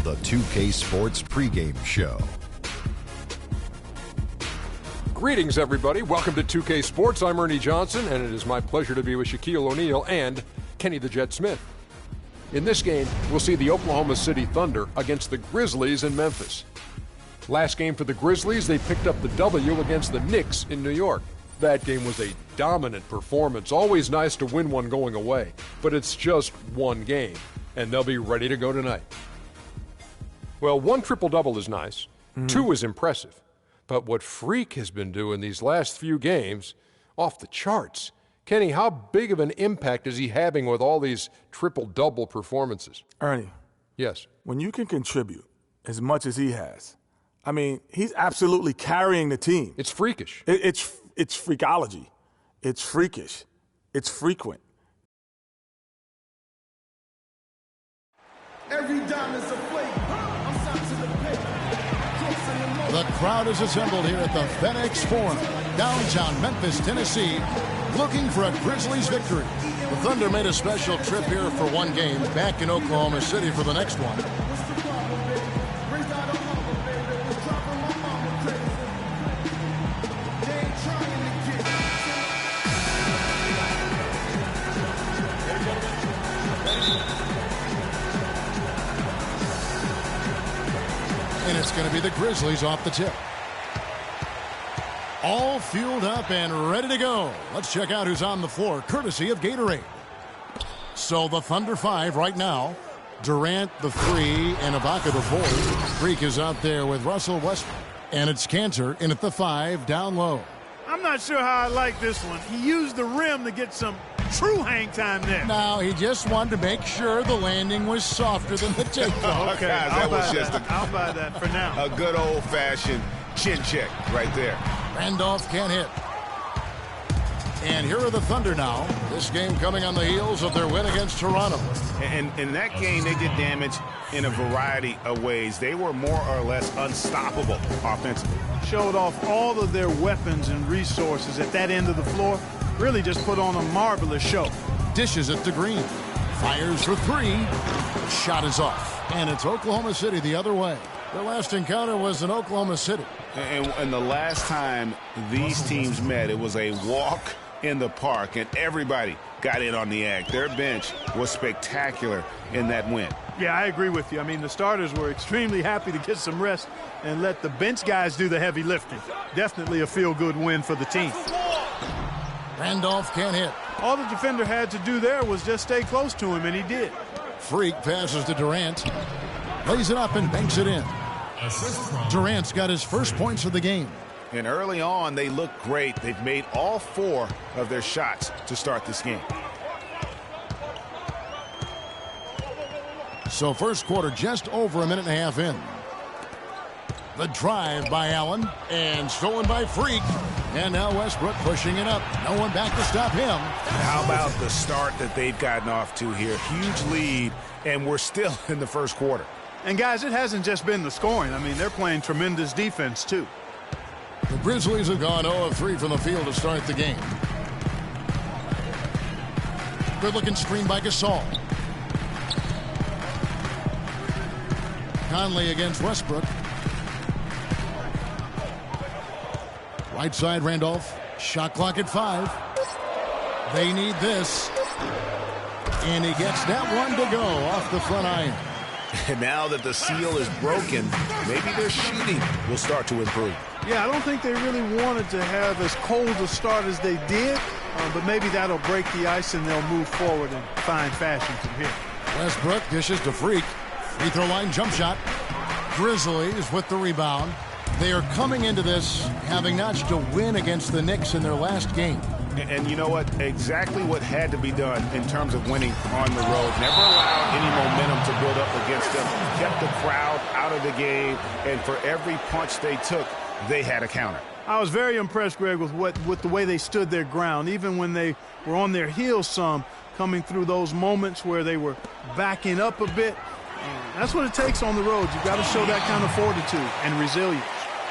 the 2K Sports pregame show. Greetings, everybody. Welcome to 2K Sports. I'm Ernie Johnson, and it is my pleasure to be with Shaquille O'Neal and Kenny the Jet Smith. In this game, we'll see the Oklahoma City Thunder against the Grizzlies in Memphis. Last game for the Grizzlies, they picked up the W against the Knicks in New York. That game was a dominant performance. Always nice to win one going away, but it's just one game, and they'll be ready to go tonight. Well, one triple-double is nice. Two is impressive. But what Freak has been doing these last few games, off the charts. Kenny, how big of an impact is he having with all these triple-double performances? Ernie. Yes. When you can contribute as much as he has, I mean, he's absolutely carrying the team. It's freakish. It's freakology. It's freakish. It's frequent. Every dime is a flake. I'm sent to the pit. The crowd is assembled here at the FedEx Forum, downtown Memphis, Tennessee, looking for a Grizzlies victory. The Thunder made a special trip here for one game, back in Oklahoma City for the next one. And it's going to be the Grizzlies off the tip. All fueled up and ready to go. Let's check out who's on the floor, courtesy of Gatorade. So the Thunder 5 right now. Durant the 3 and Ibaka the 4. Freak is out there with Russell Westbrook. And it's Cantor in at the 5 down low. I'm not sure how I like this one. He used the rim to get some true hang time there. Now, he just wanted to make sure the landing was softer than the takeoff. Okay, Guys, I'll that buy that for now. A good old-fashioned chin check right there. Randolph can't hit. And here are the Thunder now. This game coming on the heels of their win against Toronto. And in that game, they did damage in a variety of ways. They were more or less unstoppable offensively. Showed off all of their weapons and resources at that end of the floor. Really just put on a marvelous show. Dishes it to Green. Fires for 3. Shot is off. And it's Oklahoma City the other way. Their last encounter was in Oklahoma City. And the last time these teams met, it was a walk in the park, and everybody got in on the act. Their bench was spectacular in that win. Yeah, I agree with you. I mean, the starters were extremely happy to get some rest and let the bench guys do the heavy lifting. Definitely a feel-good win for the team. Randolph can't hit. All the defender had to do there was just stay close to him, and he did. Freak passes to Durant. Lays it up and banks it in. Durant's got his first points of the game. And early on, they look great. They've made all 4 of their shots to start this game. So first quarter just over a minute and a half in. The drive by Allen and stolen by Freak. And now Westbrook pushing it up. No one back to stop him. How about the start that they've gotten off to here? Huge lead, and we're still in the first quarter. And, guys, it hasn't just been the scoring. I mean, they're playing tremendous defense, too. The Grizzlies have gone 0 of 3 from the field to start the game. Good-looking screen by Gasol. Conley against Westbrook. Right side, Randolph. Shot clock at 5. They need this. And he gets that one to go off the front iron. And now that the seal is broken, maybe their shooting will start to improve. Yeah, I don't think they really wanted to have as cold a start as they did, but maybe that'll break the ice and they'll move forward in fine fashion from here. Westbrook dishes to Freak. Free throw line jump shot. Grizzlies with the rebound. They are coming into this having notched a win against the Knicks in their last game. And you know what? Exactly what had to be done in terms of winning on the road. Never allowed any momentum to build up against them. Kept the crowd out of the game, and for every punch they took, they had a counter. I was very impressed, Greg, with the way they stood their ground, even when they were on their heels some, coming through those moments where they were backing up a bit. That's what it takes on the road. You've got to show that kind of fortitude and resilience.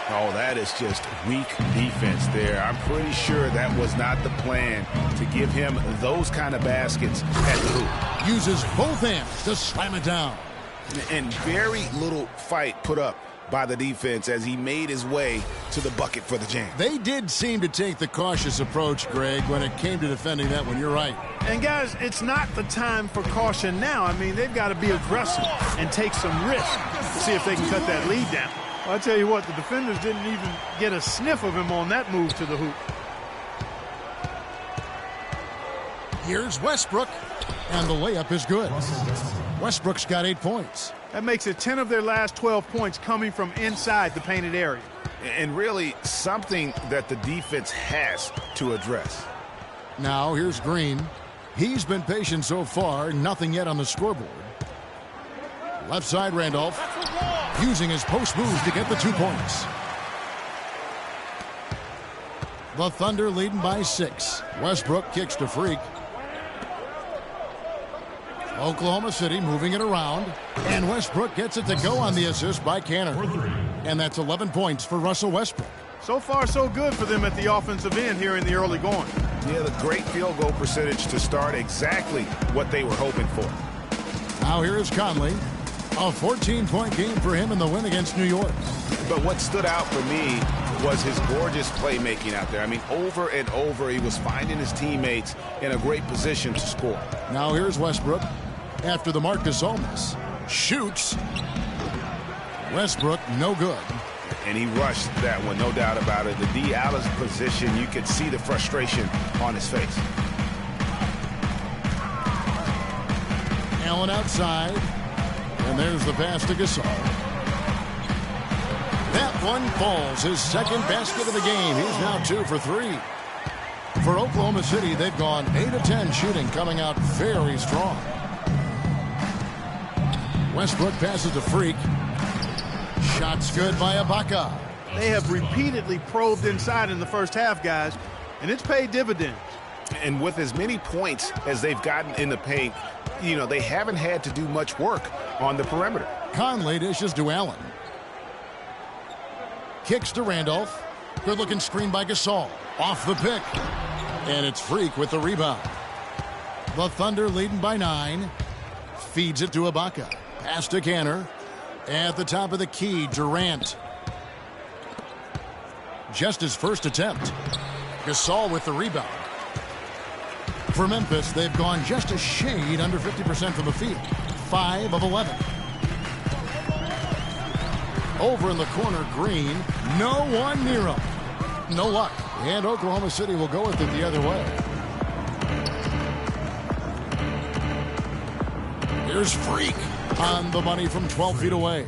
Oh, that is just weak defense there. I'm pretty sure that was not the plan to give him those kind of baskets at the hoop. Uses both hands to slam it down. And very little fight put up by the defense as he made his way to the bucket for the jam. They did seem to take the cautious approach, Greg, when it came to defending that one. You're right. And, guys, it's not the time for caution now. I mean, they've got to be aggressive and take some risk to see if they can cut that lead down. Well, I'll tell you what, the defenders didn't even get a sniff of him on that move to the hoop. Here's Westbrook, and the layup is good. Westbrook's got 8 points. That makes it 10 of their last 12 points coming from inside the painted area. And really something that the defense has to address. Now here's Green. He's been patient so far, nothing yet on the scoreboard. Left side Randolph, using his post move to get the 2 points. The Thunder leading by 6. Westbrook kicks to Freak. Oklahoma City moving it around, and Westbrook gets it to go on the assist by Canner. And that's 11 points for Russell Westbrook. So far, so good for them at the offensive end here in the early going. Yeah, the great field goal percentage to start exactly what they were hoping for. Now here is Conley. A 14-point game for him in the win against New York. But what stood out for me was his gorgeous playmaking out there. I mean, over and over, he was finding his teammates in a great position to score. Now here's Westbrook. After the Marcus Almas shoots. Westbrook, no good. And he rushed that one, no doubt about it. The D. Alice position, you could see the frustration on his face. Allen outside. And there's the pass to Gasol. That one falls. His second basket of the game. He's now 2 for 3. For Oklahoma City, they've gone 8 of 10 shooting, coming out very strong. Westbrook passes to Freak. Shots good by Ibaka. They have repeatedly probed inside in the first half, guys, and it's paid dividends. And with as many points as they've gotten in the paint, you know, they haven't had to do much work on the perimeter. Conley dishes to Allen. Kicks to Randolph. Good-looking screen by Gasol. Off the pick. And it's Freak with the rebound. The Thunder leading by 9. Feeds it to Ibaka. Pass to Canner. At the top of the key, Durant. Just his first attempt. Gasol with the rebound. For Memphis, they've gone just a shade under 50% from the field. 5 of 11. Over in the corner, Green. No one near him. No luck. And Oklahoma City will go with it the other way. Here's Freak on the money from 12 feet away.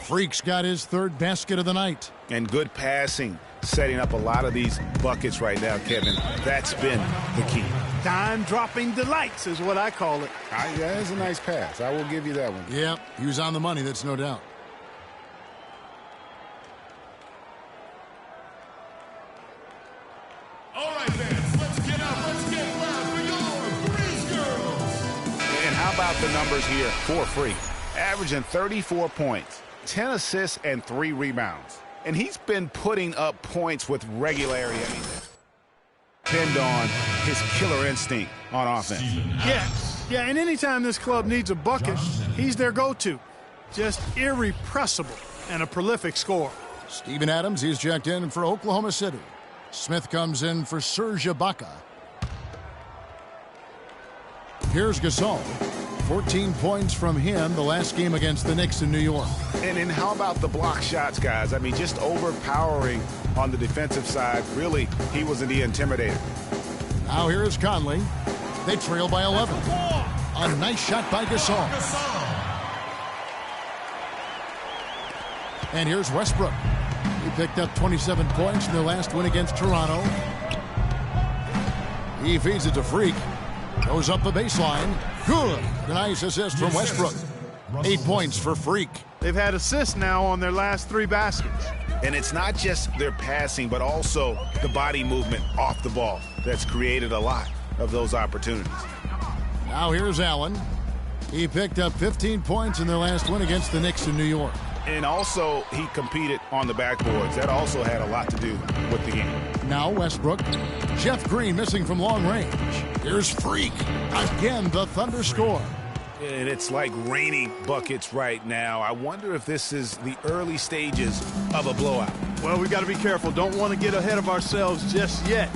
Freak's got his third basket of the night. And good passing, setting up a lot of these buckets right now, Kevin. That's been the key. Dime-dropping delights is what I call it. That's a nice pass. I will give you that one. Yeah, he was on the money, that's no doubt. All right, fans, let's get loud for your Freeze Girls. And how about the numbers here for Freak? Averaging 34 points, 10 assists, and 3 rebounds. And he's been putting up points with regularity. I mean, depend on his killer instinct on offense. Yeah, and anytime this club needs a bucket, he's their go-to. Just irrepressible and a prolific scorer. Steven Adams, he's checked in for Oklahoma City. Smith comes in for Serge Ibaka. Here's Gasol. 14 points from him the last game against the Knicks in New York. And how about the block shots, guys? I mean, just overpowering on the defensive side. Really, he wasn't the intimidator. Now here is Conley. They trail by 11. A nice shot by Gasol. And here's Westbrook. He picked up 27 points in their last win against Toronto. He feeds it to Freak. Goes up the baseline. Good. Nice assist from Westbrook. 8 points for Freak. They've had assists now on their last 3 baskets. And it's not just their passing, but also the body movement off the ball that's created a lot of those opportunities. Now here's Allen. He picked up 15 points in their last win against the Knicks in New York. And also, he competed on the backboards. That also had a lot to do with the game. Now Westbrook. Jeff Green missing from long range. Here's Freak. Again, the Thunder score. And it's like raining buckets right now. I wonder if this is the early stages of a blowout. Well, we got to be careful. Don't want to get ahead of ourselves just yet.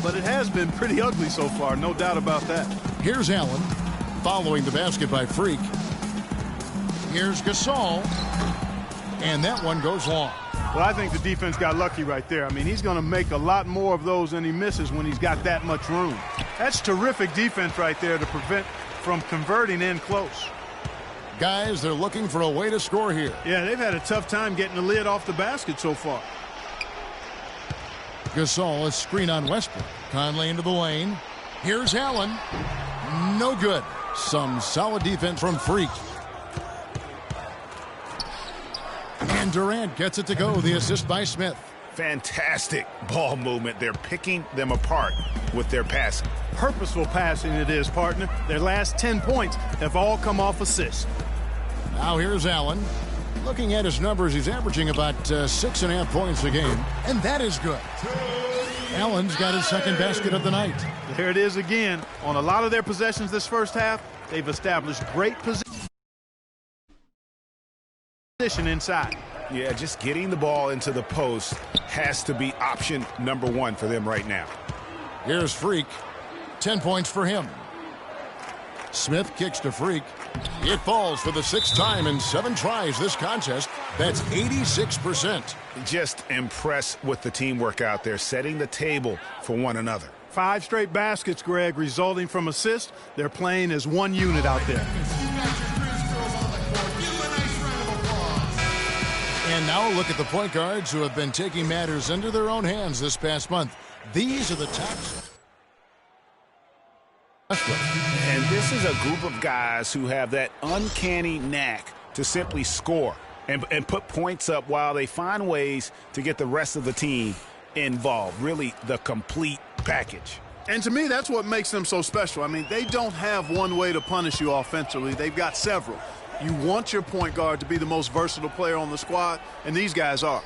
But it has been pretty ugly so far, no doubt about that. Here's Allen, following the basket by Freak. Here's Gasol, and that one goes long. Well, I think the defense got lucky right there. I mean, he's going to make a lot more of those than he misses when he's got that much room. That's terrific defense right there to prevent from converting in close. Guys, they're looking for a way to score here. Yeah, they've had a tough time getting the lid off the basket so far. Gasol, a screen on Westbrook. Conley into the lane. Here's Allen. No good. Some solid defense from Freak. And Durant gets it to go. The assist by Smith. Fantastic ball movement. They're picking them apart with their passing. Purposeful passing it is, partner. Their last 10 points have all come off assists. Now here's Allen. Looking at his numbers, he's averaging about 6.5 points a game, and that is good. Allen's got his second basket of the night. There it is again. On a lot of their possessions this first half, they've established great position inside. Yeah, just getting the ball into the post has to be option number one for them right now. Here's Freak. 10 points for him. Smith kicks to Freak. It falls for the 6th time in 7 tries this contest. That's 86%. Just impressed with the teamwork out there, setting the table for one another. 5 straight baskets, Greg, resulting from assists. They're playing as one unit out there. And now look at the point guards who have been taking matters into their own hands this past month. These are the tops. And this is a group of guys who have that uncanny knack to simply score and put points up while they find ways to get the rest of the team involved. Really the complete package. And to me, that's what makes them so special. I mean, they don't have one way to punish you offensively. They've got several. You want your point guard to be the most versatile player on the squad, and these guys are.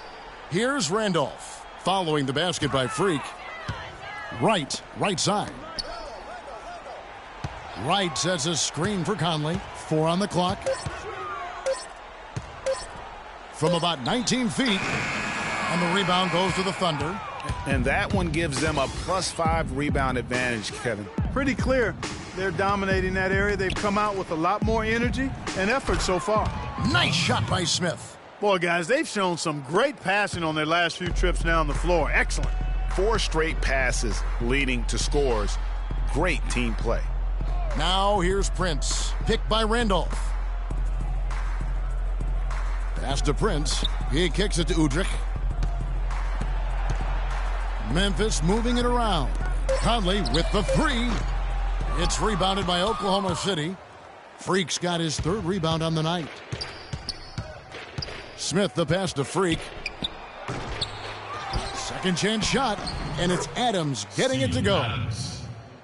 Here's Randolph, following the basket by Freak. Right side. Wright sets a screen for Conley. 4 on the clock. From about 19 feet. And the rebound goes to the Thunder. And that one gives them a +5 rebound advantage, Kevin. Pretty clear. They're dominating that area. They've come out with a lot more energy and effort so far. Nice shot by Smith. Boy, guys, they've shown some great passing on their last few trips down the floor. Excellent. 4 straight passes leading to scores. Great team play. Now here's Prince, picked by Randolph. Pass to Prince. He kicks it to Udrich. Memphis moving it around. Conley with the 3. It's rebounded by Oklahoma City. Freak's got his 3rd rebound on the night. Smith the pass to Freak. Second chance shot, and it's Adams getting it to go.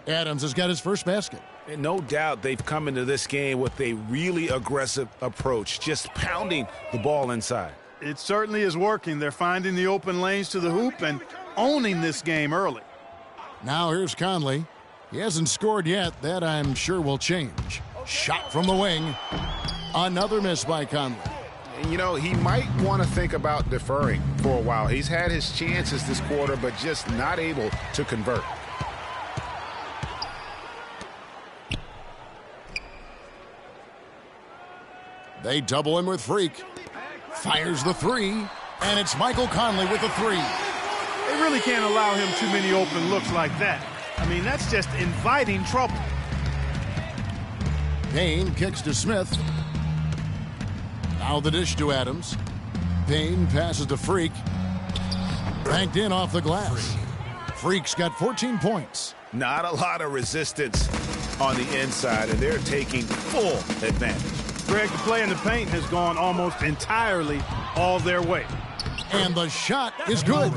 Adams has got his first basket. And no doubt they've come into this game with a really aggressive approach, just pounding the ball inside. It certainly is working. They're finding the open lanes to the hoop and owning this game early. Now here's Conley. He hasn't scored yet. That I'm sure will change. Shot from the wing. Another miss by Conley. You know, he might want to think about deferring for a while. He's had his chances this quarter, but just not able to convert. They double him with Freak. Fires the 3, and it's Michael Conley with the 3. They really can't allow him too many open looks like that. I mean, that's just inviting trouble. Payne kicks to Smith. Now the dish to Adams. Payne passes to Freak. Banked in off the glass. Freak's got 14 points. Not a lot of resistance on the inside, and they're taking full advantage. Greg, the play in the paint has gone almost entirely all their way. And the shot is good.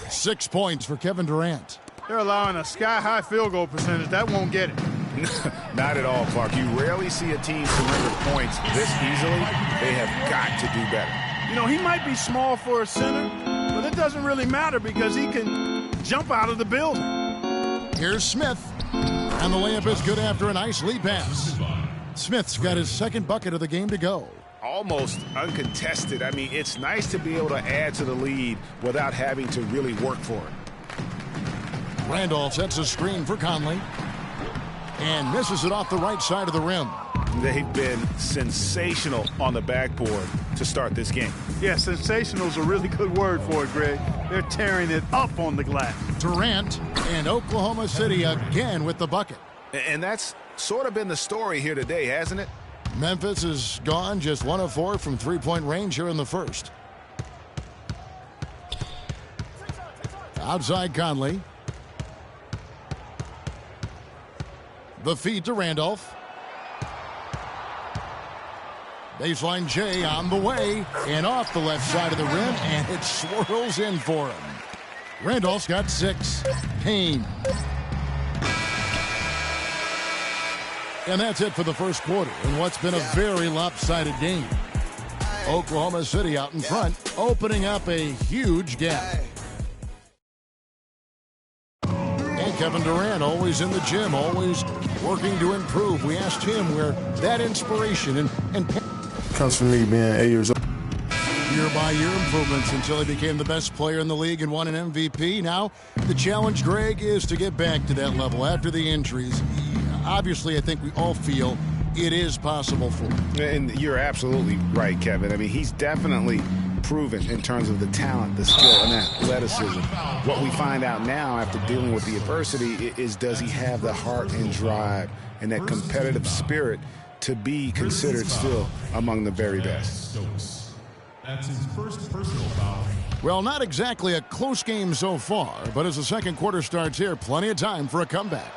6 points for Kevin Durant. They're allowing a sky-high field goal percentage. That won't get it. Not at all, Clark. You rarely see a team surrender points this easily. They have got to do better. You know, he might be small for a center, but it doesn't really matter because he can jump out of the building. Here's Smith. And the layup is good after a nice lead pass. Smith's got his second bucket of the game to go. Almost uncontested. I mean, it's nice to be able to add to the lead without having to really work for it. Randolph sets a screen for Conley and misses it off the right side of the rim. They've been sensational on the backboard to start this game. Yeah, sensational is a really good word for it, Greg. They're tearing it up on the glass. Durant and Oklahoma City again with the bucket. And that's sort of been the story here today, hasn't it? Memphis has gone just 1 of 4 from three-point range here in the first. Outside Conley. The feed to Randolph. Baseline J on the way and off the left side of the rim, and it swirls in for him. Randolph's got 6. Payne. And that's it for the first quarter in what's been a very lopsided game. Oklahoma City out in front, opening up a huge gap. And Kevin Durant always in the gym, always working to improve. We asked him where that inspiration and Comes from me being 8 years old. year-by-year improvements until he became the best player in the league and won an MVP. Now, the challenge, Greg, is to get back to that level after the injuries. Obviously, I think we all feel it is possible for him. And you're absolutely right, Kevin. I mean, he's definitely proven in terms of the talent, the skill, and athleticism. What we find out now after dealing with the adversity is, does he have the heart and drive and that competitive spirit to be considered still among the very best? That's his first personal foul. Well, not exactly a close game so far, but as the second quarter starts here, plenty of time for a comeback.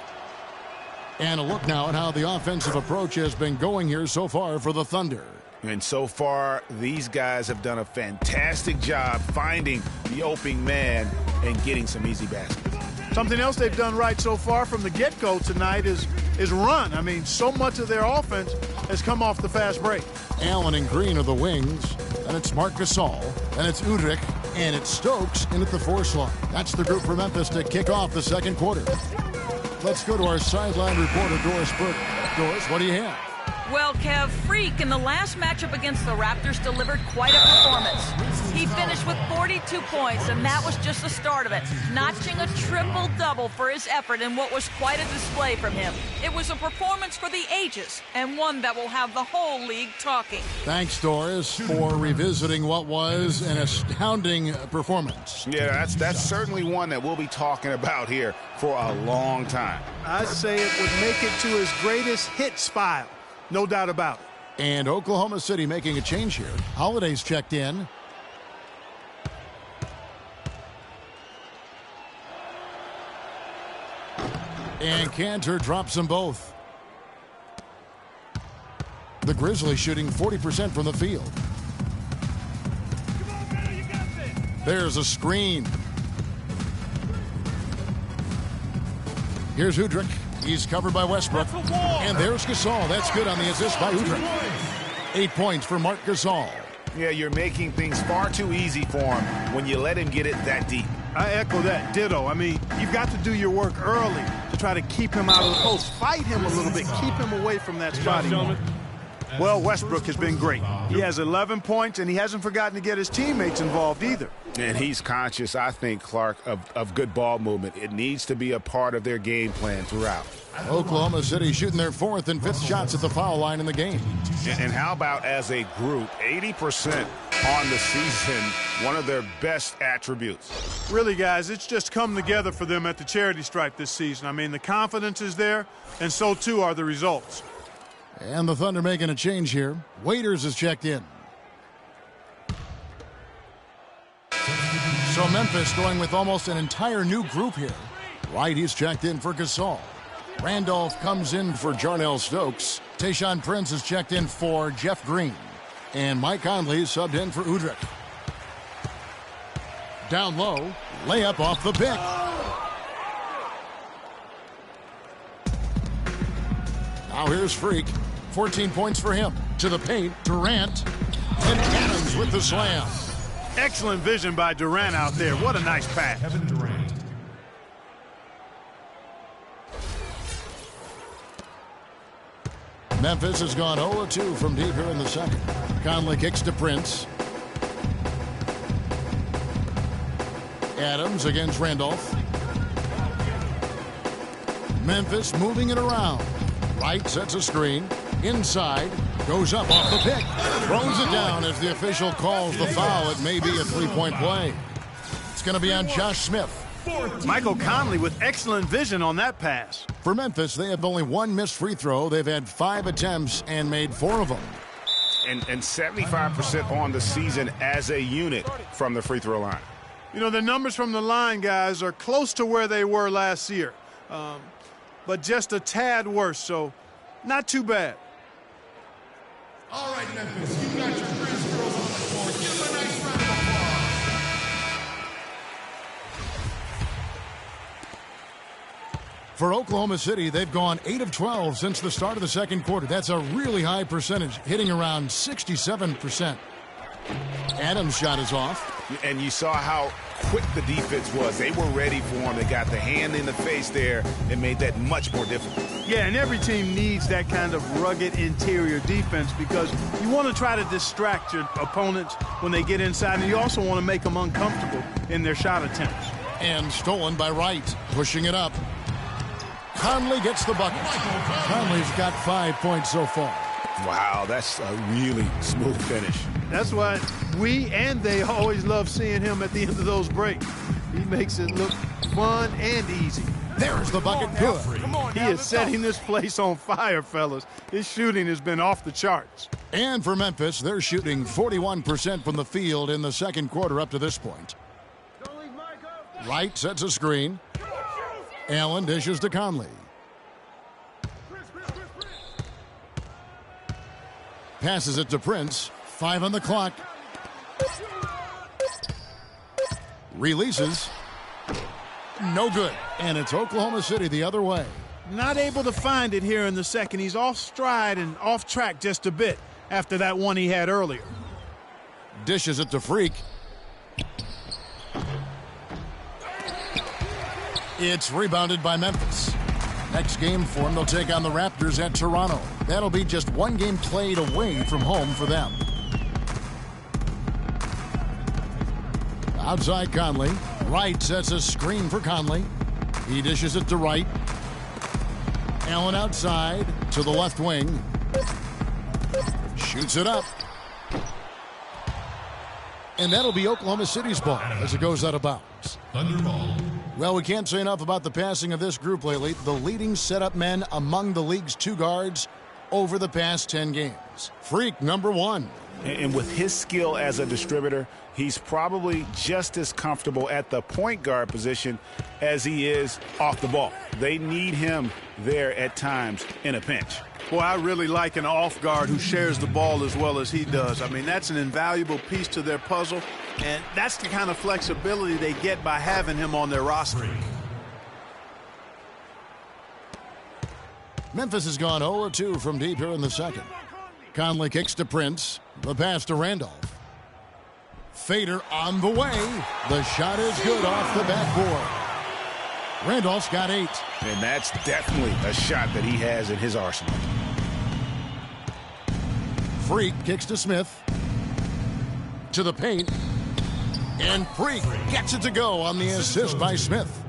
And a look now at how the offensive approach has been going here so far for the Thunder. And so far, these guys have done a fantastic job finding the opening man and getting some easy baskets. Something else they've done right so far from the get-go tonight is run. I mean, so much of their offense has come off the fast break. Allen and Green are the wings, and it's Marc Gasol, and it's Udrich, and it's Stokes in at the 4 slot. That's the group for Memphis to kick off the second quarter. Let's go to our sideline reporter, Doris Burke. Doris, what do you have? Well, Kev, Freak in the last matchup against the Raptors delivered quite a performance. He finished with 42 points, and that was just the start of it, notching a triple-double for his effort in what was quite a display from him. It was a performance for the ages, and one that will have the whole league talking. Thanks, Doris, for revisiting what was an astounding performance. Yeah, that's certainly one that we'll be talking about here for a long time. I'd say it would make it to his greatest hits file. No doubt about it. And Oklahoma City making a change here. Holiday's checked in. And Cantor drops them both. The Grizzlies shooting 40% from the field. There's a screen. Here's Udrich. He's covered by Westbrook. And there's Gasol. That's good on the assist by Udrich. 8 points for Marc Gasol. Yeah, you're making things far too easy for him when you let him get it that deep. I echo that. Ditto. I mean, you've got to do your work early to try to keep him out of the post. Fight him a little bit. Keep him away from that spot. Well, Westbrook has been great. He has 11 points, and he hasn't forgotten to get his teammates involved either. And he's conscious, I think, Clark, of good ball movement. It needs to be a part of their game plan throughout. Oklahoma City shooting their 4th and 5th shots at the foul line in the game. And how about as a group, 80% on the season, one of their best attributes. Really, guys, it's just come together for them at the charity stripe this season. I mean, the confidence is there, and so too are the results. And the Thunder making a change here. Waiters is checked in. So Memphis going with almost an entire new group here. White, he's checked in for Gasol. Randolph comes in for Jarnell Stokes. Tayshaun Prince is checked in for Jeff Green. And Mike Conley subbed in for Udrich. Down low, layup off the pick. Now here's Freak. 14 points for him. To the paint, Durant. And Adams with the slam. Excellent vision by Durant out there. What a nice pass. Kevin Durant. Memphis has gone 0-2 from deep here in the second. Conley kicks to Prince. Adams against Randolph. Memphis moving it around. Wright sets a screen. Inside. Goes up off the pick. Throws it down as the official calls the foul. It may be a three-point play. It's going to be on Josh Smith. Michael Conley with excellent vision on that pass. For Memphis, they have only one missed free throw. They've had 5 attempts and made 4 of them. And 75% on the season as a unit from the free throw line. You know, the numbers from the line, guys, are close to where they were last year. But just a tad worse, so not too bad. All right, Memphis, you got your Grizz girls on the floor. Give them a nice round of applause. For Oklahoma City, they've gone 8 of 12 since the start of the second quarter. That's a really high percentage, hitting around 67%. Adams' shot is off. And you saw how quick the defense was. They were ready for him. They got the hand in the face there and made that much more difficult. Yeah, and every team needs that kind of rugged interior defense because you want to try to distract your opponents when they get inside, and you also want to make them uncomfortable in their shot attempts. And stolen by Wright, pushing it up. Conley gets the bucket. Conley's got 5 points so far. Wow, that's a really smooth finish. That's why we and they always love seeing him at the end of those breaks. He makes it look fun and easy. There's the bucket. Good. He is setting this place on fire, fellas. His shooting has been off the charts. And for Memphis, they're shooting 41% from the field in the second quarter up to this point. Wright sets a screen. Allen dishes to Conley. Passes it to Prince. 5 on the clock. Releases. No good. And it's Oklahoma City the other way. Not able to find it here in the second. He's off stride and off track just a bit after that one he had earlier. Dishes it to Freak. It's rebounded by Memphis. Next game for them, they'll take on the Raptors at Toronto. That'll be just one game played away from home for them. Outside Conley. Wright sets a screen for Conley. He dishes it to Wright. Allen outside to the left wing. Shoots it up. And that'll be Oklahoma City's ball as it goes out of bounds. Thunder ball. Well, we can't say enough about the passing of this group lately. The leading setup men among the league's 2 guards over the past 10 games. Freak, number 1. And with his skill as a distributor, he's probably just as comfortable at the point guard position as he is off the ball. They need him there at times in a pinch. Boy, I really like an off guard who shares the ball as well as he does. I mean, that's an invaluable piece to their puzzle, and that's the kind of flexibility they get by having him on their roster. Memphis has gone 0-2 from deep here in the second. Conley kicks to Prince. The pass to Randolph. Fader on the way. The shot is good off the backboard. Randolph's got 8. And that's definitely a shot that he has in his arsenal. Freak kicks to Smith. To the paint. And Freak gets it to go on the assist by Smith.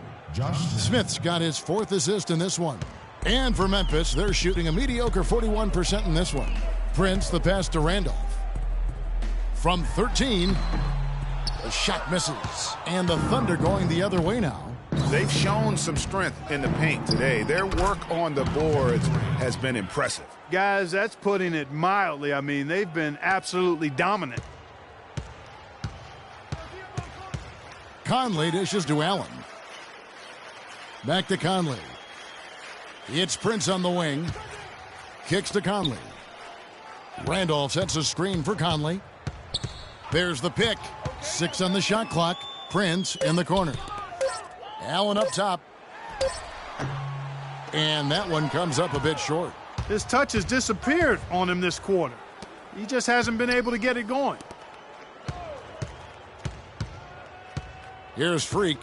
Smith's got his 4th assist in this one. And for Memphis, they're shooting a mediocre 41% in this one. Prince, the pass to Randolph. From 13, the shot misses. And the Thunder going the other way now. They've shown some strength in the paint today. Their work on the boards has been impressive. Guys, that's putting it mildly. I mean, they've been absolutely dominant. Conley dishes to Allen. Back to Conley. It's Prince on the wing. Kicks to Conley. Randolph sets a screen for Conley. There's the pick. 6 on the shot clock. Prince in the corner. Allen up top. And that one comes up a bit short. His touch has disappeared on him this quarter. He just hasn't been able to get it going. Here's Freak.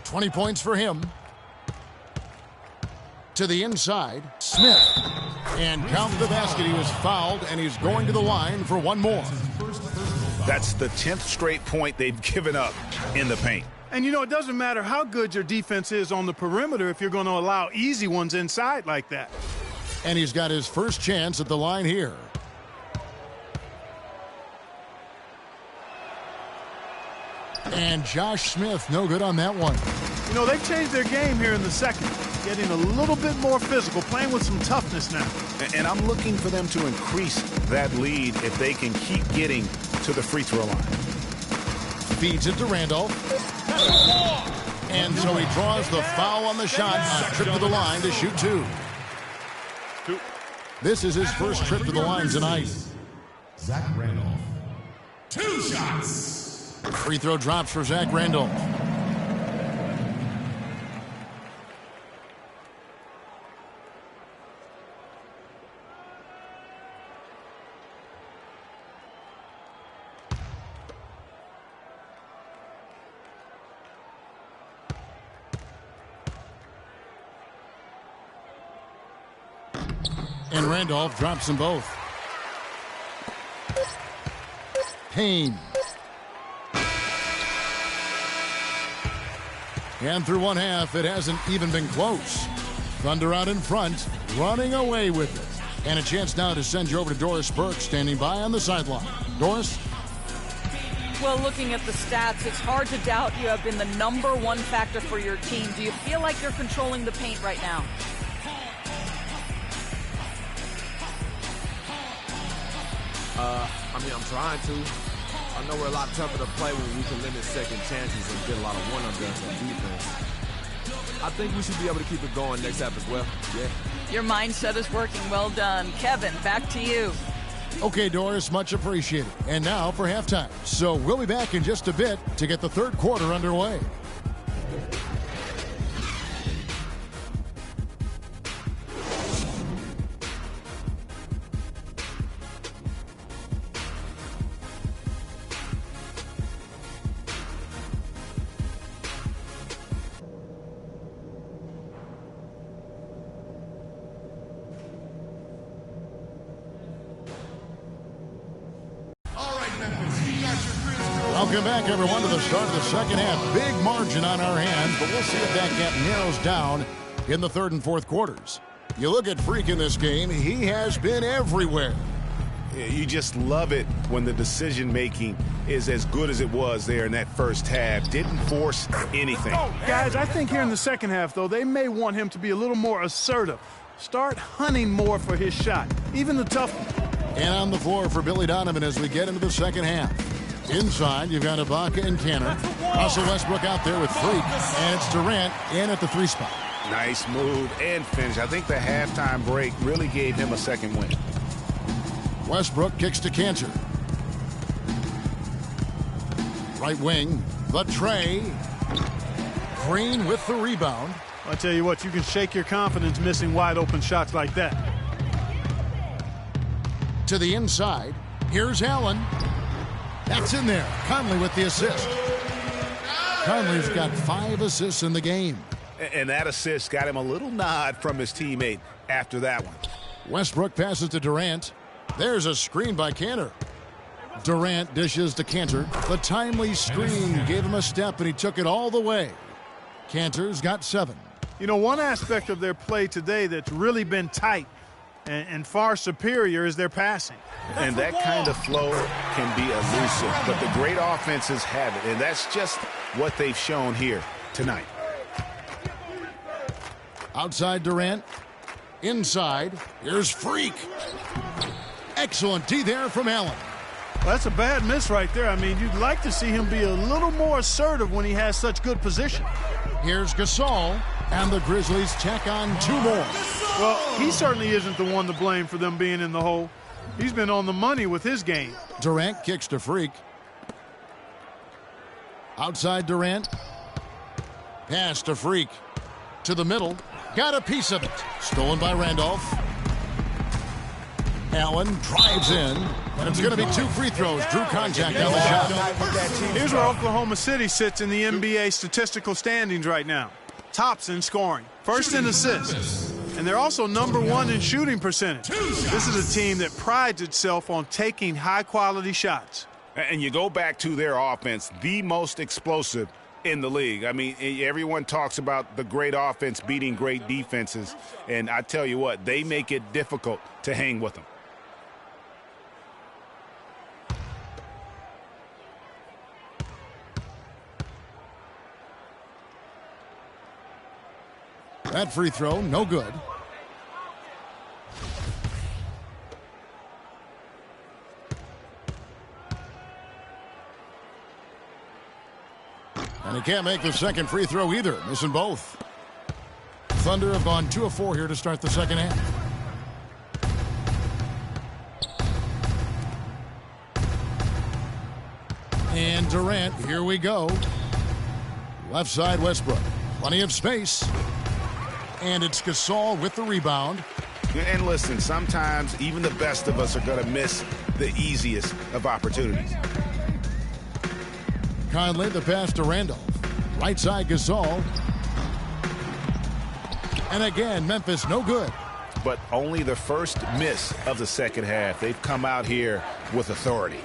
20 points for him. To the inside, Smith. And count the basket. He was fouled, and he's going to the line for one more. That's the 10th straight point they've given up in the paint. And, you know, it doesn't matter how good your defense is on the perimeter if you're going to allow easy ones inside like that. And he's got his first chance at the line here. And Josh Smith, no good on that one. You know, they've changed their game here in the second, getting a little bit more physical, playing with some toughness now. And I'm looking for them to increase that lead if they can keep getting to the free throw line. Feeds it to Randolph. And so he draws the foul on the shot. A trip to the line to shoot two. This is his first trip to the line tonight. Zach Randolph. 2 shots. Free throw drops for Zach Randolph. And Randolph drops them both. Payne. And through one half, it hasn't even been close. Thunder out in front, running away with it. And a chance now to send you over to Doris Burke, standing by on the sideline. Doris? Well, looking at the stats, it's hard to doubt you have been the #1 factor for your team. Do you feel like you're controlling the paint right now? I'm trying to. I know we're a lot tougher to play when we can limit second chances and get a lot of one-and-dones on defense. I think we should be able to keep it going next half as well. Yeah. Your mindset is working. Well done. Kevin, back to you. Okay, Doris, much appreciated. And now for halftime. So we'll be back in just a bit to get the third quarter underway. Welcome back, everyone, to the start of the second half. Big margin on our hands, but we'll see if that gap narrows down in the third and fourth quarters. You look at Freak in this game, he has been everywhere. Yeah, you just love it when the decision-making is as good as it was there in that first half. Didn't force anything. Guys, I think here in the second half, though, they may want him to be a little more assertive. Start hunting more for his shot, even the tough one. And on the floor for Billy Donovan as we get into the second half. Inside, you've got Ibaka and Tanner. Russell Westbrook out there with Freak. And it's Durant in at the 3 spot. Nice move and finish. I think the halftime break really gave him a second win. Westbrook kicks to Cantor. Right wing, the tray. Green with the rebound. I tell you what, you can shake your confidence missing wide open shots like that. To the inside, here's Allen. That's in there. Conley with the assist. Conley's got 5 assists in the game. And that assist got him a little nod from his teammate after that one. Westbrook passes to Durant. There's a screen by Cantor. Durant dishes to Cantor. The timely screen gave him a step, and he took it all the way. Cantor's got 7. You know, one aspect of their play today that's really been tight and far superior is their passing. And that kind of flow can be elusive, but the great offenses have it, and that's just what they've shown here tonight. Outside Durant. Inside. Here's Freak. Excellent D there from Allen. Well, that's a bad miss right there. I mean, you'd like to see him be a little more assertive when he has such good position. Here's Gasol, and the Grizzlies tack on 2 more. Well, he certainly isn't the one to blame for them being in the hole. He's been on the money with his game. Durant kicks to Freak. Outside Durant. Pass to Freak. To the middle. Got a piece of it. Stolen by Randolph. Allen drives in. And it's going to be 2 free throws. Drew contact on the shot. Here's where Oklahoma City sits in the NBA statistical standings right now. Tops in scoring. First in assists. And they're also #1 in shooting percentage. This is a team that prides itself on taking high-quality shots. And you go back to their offense, the most explosive in the league. I mean, everyone talks about the great offense beating great defenses. And I tell you what, they make it difficult to hang with them. That free throw, no good. And he can't make the second free throw either, missing both. Thunder have gone 2 of 4 here to start the second half. And Durant, here we go. Left side, Westbrook. Plenty of space. And it's Gasol with the rebound. And listen, sometimes even the best of us are going to miss the easiest of opportunities. Conley, the pass to Randolph. Right side, Gasol. And again, Memphis, no good. But only the first miss of the second half. They've come out here with authority.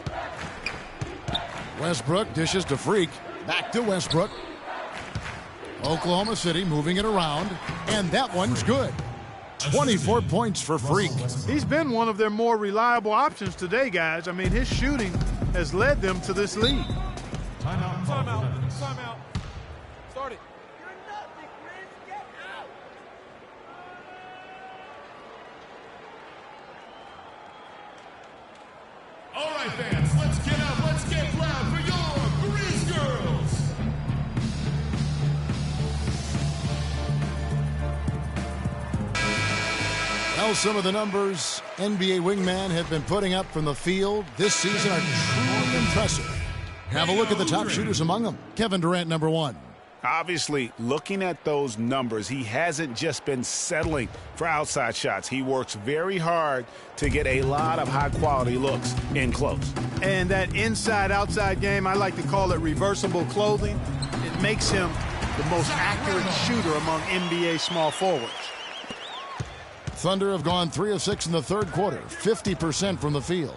Westbrook dishes to Freak. Back to Westbrook. Oklahoma City moving it around, and that one's good. 24 points for Freak. He's been one of their more reliable options today, guys. I mean, his shooting has led them to this lead. Timeout. Start it. All right, fans, let's get up. Let's get loud for your Grizz Girls. Well, some of the numbers NBA wingmen have been putting up from the field this season are truly impressive. Have a look at the top shooters among them. Kevin Durant, #1. Obviously, looking at those numbers, he hasn't just been settling for outside shots. He works very hard to get a lot of high-quality looks in close. And that inside-outside game, I like to call it reversible clothing. It makes him the most accurate shooter among NBA small forwards. Thunder have gone 3 of 6 in the third quarter, 50% from the field.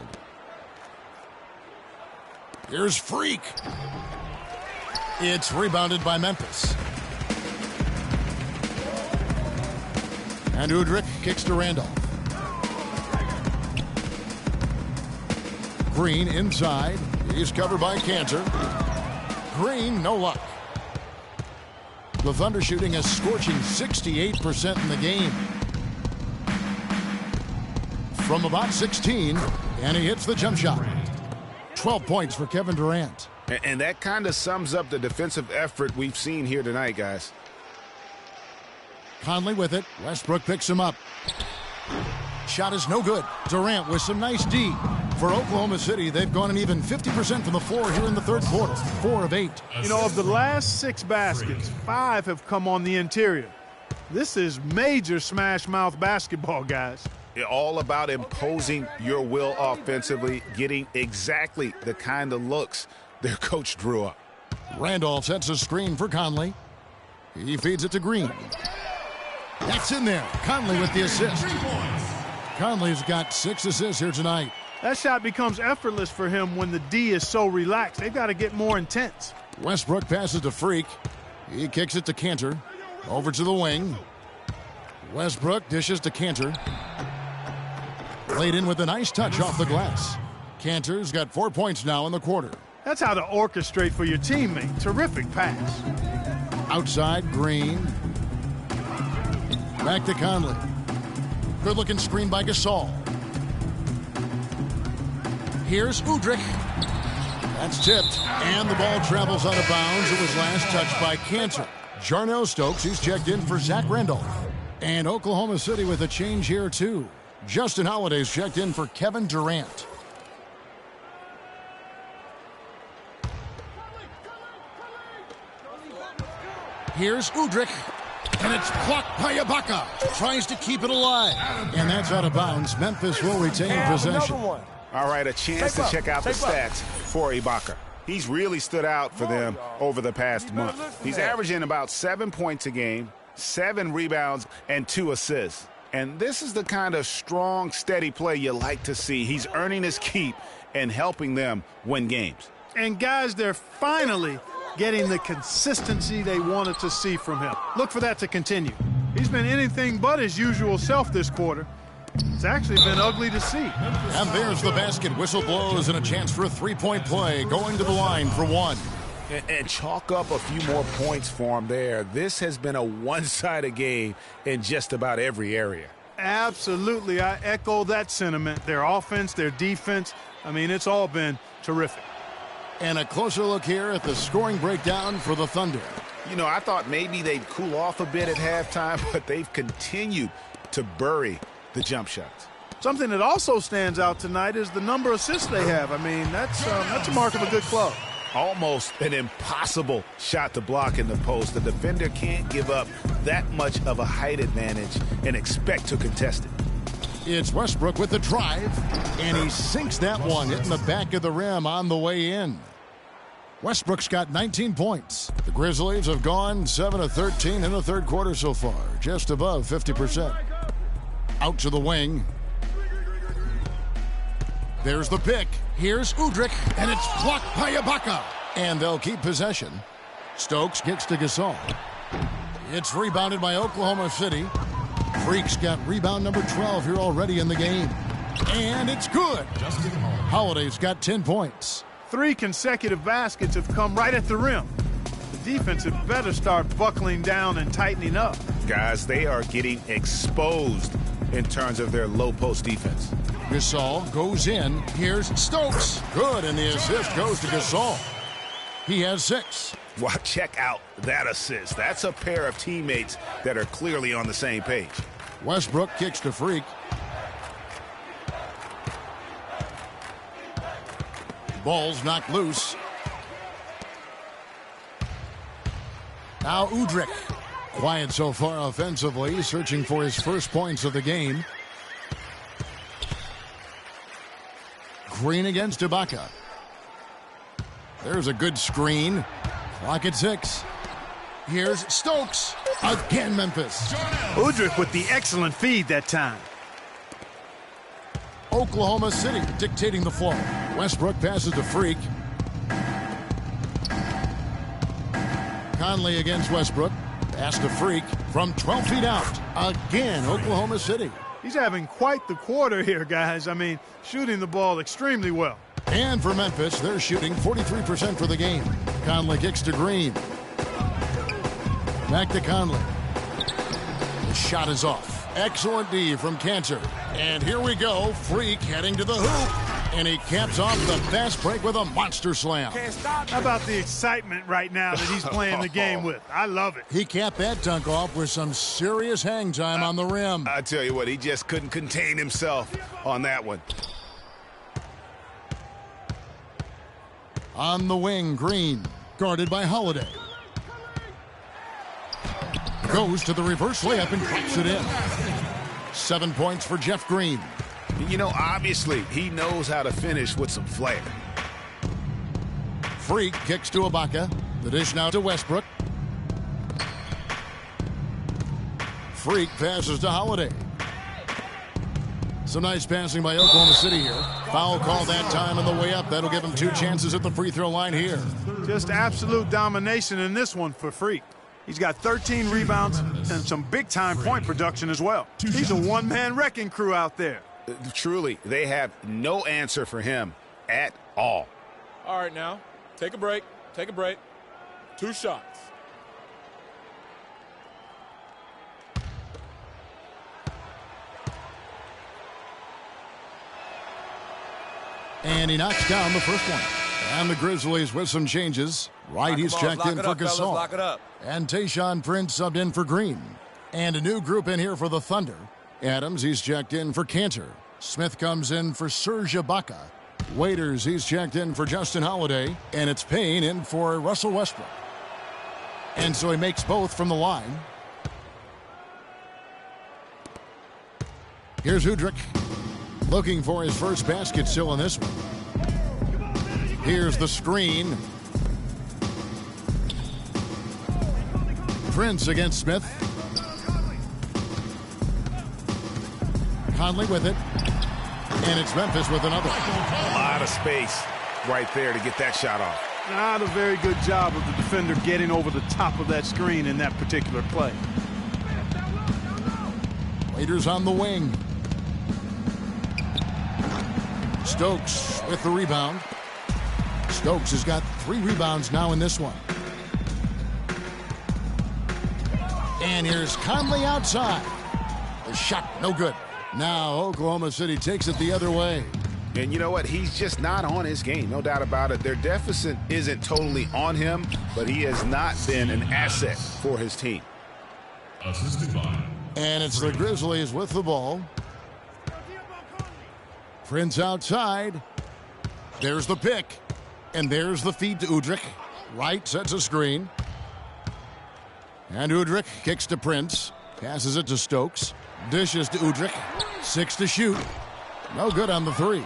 Here's Freak. It's rebounded by Memphis. And Udrih kicks to Randolph. Green inside. He's covered by Cantor. Green, no luck. The Thunder shooting a scorching 68% in the game. From about 16, and he hits the jump shot. 12 points for Kevin Durant. And that kind of sums up the defensive effort we've seen here tonight, guys. Conley with it. Westbrook picks him up. Shot is no good. Durant with some nice D. For Oklahoma City, they've gone an even 50% from the floor here in the third quarter. 4 of 8. You know, of the last 6 baskets, 5 have come on the interior. This is major smash mouth basketball, guys. All about imposing your will offensively, getting exactly the kind of looks their coach drew up. Randolph sets a screen for Conley. He feeds it to Green. That's in there. Conley with the assist. Conley's got 6 assists here tonight. That shot becomes effortless for him when the D is so relaxed. They've got to get more intense. Westbrook passes to Freak. He kicks it to Cantor. Over to the wing. Westbrook dishes to Cantor. Laid in with a nice touch off the glass. Cantor's got 4 points now in the quarter. That's how to orchestrate for your teammate. Terrific pass. Outside, Green. Back to Conley. Good-looking screen by Gasol. Here's Udrih. That's tipped. And the ball travels out of bounds. It was last touched by Cantor. Jarnell Stokes, he's checked in for Zach Randolph. And Oklahoma City with a change here, too. Justin Holiday's checked in for Kevin Durant. Here's Udrih. And it's blocked by Ibaka. Tries to keep it alive. And that's out of bounds. Memphis will retain possession. All right, a chance to check out the stats for Ibaka. He's really stood out for them over the past month. He's averaging about 7 points a game, 7 rebounds, and 2 assists. And this is the kind of strong, steady play you like to see. He's earning his keep and helping them win games. And guys, they're finally getting the consistency they wanted to see from him. Look for that to continue. He's been anything but his usual self this quarter. It's actually been ugly to see. And there's the basket. Whistle blows and a chance for a three-point play. Going to the line for one. And chalk up a few more points for him there. This has been a one-sided game in just about every area. Absolutely. I echo that sentiment. Their offense, their defense, I mean, it's all been terrific. And a closer look here at the scoring breakdown for the Thunder. You know, I thought maybe they'd cool off a bit at halftime, but they've continued to bury the jump shots. Something that also stands out tonight is the number of assists they have. I mean, that's a mark of a good club. Almost an impossible shot to block in the post. The defender can't give up that much of a height advantage and expect to contest it. It's Westbrook with the drive, and he sinks that one, hitting the back of the rim on the way in. Westbrook's got 19 points. The Grizzlies have gone 7 of 13 in the third quarter so far, just above 50%. Out to the wing. There's the pick. Here's Udrih, and it's blocked by Ibaka. And they'll keep possession. Stokes kicks to Gasol. It's rebounded by Oklahoma City. Freak's got rebound number 12 here already in the game. And it's good. Holiday's got 10 points. 3 consecutive baskets have come right at the rim. The defense had better start buckling down and tightening up. Guys, they are getting exposed in terms of their low post defense. Gasol goes in. Here's Stokes. Good, and the assist goes to Gasol. He has 6. Wow, check out that assist. That's a pair of teammates that are clearly on the same page. Westbrook kicks to Freak. Ball's knocked loose. Now Udrih. Quiet so far offensively, searching for his first points of the game. Green against Ibaka. There's a good screen. Clock at 6. Here's Stokes. Again, Memphis. Udrih with the excellent feed that time. Oklahoma City dictating the flow. Westbrook passes to Freak. Conley against Westbrook. Pass to Freak from 12 feet out. Again, Oklahoma City. He's having quite the quarter here, guys. I mean, shooting the ball extremely well. And for Memphis, they're shooting 43% for the game. Conley kicks to Green. Back to Conley. The shot is off. Excellent D from Cantor. And here we go. Freak heading to the hoop. And he caps off the fast break with a monster slam. How about the excitement right now that he's playing the game with? I love it. He capped that dunk off with some serious hang time on the rim. I tell you what, he just couldn't contain himself on that one. On the wing, Green, guarded by Holiday. Goes to the reverse layup and drops it in. 7 points for Jeff Green. You know, obviously, he knows how to finish with some flair. Freak kicks to Ibaka. The dish now to Westbrook. Freak passes to Holiday. Some nice passing by Oklahoma City here. Foul call that time on the way up. That'll give him 2 chances at the free throw line here. Just absolute domination in this one for Freak. He's got 13 rebounds and some big-time point production as well. He's a one-man wrecking crew out there. Truly, they have no answer for him at all. All right, now, take a break. Take a break. 2 shots. And he knocks down the first one. And the Grizzlies with some changes. Wright, he's checked in for Gasol. And Tayshaun Prince subbed in for Green. And a new group in here for the Thunder. Adams, he's checked in for Cantor. Smith comes in for Serge Ibaka. Waiters, he's checked in for Justin Holiday. And it's Payne in for Russell Westbrook. And so he makes both from the line. Here's Udrih. Looking for his first basket still in this one. Here's the screen. Prince against Smith. Conley with it. And it's Memphis with another. A lot of space right there to get that shot off. Not a very good job of the defender getting over the top of that screen in that particular play. Waiters on the wing. Stokes with the rebound. Stokes has got 3 rebounds now in this one. And here's Conley outside. The shot, no good. Now Oklahoma City takes it the other way. And you know what? He's just not on his game. No doubt about it. Their deficit isn't totally on him, but he has not been an asset for his team. And it's the Grizzlies with the ball. Prince outside. There's the pick. And there's the feed to Udrih. Wright sets a screen. And Udrih kicks to Prince. Passes it to Stokes. Dishes to Udrih. 6 to shoot. No good on the 3.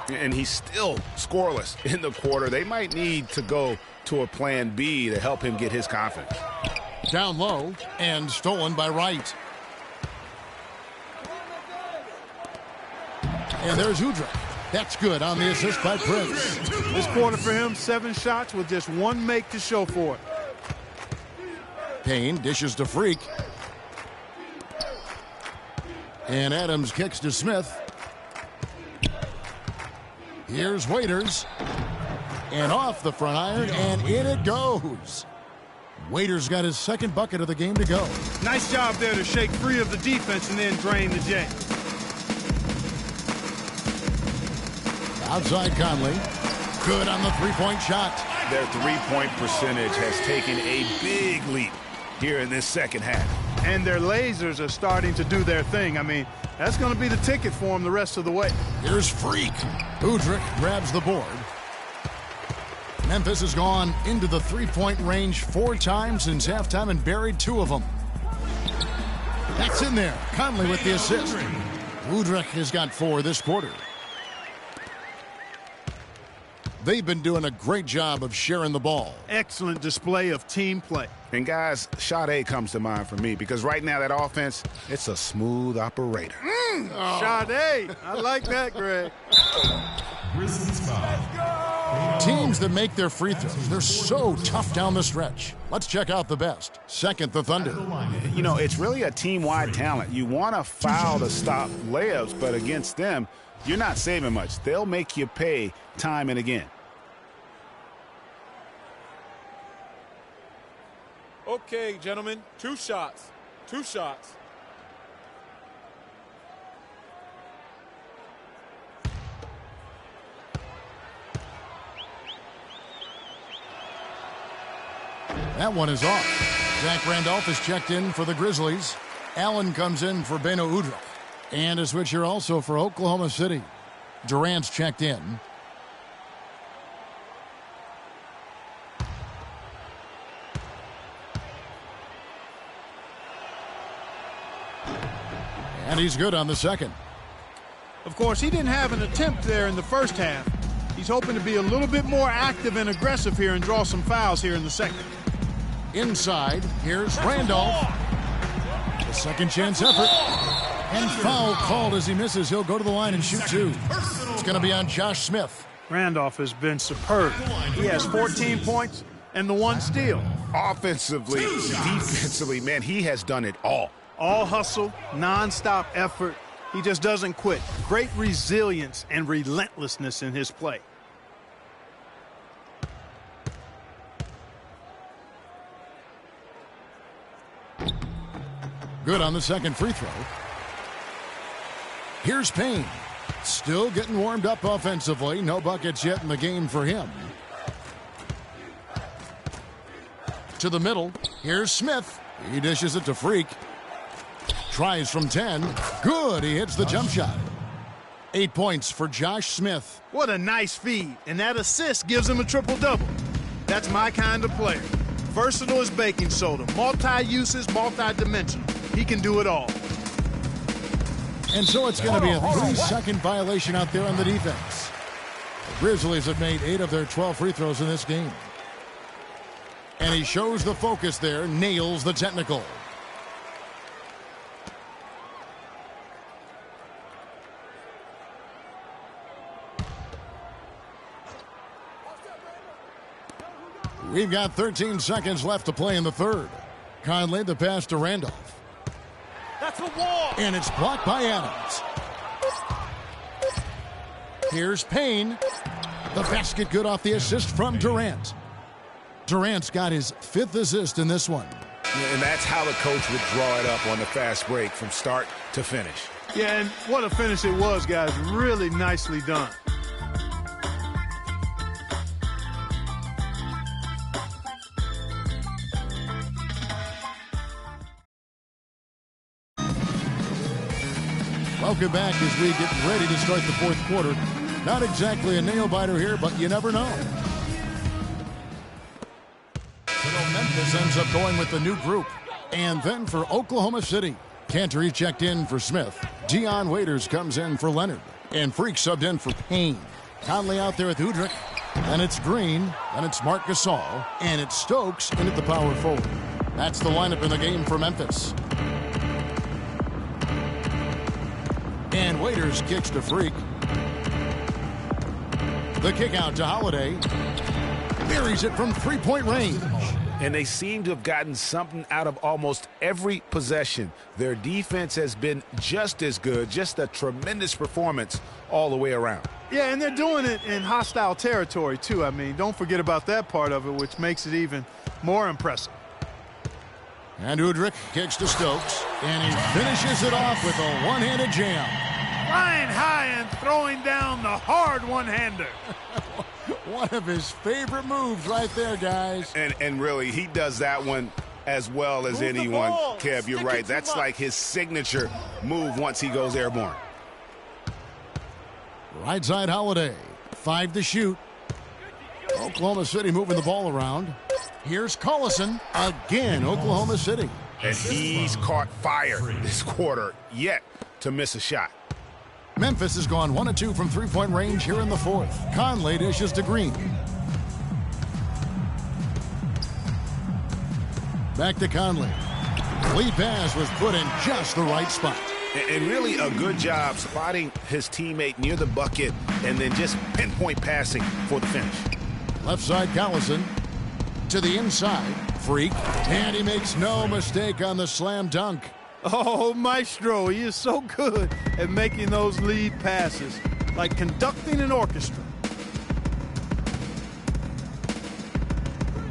And he's still scoreless in the quarter. They might need to go to a plan B to help him get his confidence. Down low and stolen by Wright. And there's Udrih. That's good on the assist by Prince. This quarter for him, 7 shots with just 1 make to show for it. Payne dishes to Freak. And Adams kicks to Smith. Here's Waiters. And off the front iron, and in it goes. Waiters got his 2nd bucket of the game to go. Nice job there to shake free of the defense and then drain the J. Outside Conley. Good on the 3-point shot. Their 3-point percentage has taken a big leap here in this second half. And their lasers are starting to do their thing. I mean, that's going to be the ticket for them the rest of the way. Here's Freak. Udrih grabs the board. Memphis has gone into the 3-point range 4 times since halftime and buried 2 of them. That's in there. Conley with the assist. Udrih has got 4 this quarter. They've been doing a great job of sharing the ball. Excellent display of team play. And guys, Sade comes to mind for me because right now that offense, it's a smooth operator. Sade, I like that, Greg. Teams that make their free throws, they're so tough down the stretch. Let's check out the best. Second, the Thunder. You know, it's really a team-wide talent. You want to foul to stop layups, but against them, you're not saving much. They'll make you pay time and again. Okay, gentlemen, 2 shots. 2 shots. That one is off. Zach Randolph is checked in for the Grizzlies. Allen comes in for Beno Udrih. And a switch here also for Oklahoma City. Durant's checked in. And he's good on the second. Of course, he didn't have an attempt there in the first half. He's hoping to be a little bit more active and aggressive here and draw some fouls here in the second. Inside, here's Randolph. The second chance effort. And foul called as he misses. He'll go to the line and shoot 2. It's going to be on Josh Smith. Randolph has been superb. He has 14 points and the 1 steal. Offensively, defensively, man, he has done it all. All hustle, nonstop effort. He just doesn't quit. Great resilience and relentlessness in his play. Good on the second free throw. Here's Payne. Still getting warmed up offensively. No buckets yet in the game for him. To the middle. Here's Smith. He dishes it to Freak. Tries from 10. Good. He hits the jump shot. 8 points for Josh Smith. What a nice feed. And that assist gives him a triple-double. That's my kind of player. Versatile as baking soda. Multi-uses, multi-dimensional. He can do it all. And so it's going to be a 3-second violation out there on the defense. The Grizzlies have made 8 of their 12 free throws in this game. And he shows the focus there, nails the technical. We've got 13 seconds left to play in the third. Conley, the pass to Randolph. That's a wall. And it's blocked by Adams. Here's Payne. The basket good off the assist from Durant. Durant's got his 5th assist in this one. And that's how the coach would draw it up on the fast break from start to finish. Yeah, and what a finish it was, guys. Really nicely done. Welcome back as we get ready to start the fourth quarter. Not exactly a nail-biter here, but you never know. So Memphis ends up going with the new group. And then for Oklahoma City, Cantor checked in for Smith. Dion Waiters comes in for Leonard. And Freak subbed in for Payne. Conley out there with Udrich. And it's Green. And it's Marc Gasol. And it's Stokes in at the power forward. That's the lineup in the game for Memphis. And Waiters kicks to Freak. The kick out to Holiday. Buries it from three-point range. And they seem to have gotten something out of almost every possession. Their defense has been just as good, just a tremendous performance all the way around. Yeah, and they're doing it in hostile territory, too. I mean, don't forget about that part of it, which makes it even more impressive. And Udrich kicks to Stokes, and he finishes it off with a one-handed jam. Flying high and throwing down the hard one-hander. One of his favorite moves right there, guys. And really, he does that one as well as anyone. Kev, you're right. That's like his signature move once he goes airborne. Right side Holiday. 5 to shoot. Oklahoma City moving the ball around. Here's Collison. Again, Oklahoma City. And he's caught fire this quarter yet to miss a shot. Memphis has gone 1 of 2 from three-point range here in the fourth. Conley dishes to Green. Back to Conley. Lead pass was put in just the right spot. And really a good job spotting his teammate near the bucket and then just pinpoint passing for the finish. Left side Collison. To the inside. Freak. And he makes no mistake on the slam dunk. Oh, Maestro, he is so good at making those lead passes, like conducting an orchestra.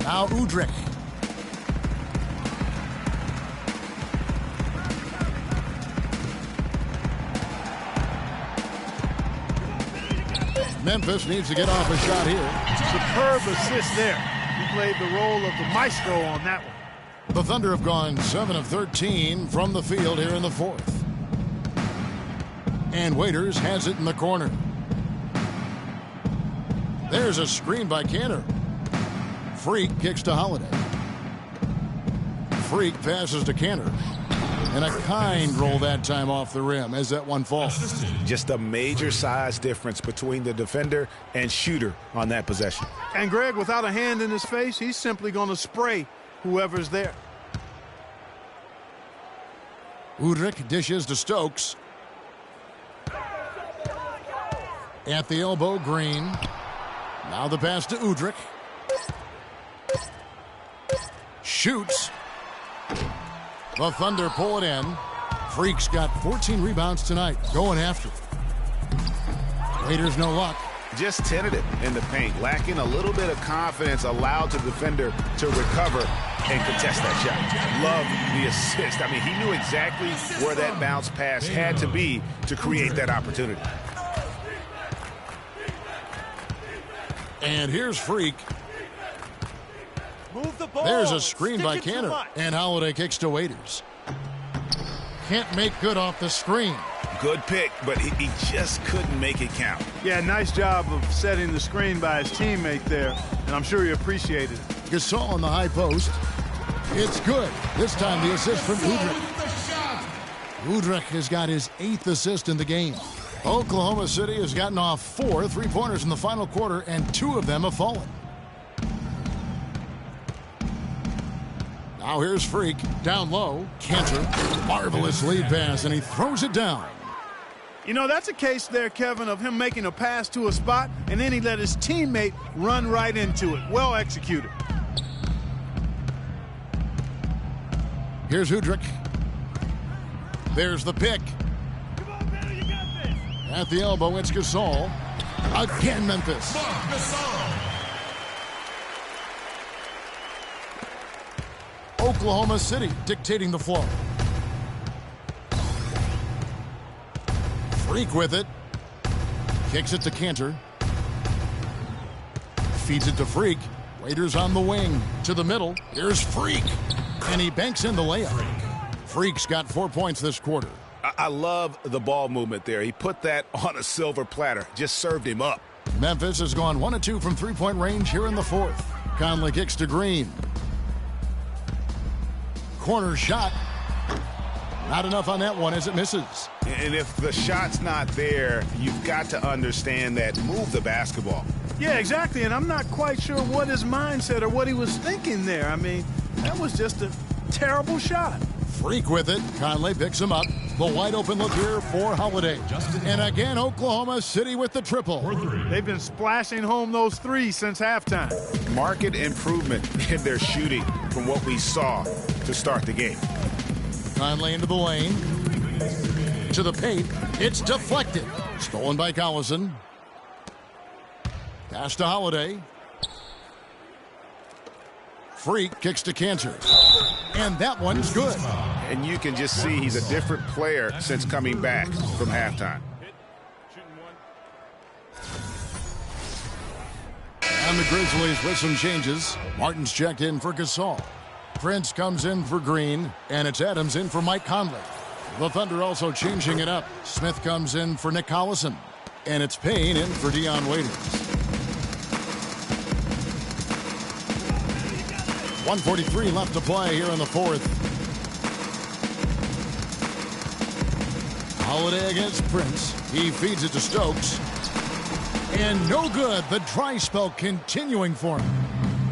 Now Udrich. Memphis needs to get off a shot here. Superb assist there. He played the role of the maestro on that one. The Thunder have gone 7 of 13 from the field here in the fourth. And Waiters has it in the corner. There's a screen by Cantor. Freak kicks to Holiday. Freak passes to Cantor. And a kind roll that time off the rim as that one falls. Just a major size difference between the defender and shooter on that possession. And Greg, without a hand in his face, he's simply going to spray whoever's there. Udrich dishes to Stokes. At the elbow, Green. Now the pass to Udrich. Shoots. The Thunder pull it in. Freak's got 14 rebounds tonight. Going after it. Waiters no luck. Just tentative in the paint, lacking a little bit of confidence, allowed the defender to recover and contest that shot. Love the assist. I mean, he knew exactly where that bounce pass had to be to create that opportunity. And here's Freak. Move the ball. There's a screen by Cantor. And Holiday kicks to Waiters. Can't make good off the screen. Good pick, but he just couldn't make it count. Yeah, nice job of setting the screen by his teammate there, and I'm sure he appreciated it. Gasol on the high post. It's good. This time the assist from Udrich. Udrich has got his 8th assist in the game. Oklahoma City has gotten off 4 3-pointers in the final quarter, and 2 of them have fallen. Now here's Freak. Down low. Cantor. Marvelous lead pass, and he throws it down. You know, that's a case there, Kevin, of him making a pass to a spot, and then he let his teammate run right into it. Well executed. Here's Hudrick. There's the pick. At the elbow, it's Gasol. Again, Memphis. Oklahoma City dictating the flow. Freak with it. Kicks it to Cantor. Feeds it to Freak. Raiders on the wing. To the middle. Here's Freak. And he banks in the layup. Freak's got 4 points this quarter. I love the ball movement there. He put that on a silver platter. Just served him up. Memphis has gone 1 of 2 from three-point range here in the fourth. Conley kicks to Green. Corner shot. Not enough on that one as it misses. And if the shot's not there, you've got to understand that. Move the basketball. Yeah, exactly. And I'm not quite sure what his mindset or what he was thinking there. I mean, that was just a terrible shot. Freak with it. Conley picks him up. The wide open look here for Holiday. And again, Oklahoma City with the triple. They've been splashing home those threes since halftime. Marked improvement in their shooting from what we saw to start the game. Conley into the lane. To the paint. It's deflected. Stolen by Collison. Pass to Holiday. Freak kicks to Cantor. And that one's good. And you can just see he's a different player since coming back from halftime. And the Grizzlies with some changes. Martin's checked in for Gasol. Prince comes in for Green. And it's Adams in for Mike Conley. The Thunder also changing it up. Smith comes in for Nick Collison. And it's Payne in for Dion Waiters. 1:43 left to play here in the fourth. Holiday against Prince. He feeds it to Stokes. And no good. The dry spell continuing for him.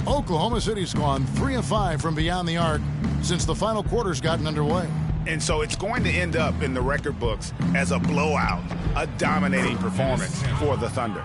Oklahoma City's gone 3 of 5 from beyond the arc since the final quarter's gotten underway. And so it's going to end up in the record books as a blowout, a dominating performance for the Thunder.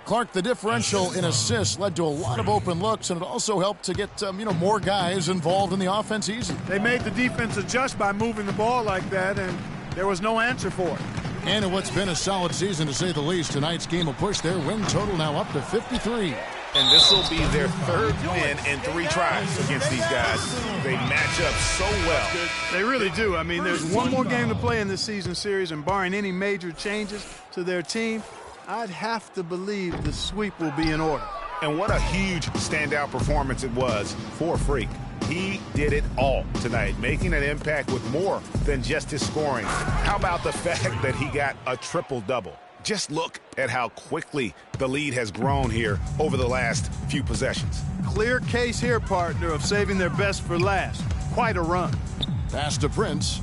Clark, the differential in assists led to a lot of open looks, and it also helped to get more guys involved in the offense easy. They made the defense adjust by moving the ball like that, and there was no answer for it. And in what's been a solid season, to say the least, tonight's game will push their win total now up to 53. And this will be their third win in 3 tries against these guys. They match up so well. They really do. I mean, there's one more game to play in this season series, and barring any major changes to their team, I'd have to believe the sweep will be in order. And what a huge standout performance it was for Freak. He did it all tonight, making an impact with more than just his scoring. How about the fact that he got a triple-double? Just look at how quickly the lead has grown here over the last few possessions. Clear case here, partner, of saving their best for last. Quite a run. Pass to Prince.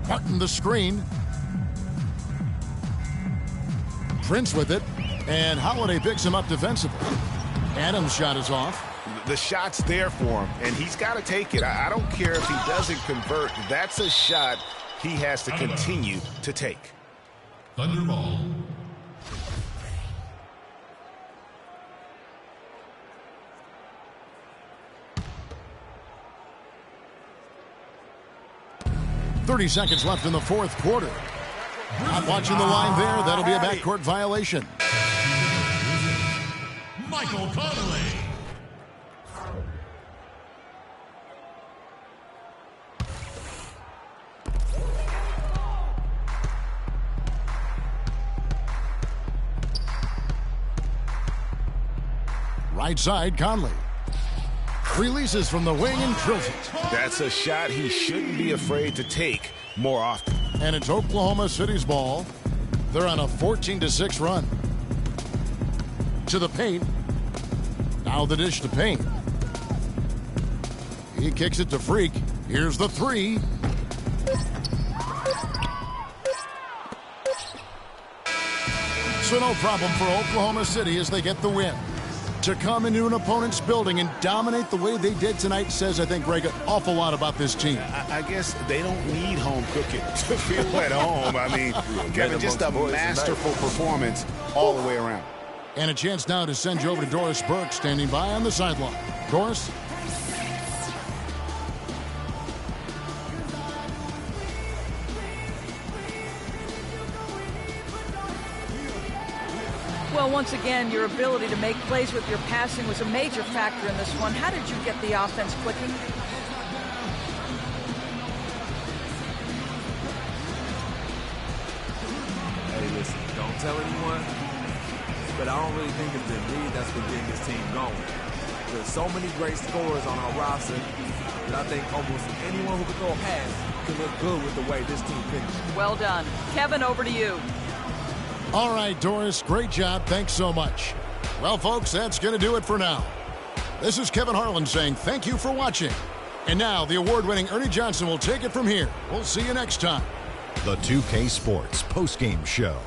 Martin the screen. Prince with it. And Holiday picks him up defensively. Adams' shot is off. The shot's there for him, and he's got to take it. I don't care if he doesn't convert. That's a shot he has to continue to take. Thunderball. .30 seconds left in the fourth quarter. Not watching the line there. That'll be a backcourt violation. Michael Conley. Right side, Conley. Releases from the wing and drills it. That's a shot he shouldn't be afraid to take more often. And it's Oklahoma City's ball. They're on a 14-6 run. To the paint. Now the dish to Payne. He kicks it to Freak. Here's the three. So no problem for Oklahoma City as they get the win. To come into an opponent's building and dominate the way they did tonight says, I think, Greg, an awful lot about this team. I guess they don't need home cooking to feel at home. I mean, Kevin, just a masterful performance all the way around. And a chance now to send you over to Doris Burke, standing by on the sideline. Doris? Well, once again, your ability to make plays with your passing was a major factor in this one. How did you get the offense clicking? Hey, listen, don't tell anyone, but I don't really think it's been me that's been getting this team going. There's so many great scorers on our roster that I think almost anyone who can throw a pass can look good with the way this team finishes. Well done. Kevin, over to you. All right, Doris, great job. Thanks so much. Well, folks, that's going to do it for now. This is Kevin Harlan saying thank you for watching. And now the award-winning Ernie Johnson will take it from here. We'll see you next time. The 2K Sports postgame show.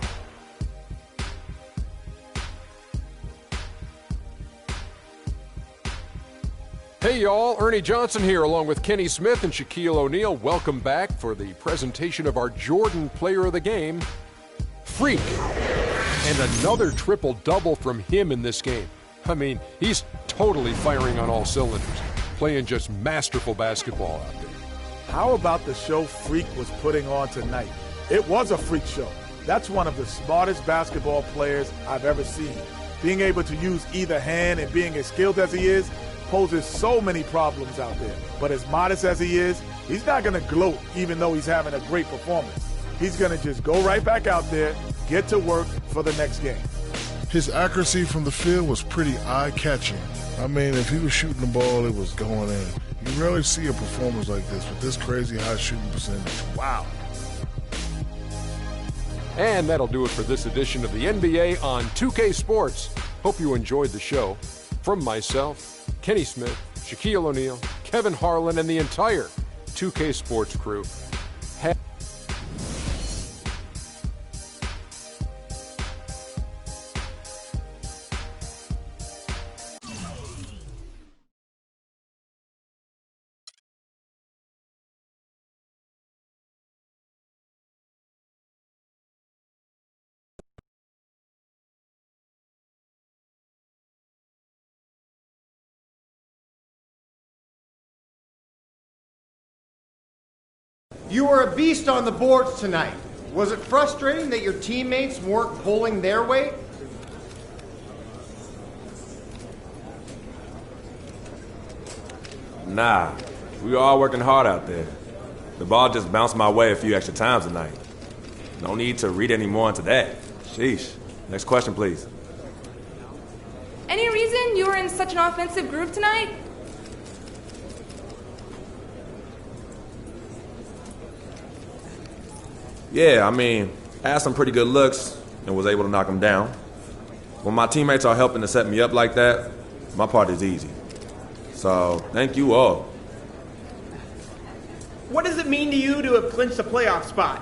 Hey y'all, Ernie Johnson here along with Kenny Smith and Shaquille O'Neal. Welcome back for the presentation of our Jordan Player of the Game, Freak. And another triple-double from him in this game. I mean, he's totally firing on all cylinders, playing just masterful basketball out there. How about the show Freak was putting on tonight? It was a freak show. That's one of the smartest basketball players I've ever seen. Being able to use either hand and being as skilled as he is poses so many problems out there. But as modest as he is, he's not going to gloat even though he's having a great performance. He's going to just go right back out there, get to work for the next game. His accuracy from the field was pretty eye-catching. I mean, if he was shooting the ball, it was going in. You rarely see a performance like this with this crazy high shooting percentage. Wow. And that'll do it for this edition of the NBA on 2K Sports. Hope you enjoyed the show. From myself, Kenny Smith, Shaquille O'Neal, Kevin Harlan, and the entire 2K Sports crew. You were a beast on the boards tonight. Was it frustrating that your teammates weren't pulling their weight? Nah, we were all working hard out there. The ball just bounced my way a few extra times tonight. No need to read any more into that. Sheesh. Next question, please. Any reason you were in such an offensive groove tonight? Yeah, I mean, I had some pretty good looks and was able to knock them down. When my teammates are helping to set me up like that, my part is easy. So, thank you all. What does it mean to you to have clinched a playoff spot?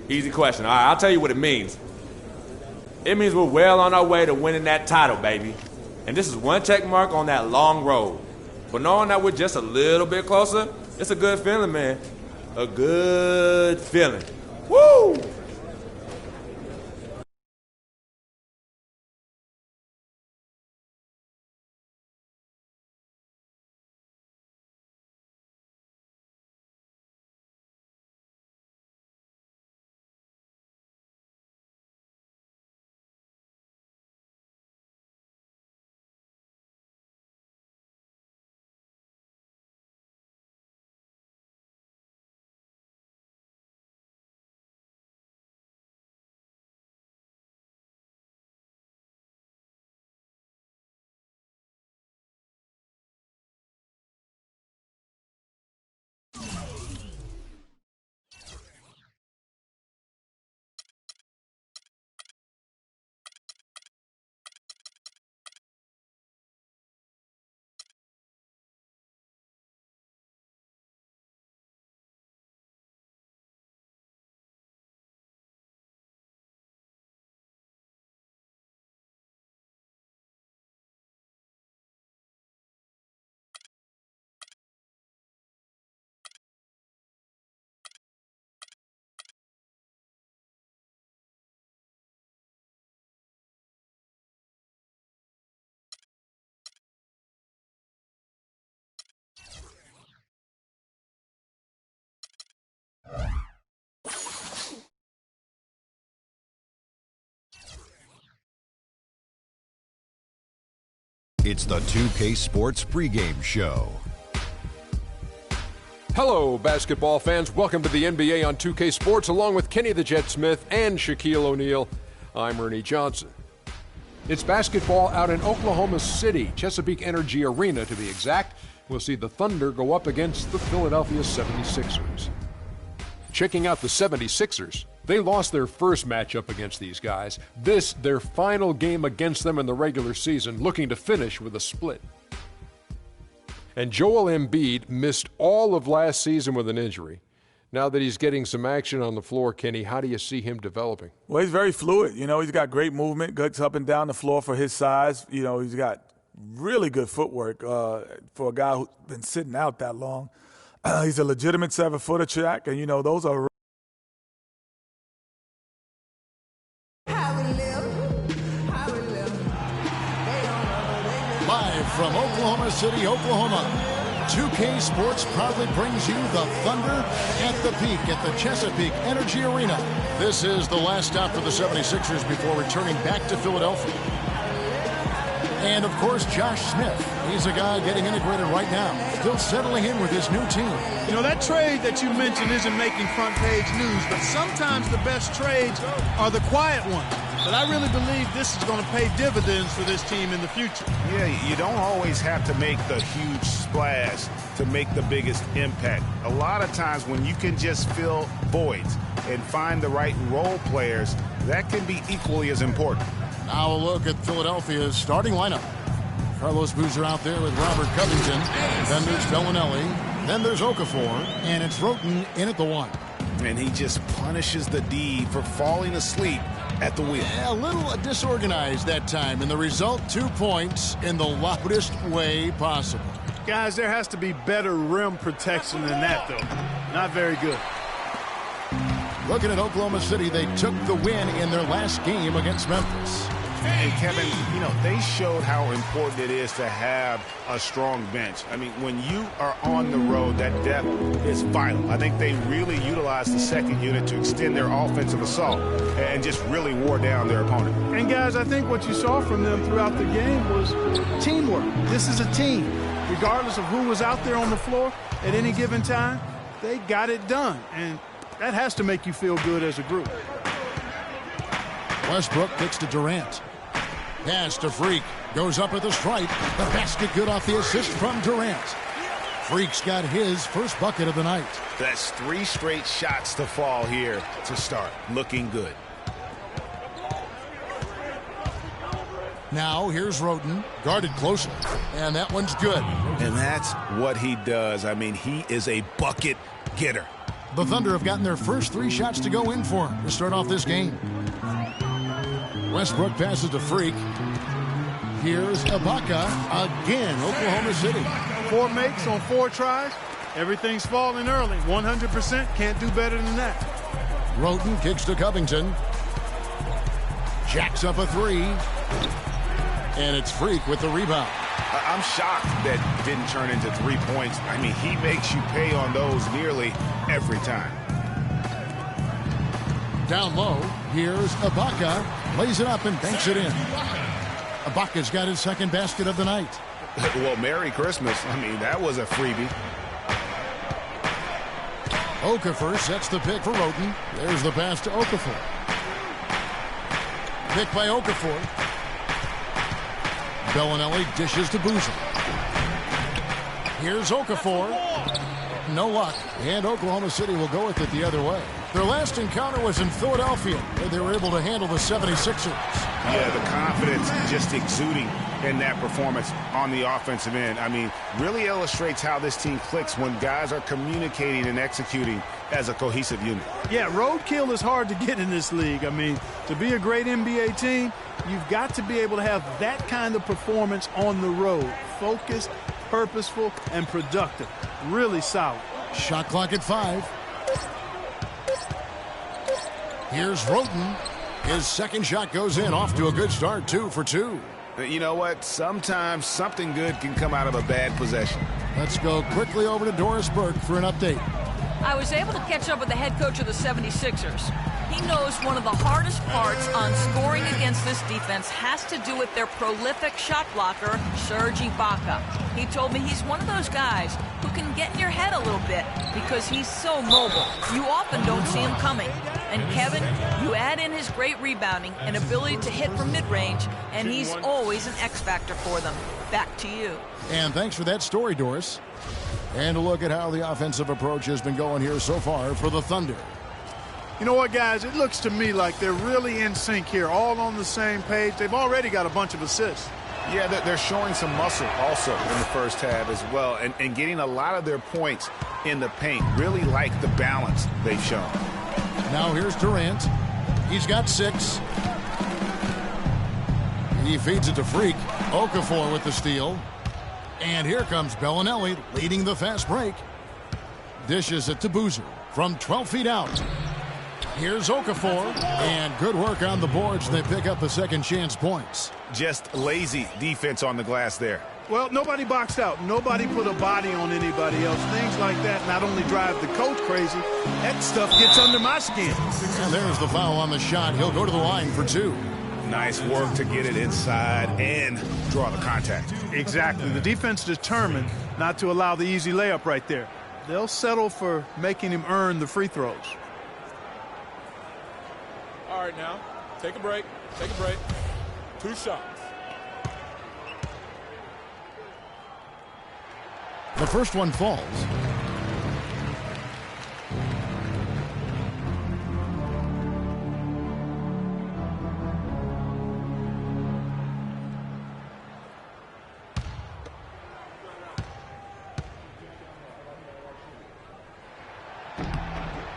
Easy question. All right, I'll tell you what it means. It means we're well on our way to winning that title, baby. And this is one check mark on that long road. But knowing that we're just a little bit closer, it's a good feeling, man. A good feeling. Woo! It's the 2K Sports pregame show. Hello, basketball fans. Welcome to the NBA on 2K Sports, along with Kenny the Jet Smith and Shaquille O'Neal. I'm Ernie Johnson. It's basketball out in Oklahoma City, Chesapeake Energy Arena to be exact. We'll see the Thunder go up against the Philadelphia 76ers. Checking out the 76ers, they lost their first matchup against these guys. This, their final game against them in the regular season, looking to finish with a split. And Joel Embiid missed all of last season with an injury. Now that he's getting some action on the floor, Kenny, how do you see him developing? Well, he's very fluid. You know, he's got great movement, gets up and down the floor for his size. You know, he's got really good footwork for a guy who's been sitting out that long. He's a legitimate 7-footer, Shaq, and, you know, those are live from Oklahoma City, Oklahoma. 2K Sports proudly brings you the Thunder at the peak at the Chesapeake Energy Arena. This is the last stop for the 76ers before returning back to Philadelphia. And, of course, Josh Smith. He's a guy getting integrated right now, still settling in with his new team. You know, that trade that you mentioned isn't making front-page news, but sometimes the best trades are the quiet ones. But I really believe this is going to pay dividends for this team in the future. Yeah, you don't always have to make the huge splash to make the biggest impact. A lot of times when you can just fill voids and find the right role players, that can be equally as important. Now a look at Philadelphia's starting lineup. Carlos Boozer out there with Robert Covington. Then there's Bellinelli. Then there's Okafor. And it's Roten in at the 1. And he just punishes the D for falling asleep at the wheel. Yeah, a little disorganized that time. And the result, 2 points in the loudest way possible. Guys, there has to be better rim protection than that, though. Not very good. Looking at Oklahoma City, they took the win in their last game against Memphis. And Kevin, you know, they showed how important it is to have a strong bench. I mean, when you are on the road, that depth is vital. I think they really utilized the second unit to extend their offensive assault and just really wore down their opponent. And, guys, I think what you saw from them throughout the game was teamwork. This is a team. Regardless of who was out there on the floor at any given time, they got it done. And that has to make you feel good as a group. Westbrook kicks to Durant. Pass to Freak. Goes up at the stripe. The basket good off the assist from Durant. Freak's got his first bucket of the night. That's 3 straight shots to fall here to start. Looking good. Now here's Roten, guarded closer. And that one's good. And that's what he does. I mean, he is a bucket getter. The Thunder have gotten their first 3 shots to go in for him to start off this game. Westbrook passes to Freak. Here's Ibaka again, Oklahoma City. 4 makes on 4 tries. Everything's falling early. 100%. Can't do better than that. Roten kicks to Covington. Jacks up a 3. And it's Freak with the rebound. I'm shocked that didn't turn into 3 points. I mean, he makes you pay on those nearly every time. Down low, here's Ibaka. Lays it up and banks it in. Ibaka's got his second basket of the night. Well, Merry Christmas. I mean, that was a freebie. Okafor sets the pick for Roten. There's the pass to Okafor. Pick by Okafor. Bellinelli dishes to Boozer. Here's Okafor. No luck. And Oklahoma City will go with it the other way. Their last encounter was in Philadelphia, where they were able to handle the 76ers. Yeah, the confidence just exuding in that performance on the offensive end. I mean, really illustrates how this team clicks when guys are communicating and executing as a cohesive unit. Yeah, roadkill is hard to get in this league. I mean, to be a great NBA team, you've got to be able to have that kind of performance on the road. Focused, purposeful, and productive. Really solid. Shot clock at 5. Here's Roten. His second shot goes in, off to a good start, 2 for 2. You know what? Sometimes something good can come out of a bad possession. Let's go quickly over to Doris Burke for an update. I was able to catch up with the head coach of the 76ers. He knows one of the hardest parts on scoring against this defense has to do with their prolific shot blocker, Serge Ibaka. He told me he's one of those guys who can get in your head a little bit because he's so mobile. You often don't see him coming. And Kevin, you add in his great rebounding and ability to hit from mid-range, and he's always an X factor for them. Back to you. And thanks for that story, Doris. And a look at how the offensive approach has been going here so far for the Thunder. You know what, guys? It looks to me like they're really in sync here, all on the same page. They've already got a bunch of assists. Yeah, they're showing some muscle also in the first half as well, and getting a lot of their points in the paint. Really like the balance they've shown. Now here's Durant. He's got 6. He feeds it to Freak. Okafor with the steal. And here comes Bellinelli leading the fast break. Dishes it to Boozer from 12 feet out. Here's Okafor, and good work on the boards. They pick up the second chance points. Just lazy defense on the glass there. Well, nobody boxed out. Nobody put a body on anybody else. Things like that not only drive the coach crazy, that stuff gets under my skin. And there's the foul on the shot. He'll go to the line for 2. Nice work to get it inside and draw the contact. Exactly. The defense determined not to allow the easy layup right there. They'll settle for making him earn the free throws. All right, now, take a break. Take a break. 2 shots. The first one falls.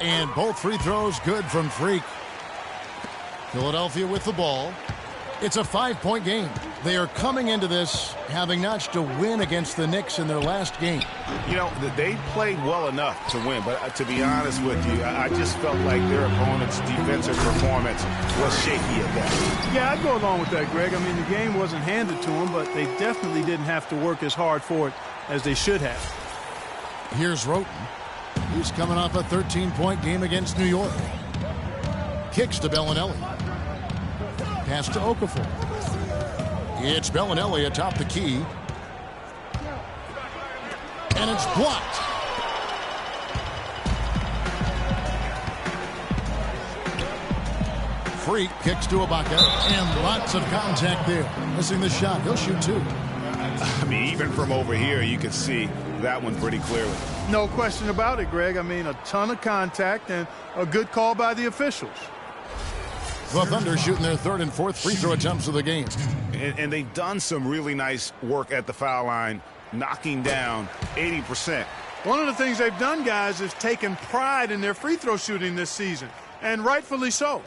And both free throws good from Freak. Philadelphia with the ball. It's a 5-point game. They are coming into this having notched a win against the Knicks in their last game. You know, they played well enough to win, but to be honest with you, I just felt like their opponent's defensive performance was shaky at best. Yeah, I'd go along with that, Greg. I mean, the game wasn't handed to them, but they definitely didn't have to work as hard for it as they should have. Here's Roten. He's coming off a 13-point game against New York. Kicks to Bellinelli. Pass to Okafor. It's Bellinelli atop the key. And it's blocked. Freak kicks to Ibaka. And lots of contact there. Missing the shot. He'll shoot 2. I mean, even from over here, you can see that one pretty clearly. No question about it, Greg. I mean, a ton of contact and a good call by the officials. The Thunder shooting their 3rd and 4th free throw attempts of the game. And they've done some really nice work at the foul line, knocking down 80%. One of the things they've done, guys, is taken pride in their free throw shooting this season, and rightfully so.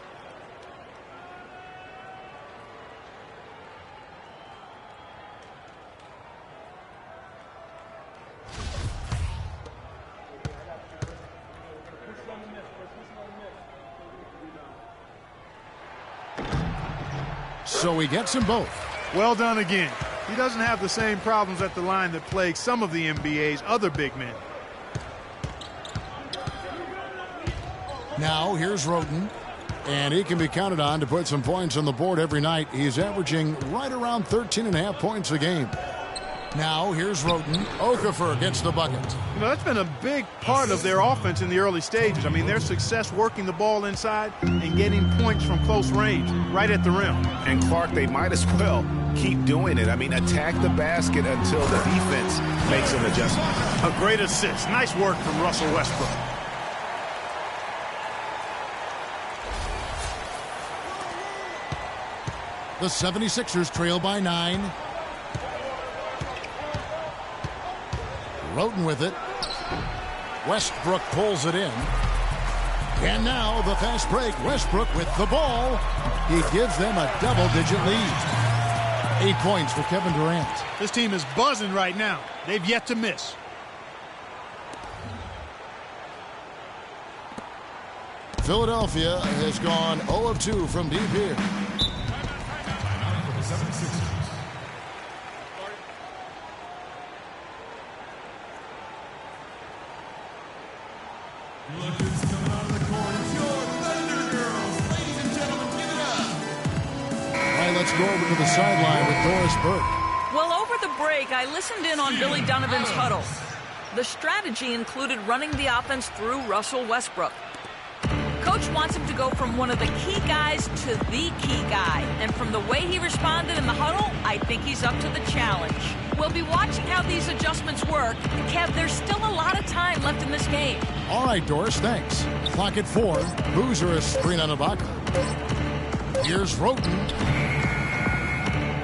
So he gets them both. Well done again. He doesn't have the same problems at the line that plague some of the NBA's other big men. Now here's Roten. And he can be counted on to put some points on the board every night. He's averaging right around 13.5 points a game. Now here's Roten. Okafor gets the bucket. You know, that's been a big part of their offense in the early stages. I mean, their success working the ball inside and getting points from close range, right at the rim. And Clark, they might as well keep doing it. I mean, attack the basket until the defense makes an adjustment. A great assist. Nice work from Russell Westbrook. The 76ers trail by 9. Roten with it. Westbrook pulls it in. And now the fast break. Westbrook with the ball. He gives them a double-digit lead. 8 points for Kevin Durant. This team is buzzing right now. They've yet to miss. Philadelphia has gone 0 of 2 from deep here. Look who's coming out of the court. It's your Thunder Girl. go over to the sideline with Doris Burke. Well, over the break, I listened in on Billy Donovan's huddle. The strategy included running the offense through Russell Westbrook. Coach wants him to go from one of the key guys to the key guy. And from the way he responded in the huddle, I think he's up to the challenge. We'll be watching how these adjustments work. Kev, there's still a lot of time left in this game. All right, Doris, thanks. Clock at 4. Boozer a screen on Ibaka. Here's Roten.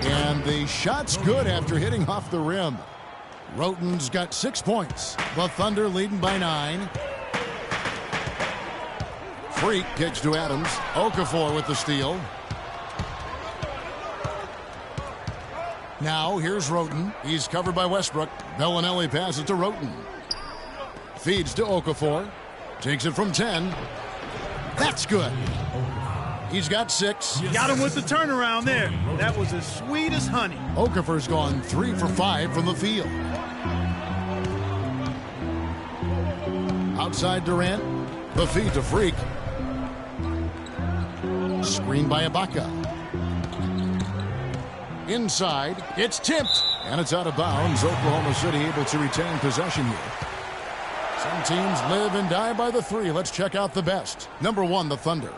And the shot's good after hitting off the rim. Roten's got 6 points. The Thunder leading by 9. Freak kicks to Adams. Okafor with the steal. Now here's Roten. He's covered by Westbrook. Bellinelli passes to Roten. Feeds to Okafor. Takes it from 10. That's good. He's got 6. Got him with the turnaround there. That was as sweet as honey. Okafor's gone 3 for 5 from the field. Outside Durant. The feed to Freak. Screen by Ibaka. Inside, it's tipped, and it's out of bounds. Oklahoma City able to retain possession here. Some teams live and die by the 3. Let's check out the best. Number 1, the Thunder.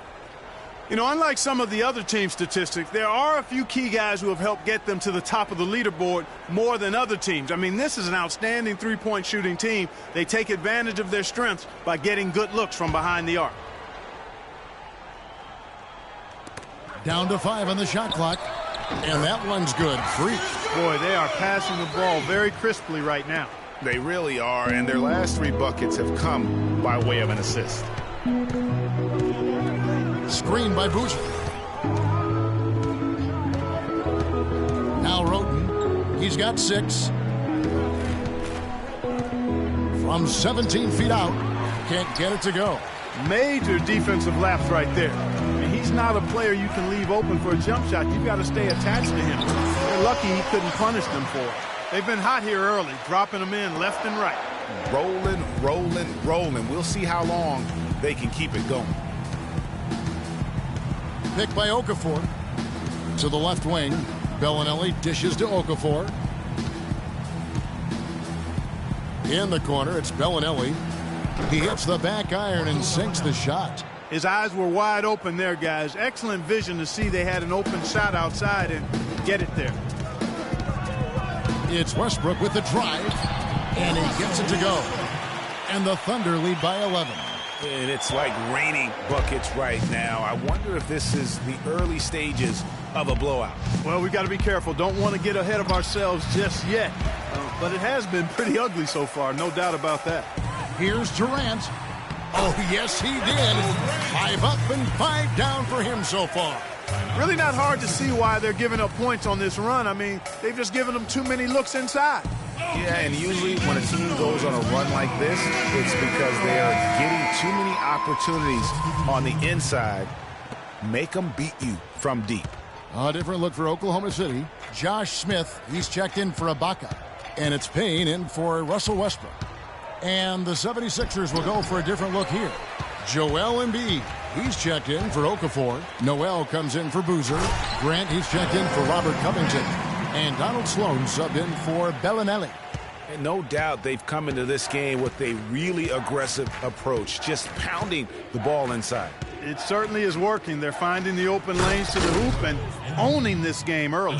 You know, unlike some of the other team statistics, there are a few key guys who have helped get them to the top of the leaderboard more than other teams. I mean, this is an outstanding three-point shooting team. They take advantage of their strengths by getting good looks from behind the arc. Down to 5 on the shot clock. And that one's good. Freak. Boy, they are passing the ball very crisply right now. They really are, and their last 3 buckets have come by way of an assist. Screen by Boozer. Now Roten. He's got 6. From 17 feet out. Can't get it to go. Major defensive lapse right there. I mean, he's not a player you can leave open for a jump shot. You've got to stay attached to him. They're lucky he couldn't punish them for it. They've been hot here early, dropping them in left and right. Rolling, rolling, rolling. We'll see how long they can keep it going. Picked by Okafor. To the left wing. Bellinelli dishes to Okafor. In the corner, it's Bellinelli. He hits the back iron and sinks the shot. His eyes were wide open there, guys. Excellent vision to see they had an open shot outside and get it there. It's Westbrook with the drive, and he gets it to go. And the Thunder lead by 11. And it's like raining buckets right now. I wonder if this is the early stages of a blowout. Well, we've got to be careful. Don't want to get ahead of ourselves just yet. But it has been pretty ugly so far, no doubt about that. Here's Durant. Oh, yes, he did. 5 up and 5 down for him so far. Really not hard to see why they're giving up points on this run. I mean, they've just given them too many looks inside. Yeah, and usually when a team goes on a run like this, it's because they are getting too many opportunities on the inside. Make them beat you from deep. A different look for Oklahoma City. Josh Smith, he's checked in for Ibaka. And it's Payne in for Russell Westbrook. And the 76ers will go for a different look here. Joel Embiid, he's checked in for Okafor. Noel comes in for Boozer. Grant, he's checked in for Robert Covington. And Donald Sloan subbed in for Bellinelli. And no doubt they've come into this game with a really aggressive approach, just pounding the ball inside. It certainly is working. They're finding the open lanes to the hoop and owning this game early.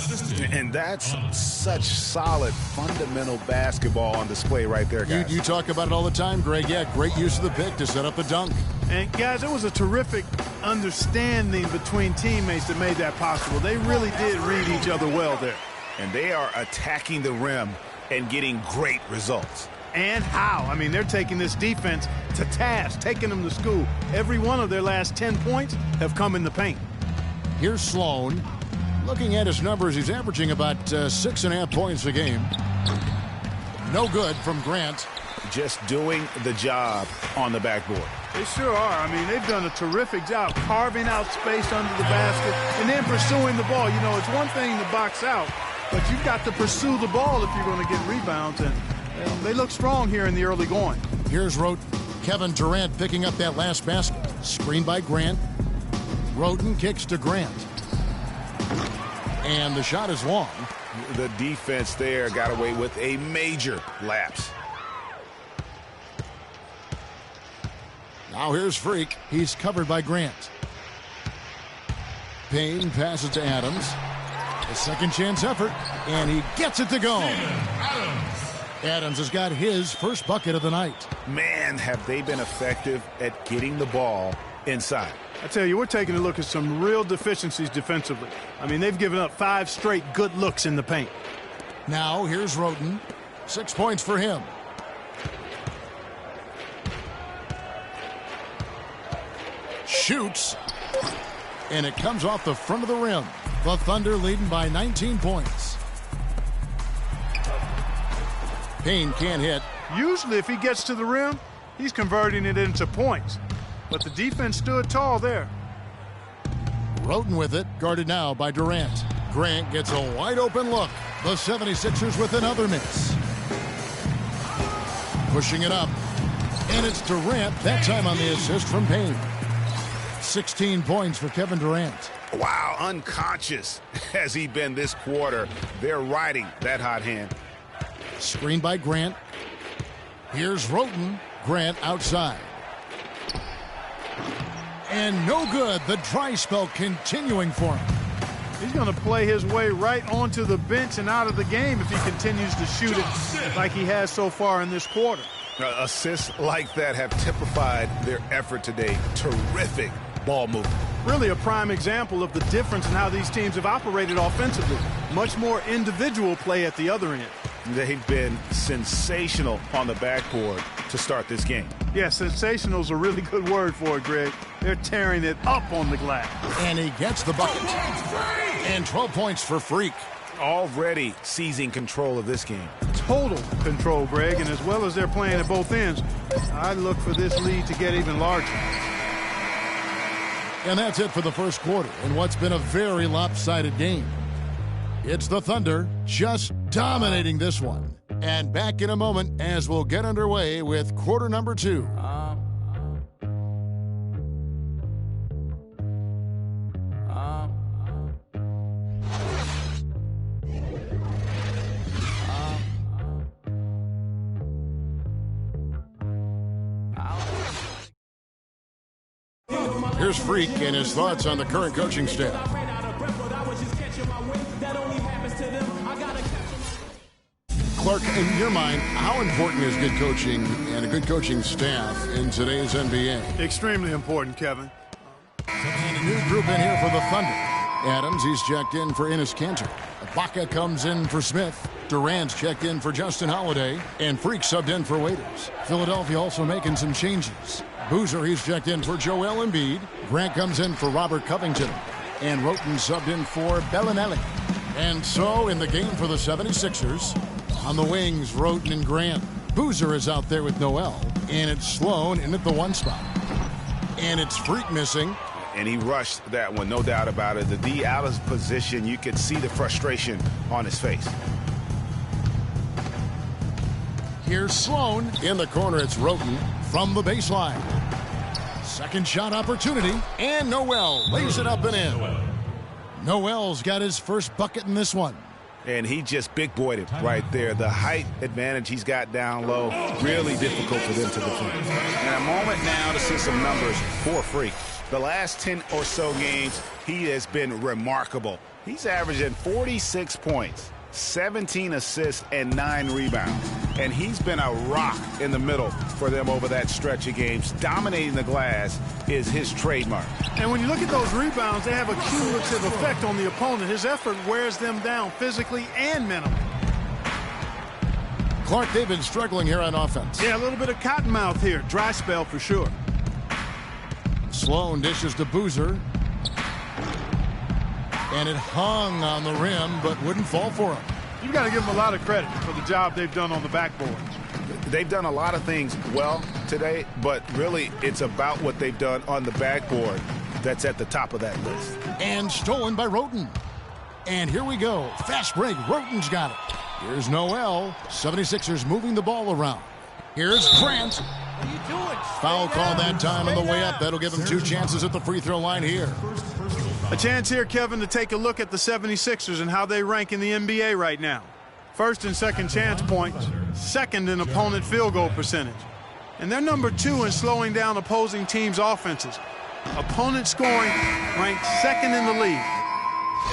And that's such solid, fundamental basketball on display right there, guys. You talk about it all the time, Greg. Yeah, great use of the pick to set up the dunk. And, guys, it was a terrific understanding between teammates that made that possible. They really did read each other well there. And they are attacking the rim and getting great results. And how? I mean, they're taking this defense to task, taking them to school. Every one of their last 10 points have come in the paint. Here's Sloan. Looking at his numbers, he's averaging about 6.5 points a game. No good from Grant. Just doing the job on the backboard. They sure are. I mean, they've done a terrific job carving out space under the basket and then pursuing the ball. You know, it's one thing to box out, but you've got to pursue the ball if you're going to get rebounds. And they look strong here in the early going. Here's Roten. Kevin Durant picking up that last basket. Screen by Grant. Roten kicks to Grant. And the shot is long. The defense there got away with a major lapse. Now here's Freak. He's covered by Grant. Payne passes to Adams. A second chance effort, and he gets it to go. Adams has got his first bucket of the night. Man, have they been effective at getting the ball inside. I tell you, we're taking a look at some real deficiencies defensively. I mean, they've given up 5 straight good looks in the paint. Now here's Roten. 6 points for him. Shoots. And it comes off the front of the rim. The Thunder leading by 19 points. Payne can't hit. Usually if he gets to the rim, he's converting it into points. But the defense stood tall there. Roten with it, guarded now by Durant. Grant gets a wide open look. The 76ers with another miss. Pushing it up. And it's Durant, that time on the assist from Payne. 16 points for Kevin Durant. Wow, unconscious has he been this quarter. They're riding that hot hand. Screened by Grant. Here's Roten. Grant outside. And no good. The dry spell continuing for him. He's going to play his way right onto the bench and out of the game if he continues to shoot it like he has so far in this quarter. Assists like that have typified their effort today. Terrific ball movement. Really a prime example of the difference in how these teams have operated offensively. Much more individual play at the other end. They've been sensational on the backboard to start this game. Yeah, sensational is a really good word for it, Greg. They're tearing it up on the glass. And he gets the bucket. And 12 points for Freak. Already seizing control of this game. Total control, Greg, and as well as they're playing at both ends, I look for this lead to get even larger. And that's it for the first quarter in what's been a very lopsided game. It's the Thunder just dominating this one. And back in a moment as we'll get underway with quarter number 2. Here's Freak and his thoughts on the current coaching staff. Clark, in your mind, how important is good coaching and a good coaching staff in today's NBA? Extremely important, Kevin. And a new group in here for the Thunder. Adams, he's checked in for Enes Kanter. Ibaka comes in for Smith. Durant's checked in for Justin Holiday. And Freak subbed in for Waiters. Philadelphia also making some changes. Boozer, he's checked in for Joel Embiid. Grant comes in for Robert Covington. And Roten subbed in for Bellinelli. And so, in the game for the 76ers, on the wings, Roten and Grant. Boozer is out there with Noel. And it's Sloan in at the 1 spot. And it's Freak missing. And he rushed that one, no doubt about it. The D out of position, you could see the frustration on his face. Here's Sloan. In the corner, it's Roten from the baseline. Second shot opportunity, and Noel lays it up and in. Noel's got his first bucket in this one. And he just big-boyed it right there. The height advantage he's got down low, really difficult for them to defend. And a moment now to see some numbers for Freak. The last 10 or so games, he has been remarkable. He's averaging 46 points, 17 assists, and 9 rebounds. And he's been a rock in the middle for them over that stretch of games. Dominating the glass is his trademark. And when you look at those rebounds, they have a cumulative effect on the opponent. His effort wears them down physically and mentally. Clark, they've been struggling here on offense. Yeah, a little bit of cottonmouth here. Dry spell for sure. Sloan dishes to Boozer. And it hung on the rim, but wouldn't fall for him. You've got to give them a lot of credit for the job they've done on the backboard. They've done a lot of things well today, but really it's about what they've done on the backboard that's at the top of that list. And stolen by Roten. And here we go. Fast break. Roten's got it. Here's Noel. 76ers moving the ball around. Here's Grant. What are you doing? Foul call that time on the way up. That'll give him 2 chances at the free throw line here. A chance here, Kevin, to take a look at the 76ers and how they rank in the NBA right now. First and second chance points, second in opponent field goal percentage. And they're number 2 in slowing down opposing teams' offenses. Opponent scoring ranked second in the league.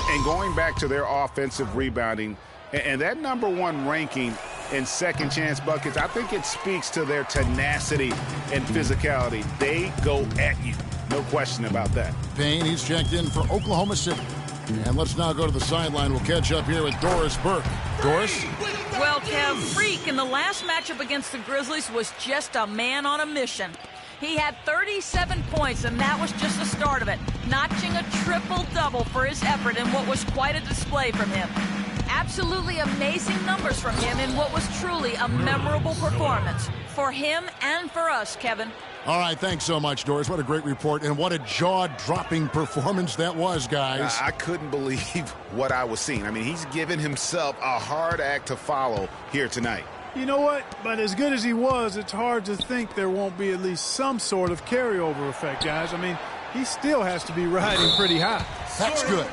And going back to their offensive rebounding, and that number 1 ranking in second chance buckets, I think it speaks to their tenacity and physicality. They go at you. No question about that. Payne, he's checked in for Oklahoma City. And let's now go to the sideline. We'll catch up here with Doris Burke. Doris? Well, Kev, Freak in the last matchup against the Grizzlies was just a man on a mission. He had 37 points, and that was just the start of it, notching a triple-double for his effort in what was quite a display from him. Absolutely amazing numbers from him in what was truly a memorable performance for him and for us, Kevin. All right, thanks so much, Doris. What a great report, and what a jaw-dropping performance that was, guys. I couldn't believe what I was seeing. I mean, he's given himself a hard act to follow here tonight. You know what? But as good as he was, it's hard to think there won't be at least some sort of carryover effect, guys. I mean, he still has to be riding pretty high. That's good.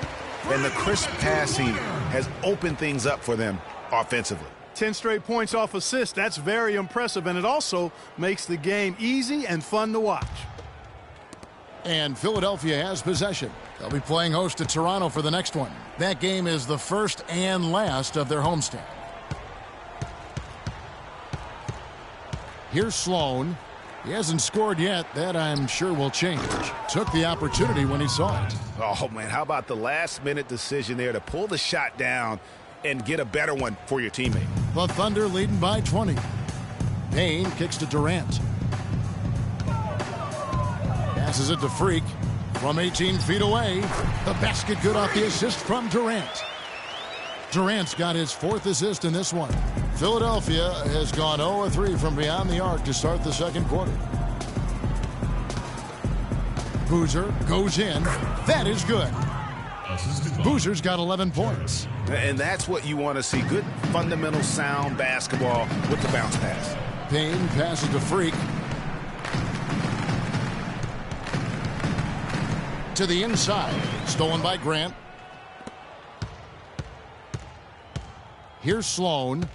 And the crisp passing has opened things up for them offensively. 10 straight points off assists. That's very impressive, and it also makes the game easy and fun to watch. And Philadelphia has possession. They'll be playing host to Toronto for the next one. That game is the first and last of their homestand. Here's Sloan. He hasn't scored yet. That, I'm sure, will change. Took the opportunity when he saw it. Oh, man, how about the last-minute decision there to pull the shot down and get a better one for your teammate? The Thunder leading by 20. Payne kicks to Durant. Passes it to Freak from 18 feet away. The basket good off the assist from Durant. Durant's got his 4th assist in this one. Philadelphia has gone 0-3 from beyond the arc to start the second quarter. Boozer goes in. That is good. Boozer's got 11 points. And that's what you want to see. Good, fundamental, sound basketball with the bounce pass. Payne passes to Freak. To the inside. Stolen by Grant. Here's Sloan.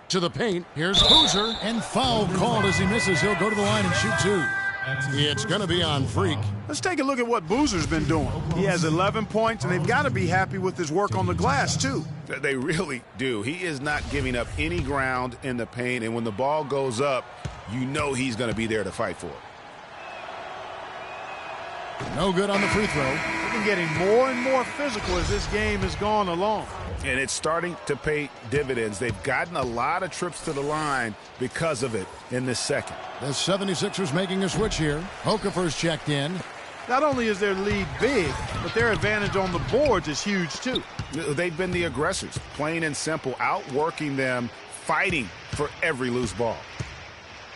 To the paint. Here's Boozer. And foul called as he misses. He'll go to the line and shoot 2. It's going to be on Freak. Let's take a look at what Boozer's been doing. He has 11 points, and they've got to be happy with his work on the glass, too. They really do. He is not giving up any ground in the paint, and when the ball goes up, you know he's going to be there to fight for it. No good on the free throw. They've been getting more and more physical as this game has gone along. And it's starting to pay dividends. They've gotten a lot of trips to the line because of it in this second. The 76ers making a switch here. Okafor's checked in. Not only is their lead big, but their advantage on the boards is huge, too. They've been the aggressors, plain and simple, outworking them, fighting for every loose ball.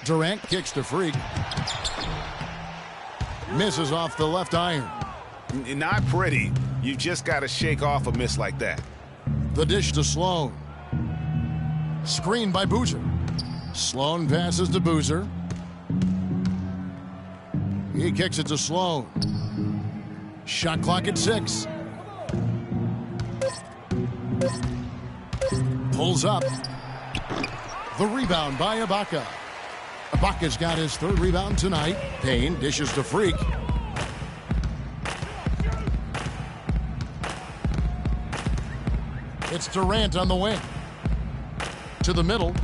Durant kicks to Freak. Misses off the left iron. Not pretty. You've just got to shake off a miss like that. The dish to Sloan. Screened by Boozer. Sloan passes to Boozer. He kicks it to Sloan. Shot clock at 6. Pulls up. The rebound by Ibaka. Ibaka's got his 3rd rebound tonight. Payne dishes to Freak. It's Durant on the wing. To the middle.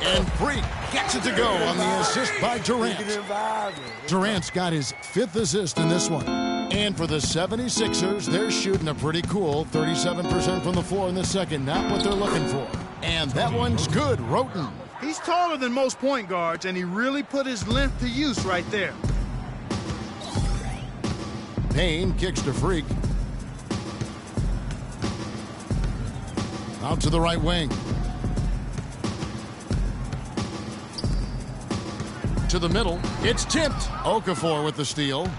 And Freak gets it to go on the assist by Durant. Durant's got his 5th assist in this one. And for the 76ers, they're shooting a pretty cool 37% from the floor in the second. Not what they're looking for. And that one's good. Roten. He's taller than most point guards, and he really put his length to use right there. Payne kicks to Freak. Out to the right wing. To the middle. It's tipped. Okafor with the steal.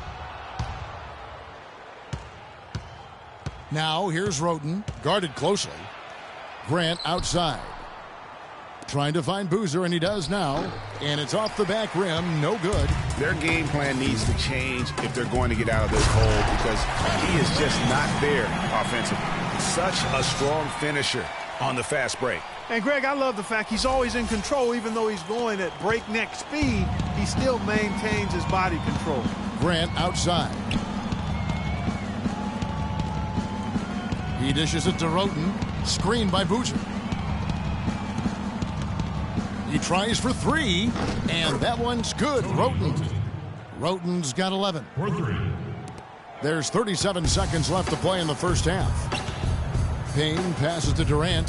Now here's Roten. Guarded closely. Grant outside. Trying to find Boozer, and he does now. And it's off the back rim. No good. Their game plan needs to change if they're going to get out of this hole, because he is just not there offensively. Such a strong finisher on the fast break. And, Greg, I love the fact he's always in control. Even though he's going at breakneck speed, he still maintains his body control. Grant outside. He dishes it to Roten. Screened by Boozer. He tries for three, and that one's good. Roten's got 11. There's 37 seconds left to play in the first half. Payne passes to Durant.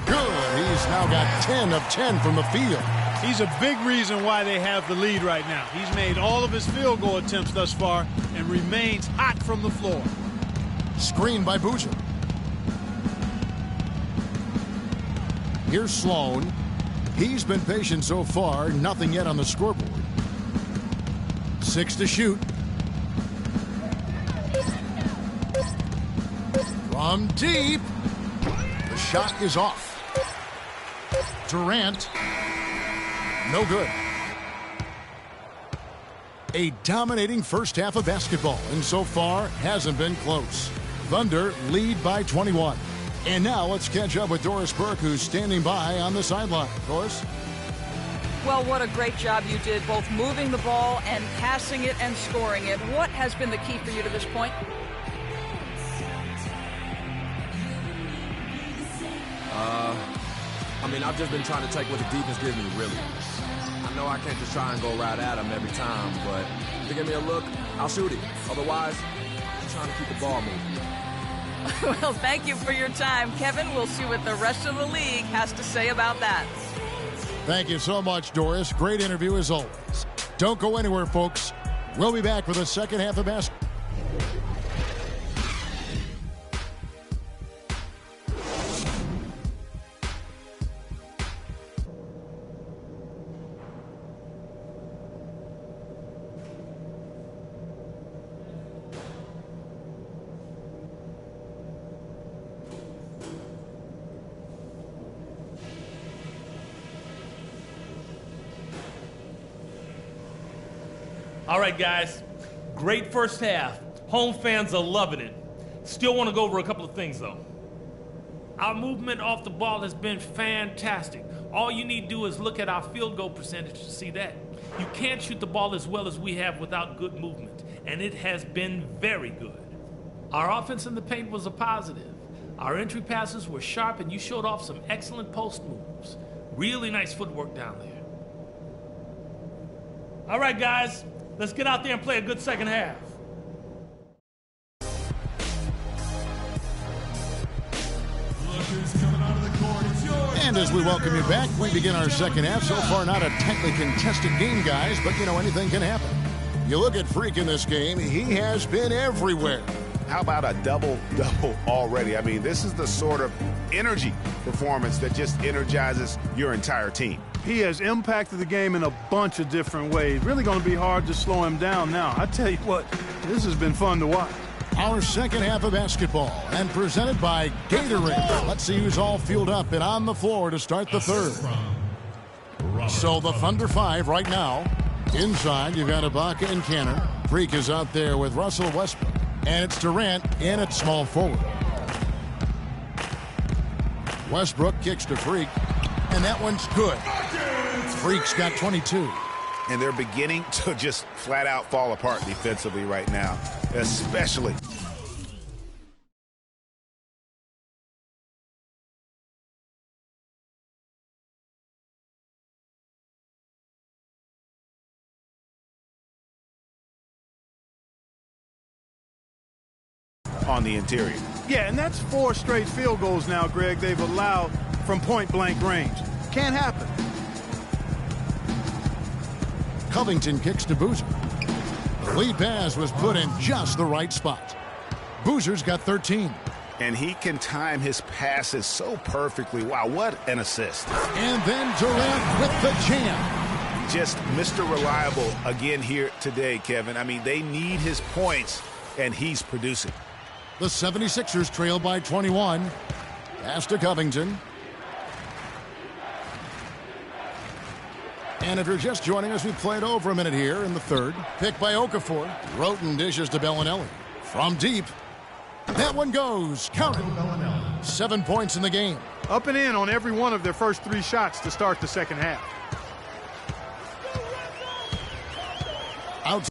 Good. He's now got 10 of 10 from the field. He's a big reason why they have the lead right now. He's made all of his field goal attempts thus far and remains hot from the floor. Screen by Boozer. Here's Sloan. He's been patient so far. Nothing yet on the scoreboard. 6 to shoot. From deep. The shot is off. Durant. No good. A dominating first half of basketball, and so far hasn't been close. Thunder lead by 21. And now let's catch up with Doris Burke, who's standing by on the sideline. Doris? Well, what a great job you did, both moving the ball and passing it and scoring it. What has been the key for you to this point? I've just been trying to take what the defense gives me, really. I know I can't just try and go right at them every time, but if they give me a look, I'll shoot it. Otherwise, I'm trying to keep the ball moving. Well, thank you for your time, Kevin. We'll see what the rest of the league has to say about that. Thank you so much, Doris. Great interview as always. Don't go anywhere, folks. We'll be back with the second half of basketball. All right, guys, great first half. Home fans are loving it. Still want to go over a couple of things, though. Our movement off the ball has been fantastic. All you need to do is look at our field goal percentage to see that. You can't shoot the ball as well as we have without good movement, and it has been very good. Our offense in the paint was a positive. Our entry passes were sharp, and you showed off some excellent post moves. Really nice footwork down there. All right, guys. Let's get out there and play a good second half. And as we welcome you back, we begin our second half. So far, not a tightly contested game, guys, but, anything can happen. You look at Freak in this game, he has been everywhere. How about a double-double already? I mean, this is the sort of energy performance that just energizes your entire team. He has impacted the game in a bunch of different ways. Really going to be hard to slow him down now. I tell you what, this has been fun to watch. Our second half of basketball, and presented by Gatorade. Let's see who's all fueled up and on the floor to start the third. So the Thunder 5 right now. Inside, you've got Ibaka and Canner. Freak is out there with Russell Westbrook. And it's Durant in at small forward. Westbrook kicks to Freak. And that one's good. Freak's got 22. And they're beginning to just flat out fall apart defensively right now, especially. On the interior. Yeah, and that's 4 straight field goals now, Greg, they've allowed from point-blank range. Can't happen. Covington kicks to Boozer. The lead pass was put in just the right spot. Boozer's got 13. And he can time his passes so perfectly. Wow, what an assist. And then Durant with the jam. Just Mr. Reliable again here today, Kevin. I mean, they need his points, and he's producing. The 76ers trail by 21. Pass to Covington. And if you're just joining us, we played over a minute here in the third. Pick by Okafor. Roten dishes to Bellinelli. From deep. That one goes. Counted. 7 points in the game. Up and in on every one of their first 3 shots to start the second half. Out.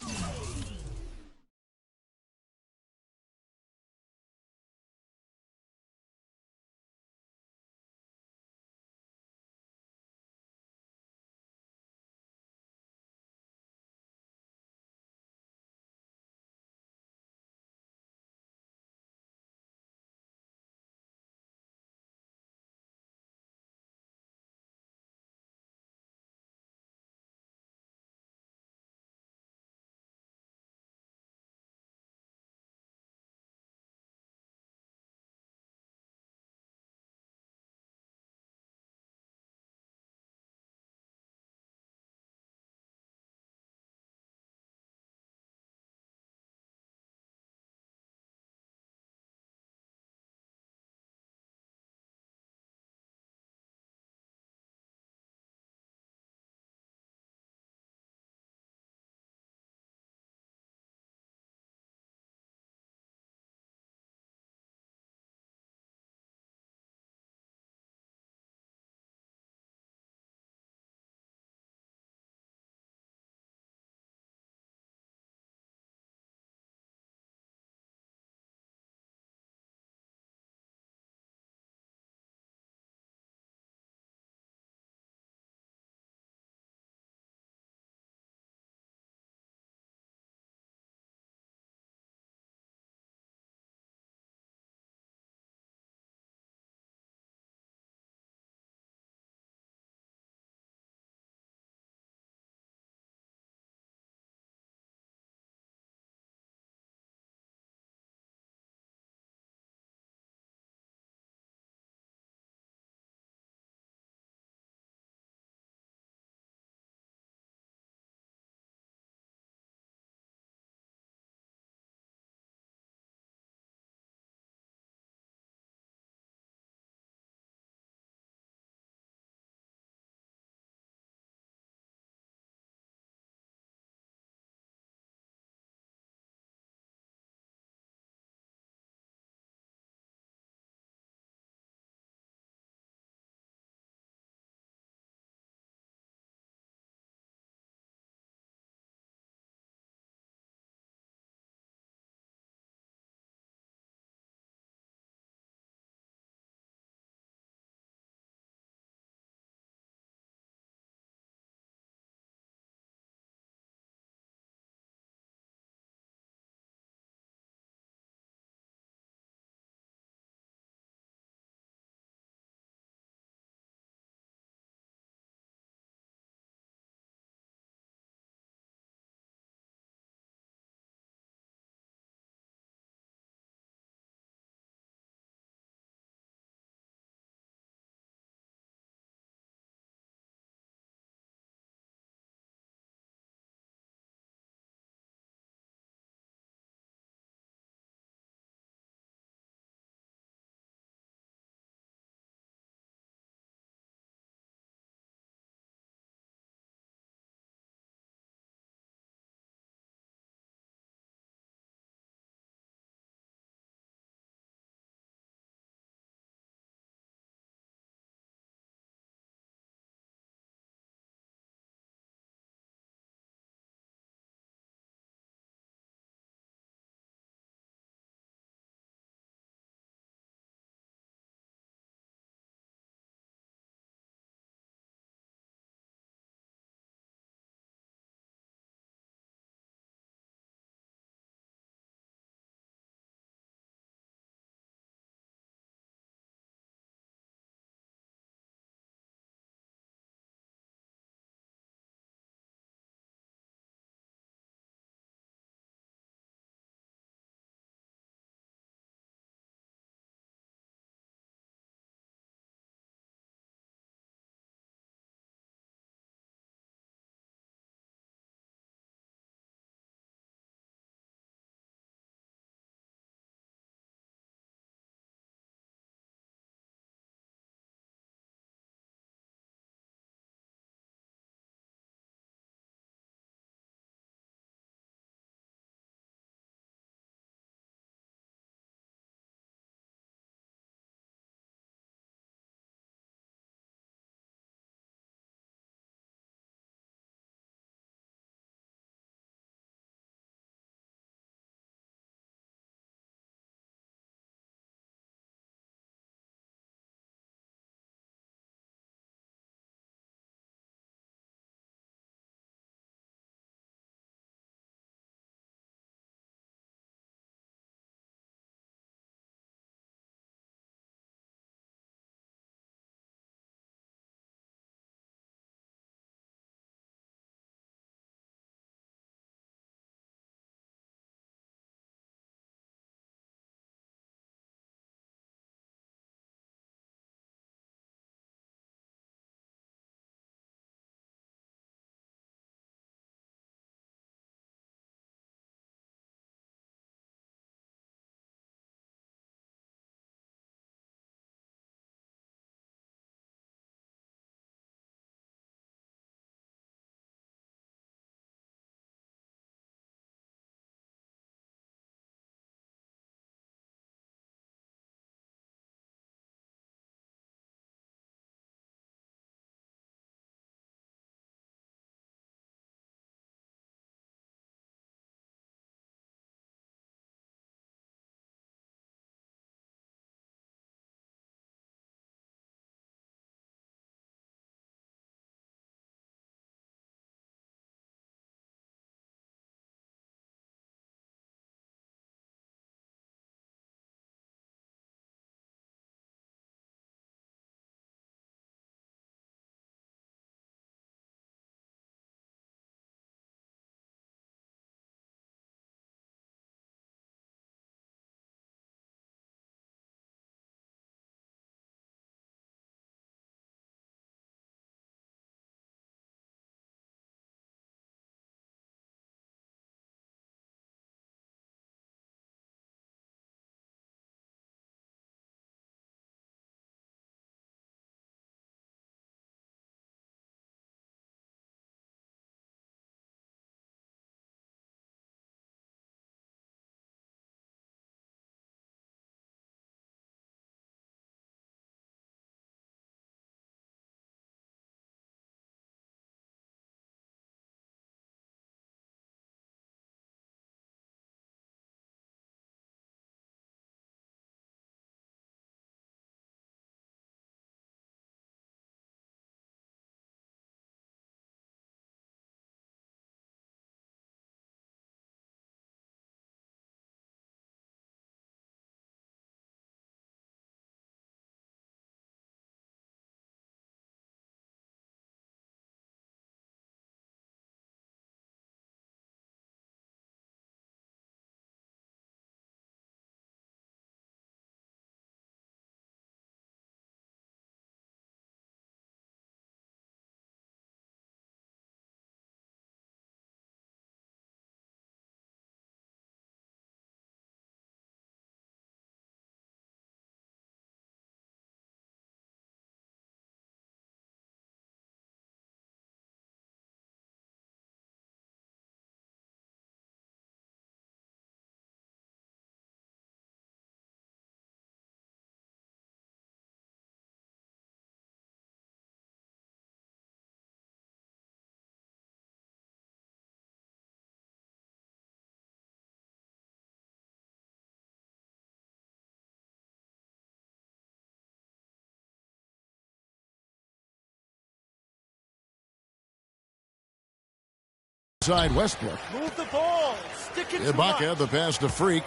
side Westbrook. Move the ball. Stick it Ibaka, the pass to Freak.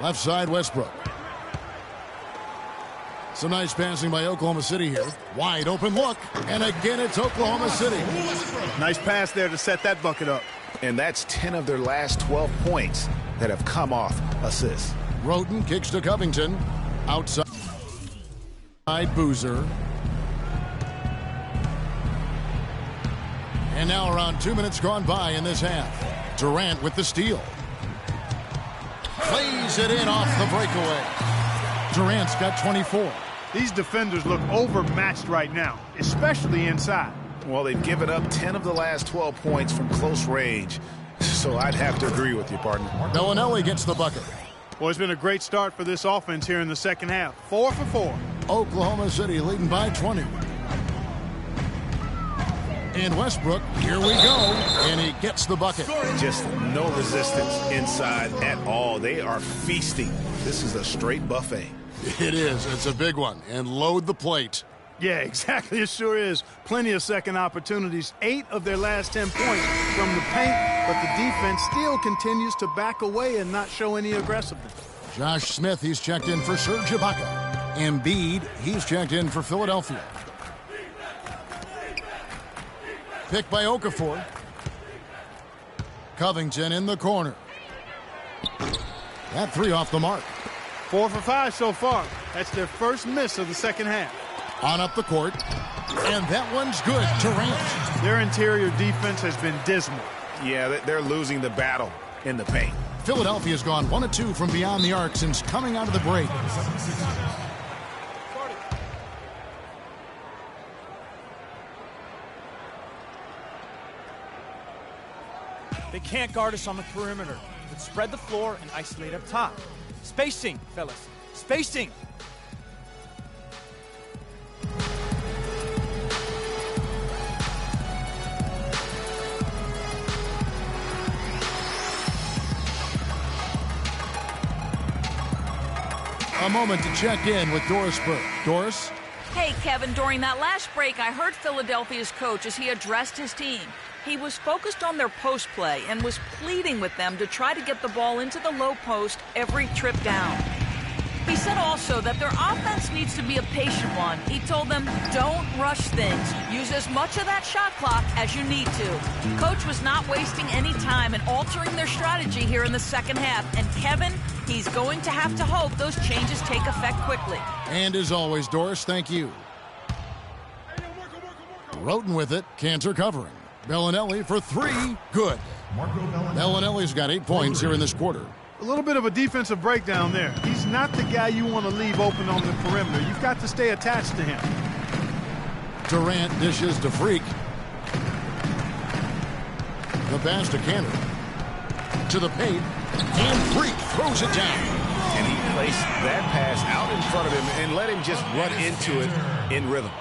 Left side Westbrook. Some nice passing by Oklahoma City here. Wide open look. And again, it's Oklahoma City. Nice pass there to set that bucket up. And that's 10 of their last 12 points that have come off assists. Roten kicks to Covington. Outside Boozer. And now around 2 minutes gone by in this half. Durant with the steal. Plays it in off the breakaway. Durant's got 24. These defenders look overmatched right now, especially inside. Well, they've given up 10 of the last 12 points from close range. So I'd have to agree with you, partner. Bellinelli gets the bucket. Well, it's been a great start for this offense here in the second half. 4 for 4. Oklahoma City leading by 20. And Westbrook, here we go. And he gets the bucket. Just no resistance inside at all. They are feasting. This is a straight buffet. It is. It's a big one. And load the plate. Yeah, exactly. It sure is. Plenty of second opportunities. 8 of their last 10 points from the paint, but the defense still continues to back away and not show any aggressiveness. Josh Smith, he's checked in for Serge Ibaka. Embiid, he's checked in for Philadelphia. Picked by Okafor. Covington in the corner. That 3 off the mark. 4 for 5 so far. That's their first miss of the second half. On up the court. And that one's good. Durant. Their interior defense has been dismal. Yeah, they're losing the battle in the paint. Philadelphia's gone 1 of 2 from beyond the arc since coming out of the break. They can't guard us on the perimeter. Let's spread the floor and isolate up top. Spacing, fellas. Spacing. A moment to check in with Doris Burke. Doris? Hey, Kevin, during that last break, I heard Philadelphia's coach as he addressed his team. He was focused on their post play and was pleading with them to try to get the ball into the low post every trip down. He said also that their offense needs to be a patient one. He told them, don't rush things. Use as much of that shot clock as you need to. Coach was not wasting any time in altering their strategy here in the second half. And Kevin, he's going to have to hope those changes take effect quickly. And as always, Doris, thank you. Roten with it. Cantor covering. Bellinelli for 3. Good. Bellinelli's got 8 points here in this quarter. A little bit of a defensive breakdown there. He's not the guy you want to leave open on the perimeter. You've got to stay attached to him. Durant dishes to Freak. The pass to Cantor. To the paint. And Freak throws it down. And he placed that pass out in front of him and let him just run into it in rhythm.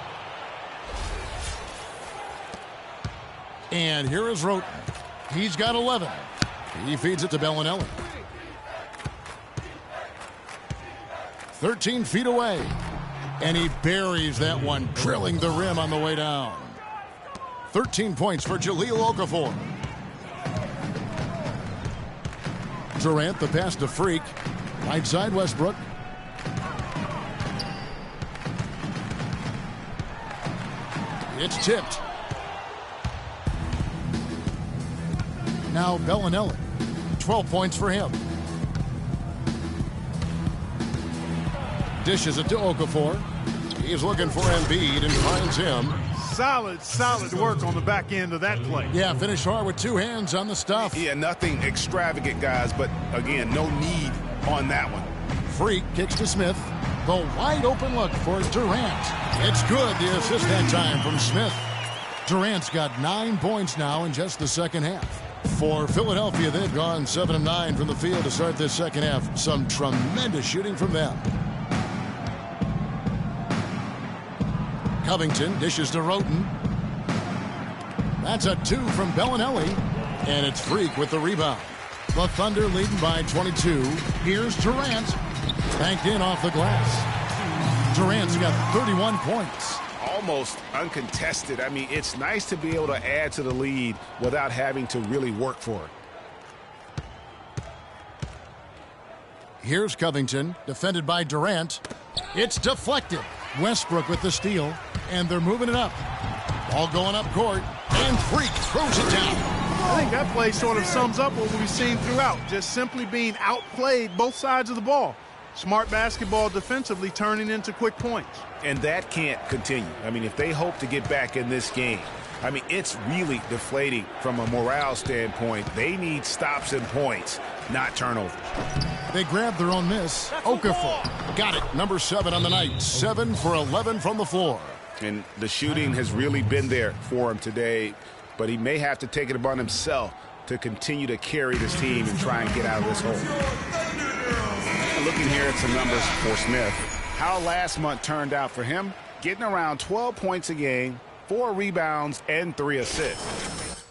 And here is Roten. He's got 11. He feeds it to Bellinelli. 13 feet away. And he buries that one, drilling the rim on the way down. 13 points for Jahlil Okafor. Durant, the pass to Freak. Right side Westbrook. It's tipped. Now Bellinelli. 12 points for him. Dishes it to Okafor. He's looking for Embiid and finds him. Solid work on the back end of that play. Yeah, finish hard with 2 hands on the stuff. Yeah, nothing extravagant, guys, but again, no need on that one. Freak kicks to Smith. The wide open look for Durant. It's good, the assist that time from Smith. Durant's got 9 points now in just the second half. For Philadelphia, they've gone 7 of 9 from the field to start this second half. Some tremendous shooting from them. Covington dishes to Roten. That's a 2 from Bellinelli. And it's Freak with the rebound. The Thunder leading by 22. Here's Durant. Banked in off the glass. Durant's got 31 points. All almost uncontested. I mean, it's nice to be able to add to the lead without having to really work for it. Here's Covington, defended by Durant. It's deflected. Westbrook with the steal, and they're moving it up. Ball going up court, and Freak throws it down. I think that play sort of sums up what we've seen throughout, just simply being outplayed both sides of the ball. Smart basketball defensively turning into quick points. And that can't continue. I mean, if they hope to get back in this game, I mean, it's really deflating from a morale standpoint. They need stops and points, not turnovers. They grab their own miss. Okafor got it. Number 7 on the night. 7 for 11 from the floor. And the shooting has really been there for him today, but he may have to take it upon himself to continue to carry this team and try and get out of this hole. Looking here at some numbers for Smith. How last month turned out for him? Getting around 12 points a game, 4 rebounds, and 3 assists.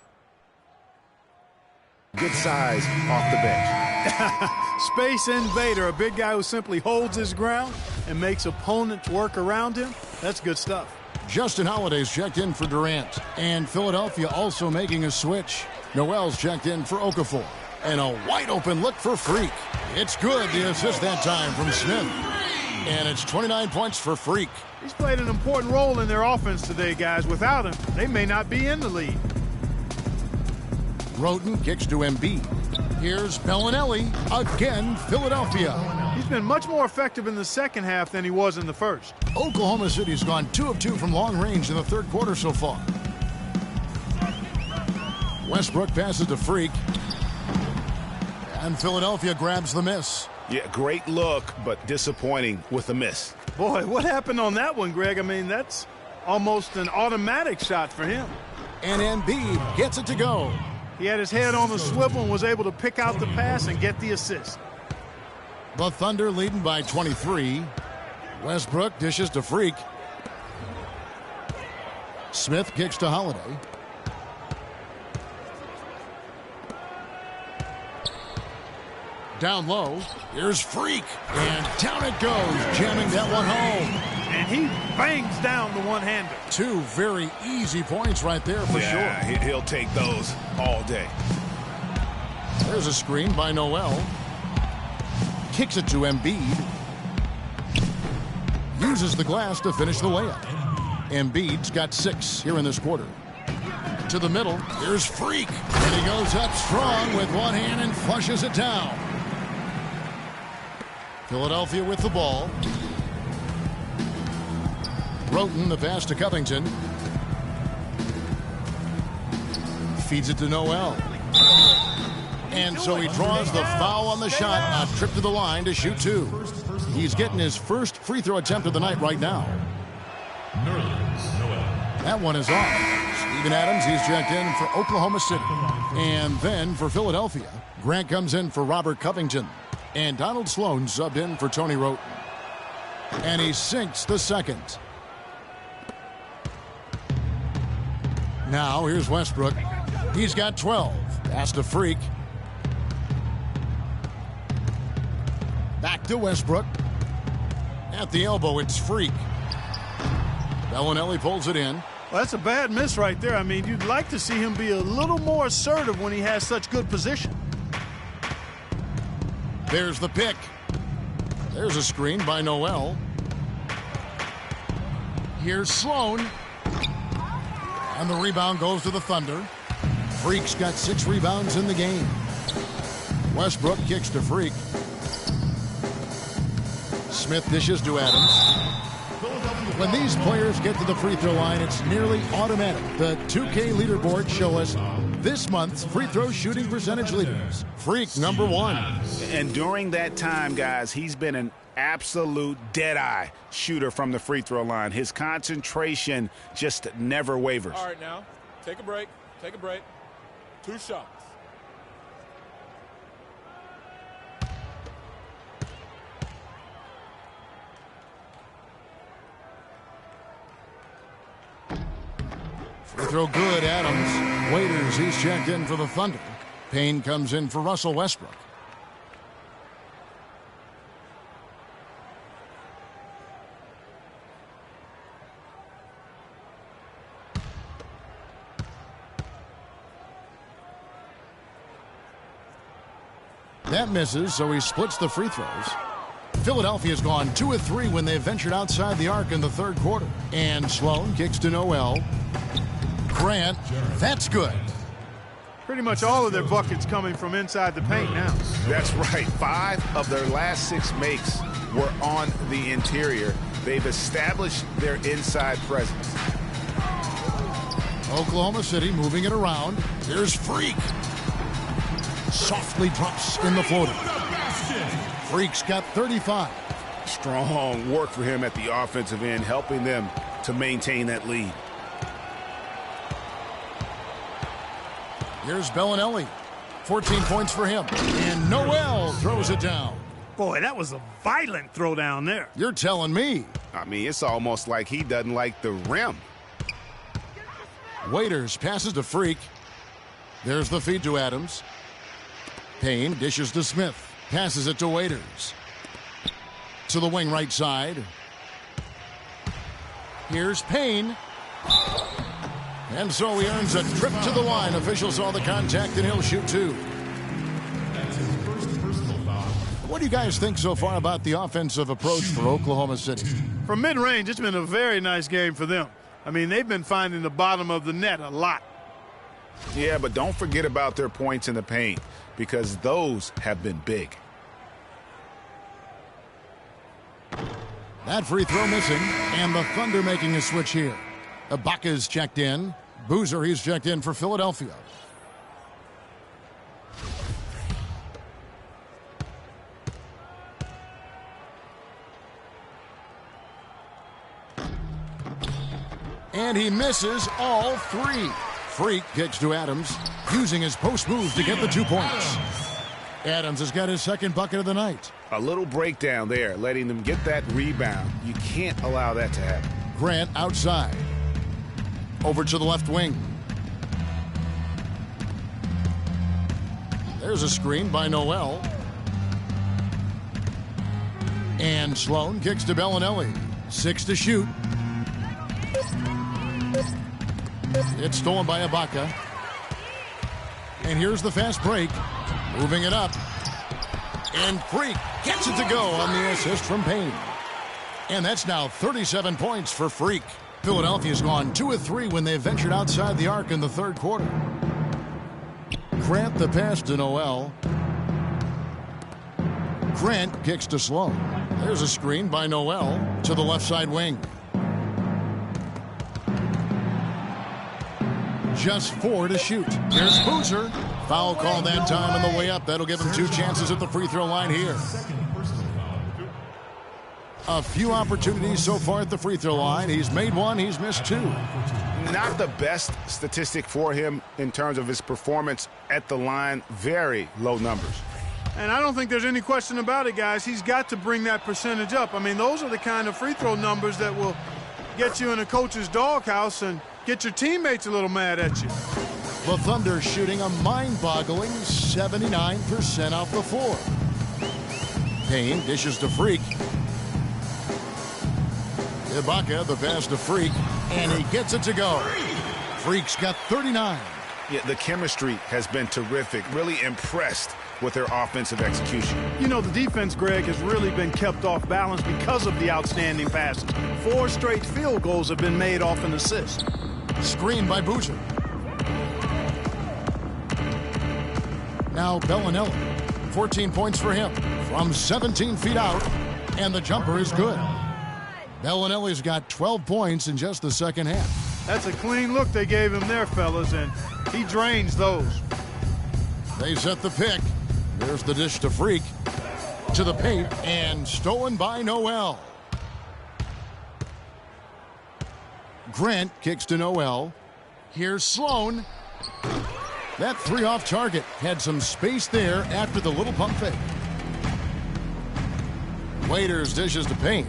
Good size off the bench. Space invader, a big guy who simply holds his ground and makes opponents work around him. That's good stuff. Justin Holiday's checked in for Durant, and Philadelphia also making a switch. Noel's checked in for Okafor, and a wide open look for Freak. It's good, the assist that time from Smith. And it's 29 points for Freak. He's played an important role in their offense today, guys. Without him, they may not be in the lead. Roten kicks to Embiid. Here's Bellinelli. Again, Philadelphia. He's been much more effective in the second half than he was in the first. Oklahoma City's gone 2 of 2 from long range in the third quarter so far. Westbrook passes to Freak. And Philadelphia grabs the miss. Yeah, great look, but disappointing with the miss. Boy, what happened on that one, Greg? I mean, that's almost an automatic shot for him. And Embiid gets it to go. He had his head on the swivel and was able to pick out the pass and get the assist. The Thunder leading by 23. Westbrook dishes to Freak. Smith kicks to Holiday. Down low, here's Freak, and down it goes, jamming that one home. And he bangs down the one-hander. 2 very easy points right there for sure. He'll take those all day. There's a screen by Noel. Kicks it to Embiid. Uses the glass to finish the layup. Embiid's got 6 here in this quarter. To the middle, here's Freak, and he goes up strong with one hand and flushes it down. Philadelphia with the ball. Roten, the pass to Covington. Feeds it to Noel. And so he draws the foul on the shot. A trip to the line to shoot 2. He's getting his first free throw attempt of the night right now. That one is off. Steven Adams, he's checked in for Oklahoma City. And then for Philadelphia, Grant comes in for Robert Covington. And Donald Sloan subbed in for Tony Roten. And he sinks the second. Now here's Westbrook. He's got 12. Pass to Freak. Back to Westbrook. At the elbow, it's Freak. Bellinelli pulls it in. Well, that's a bad miss right there. I mean, you'd like to see him be a little more assertive when he has such good position. There's the pick. There's a screen by Noel. Here's Sloan. And the rebound goes to the Thunder. Freak's got 6 rebounds in the game. Westbrook kicks to Freak. Smith dishes to Adams. When these players get to the free throw line, it's nearly automatic. The 2K leaderboard show us this month's free throw shooting percentage leaders. Freak number 1. And during that time, guys, he's been an absolute dead-eye shooter from the free throw line. His concentration just never wavers. All right, now, take a break. Take a break. 2 shots. Free throw good, Adams. Waiters, he's checked in for the Thunder. Payne comes in for Russell Westbrook. That misses, so he splits the free throws. Philadelphia's gone 2 of 3 when they ventured outside the arc in the third quarter. And Sloan kicks to Noel. Grant, that's good. Pretty much all of their buckets coming from inside the paint now. That's right. 5 of their last 6 makes were on the interior. They've established their inside presence. Oklahoma City moving it around. Here's Freak. Softly drops in the floater. Freak's got 35. Strong work for him at the offensive end, helping them to maintain that lead. Here's Bellinelli. 14 points for him. And Noel throws it down. Boy, that was a violent throw down there. You're telling me. I mean, it's almost like he doesn't like the rim. Waiters passes to Freak. There's the feed to Adams. Payne dishes to Smith. Passes it to Waiters. To the wing right side. Here's Payne. And so he earns a trip to the line. Officials saw the contact and he'll shoot 2. What do you guys think so far about the offensive approach for Oklahoma City? From mid-range, it's been a very nice game for them. I mean, they've been finding the bottom of the net a lot. Yeah, but don't forget about their points in the paint, because those have been big. That free throw missing, and the Thunder making a switch here. Ibaka's checked in. Boozer, he's checked in for Philadelphia. And he misses all 3. Freak kicks to Adams, using his post move to get the 2 points. Adams has got his second bucket of the night. A little breakdown there, letting them get that rebound. You can't allow that to happen. Grant outside. Over to the left wing. There's a screen by Noel. And Sloan kicks to Bellinelli. 6 to shoot. It's stolen by Ibaka. And here's the fast break. Moving it up. And Freak gets it to go on the assist from Payne. And that's now 37 points for Freak. Philadelphia's gone 2 of 3 when they ventured outside the arc in the third quarter. Grant the pass to Noel. Grant kicks to Sloan. There's a screen by Noel to the left side wing. Just 4 to shoot. Here's Boozer. Foul call that time on the way up. That'll give him 2 chances at the free throw line here. A few opportunities so far at the free throw line. He's made 1, he's missed 2. Not the best statistic for him in terms of his performance at the line. Very low numbers. And I don't think there's any question about it, guys. He's got to bring that percentage up. I mean, those are the kind of free throw numbers that will get you in a coach's doghouse and get your teammates a little mad at you. The Thunder shooting a mind-boggling 79% off the floor. Payne dishes to Freak. Ibaka, the pass to Freak, and he gets it to go. Freak's got 39. Yeah, the chemistry has been terrific. Really impressed with their offensive execution. You know, the defense, Greg, has really been kept off balance because of the outstanding passes. 4 straight field goals have been made off an assist. Screen by Boozer. Now Bellinelli. 14 points for him from 17 feet out, and the jumper is good. Bellinelli's got 12 points in just the second half. That's a clean look they gave him there, fellas, and he drains those. They set the pick. There's the dish to Freak. To the paint, and stolen by Noel. Grant kicks to Noel. Here's Sloan. That 3 off target had some space there after the little pump fake. Waiters dishes to Payne.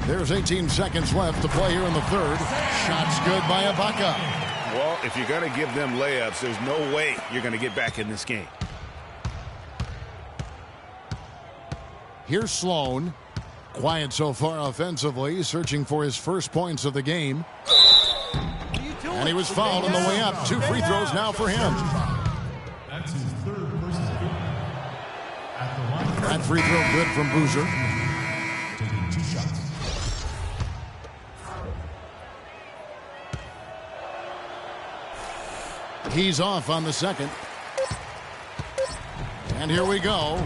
There's 18 seconds left to play here in the third. Shots good by Ibaka. Well, if you're going to give them layups, there's no way you're going to get back in this game. Here's Sloan. Quiet so far offensively, searching for his first points of the game. And he was fouled on the way up. 2 free throws now for him. That's his third personal foul. At the line. That free throw good from Boozer. Taking 2 shots. He's off on the second. And here we go.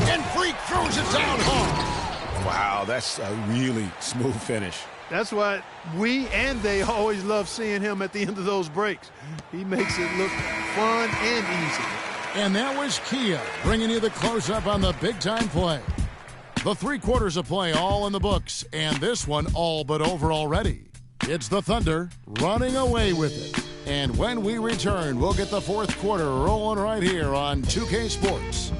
And Freak throws it down hard. Wow, that's a really smooth finish. That's why we and they always love seeing him at the end of those breaks. He makes it look fun and easy. And that was Kia bringing you the close-up on the big-time play. The 3 quarters of play all in the books, and this one all but over already. It's the Thunder running away with it. And when we return, we'll get the 4th quarter rolling right here on 2K Sports.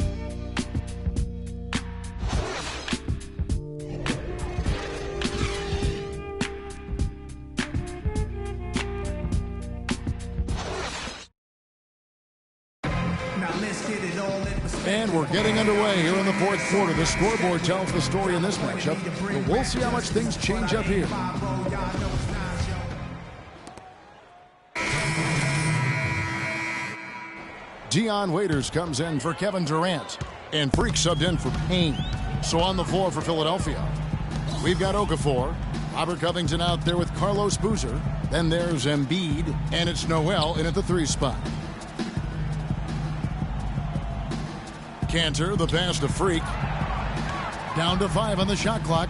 And we're getting underway here in the 4th quarter. The scoreboard tells the story in this matchup, but we'll see how much things change up here. Dion Waiters comes in for Kevin Durant, and Freak subbed in for Payne. So on the floor for Philadelphia, we've got Okafor, Robert Covington out there with Carlos Boozer. Then there's Embiid, and it's Noel in at the 3 spot. Cantor, the pass to Freak. Down to 5 on the shot clock.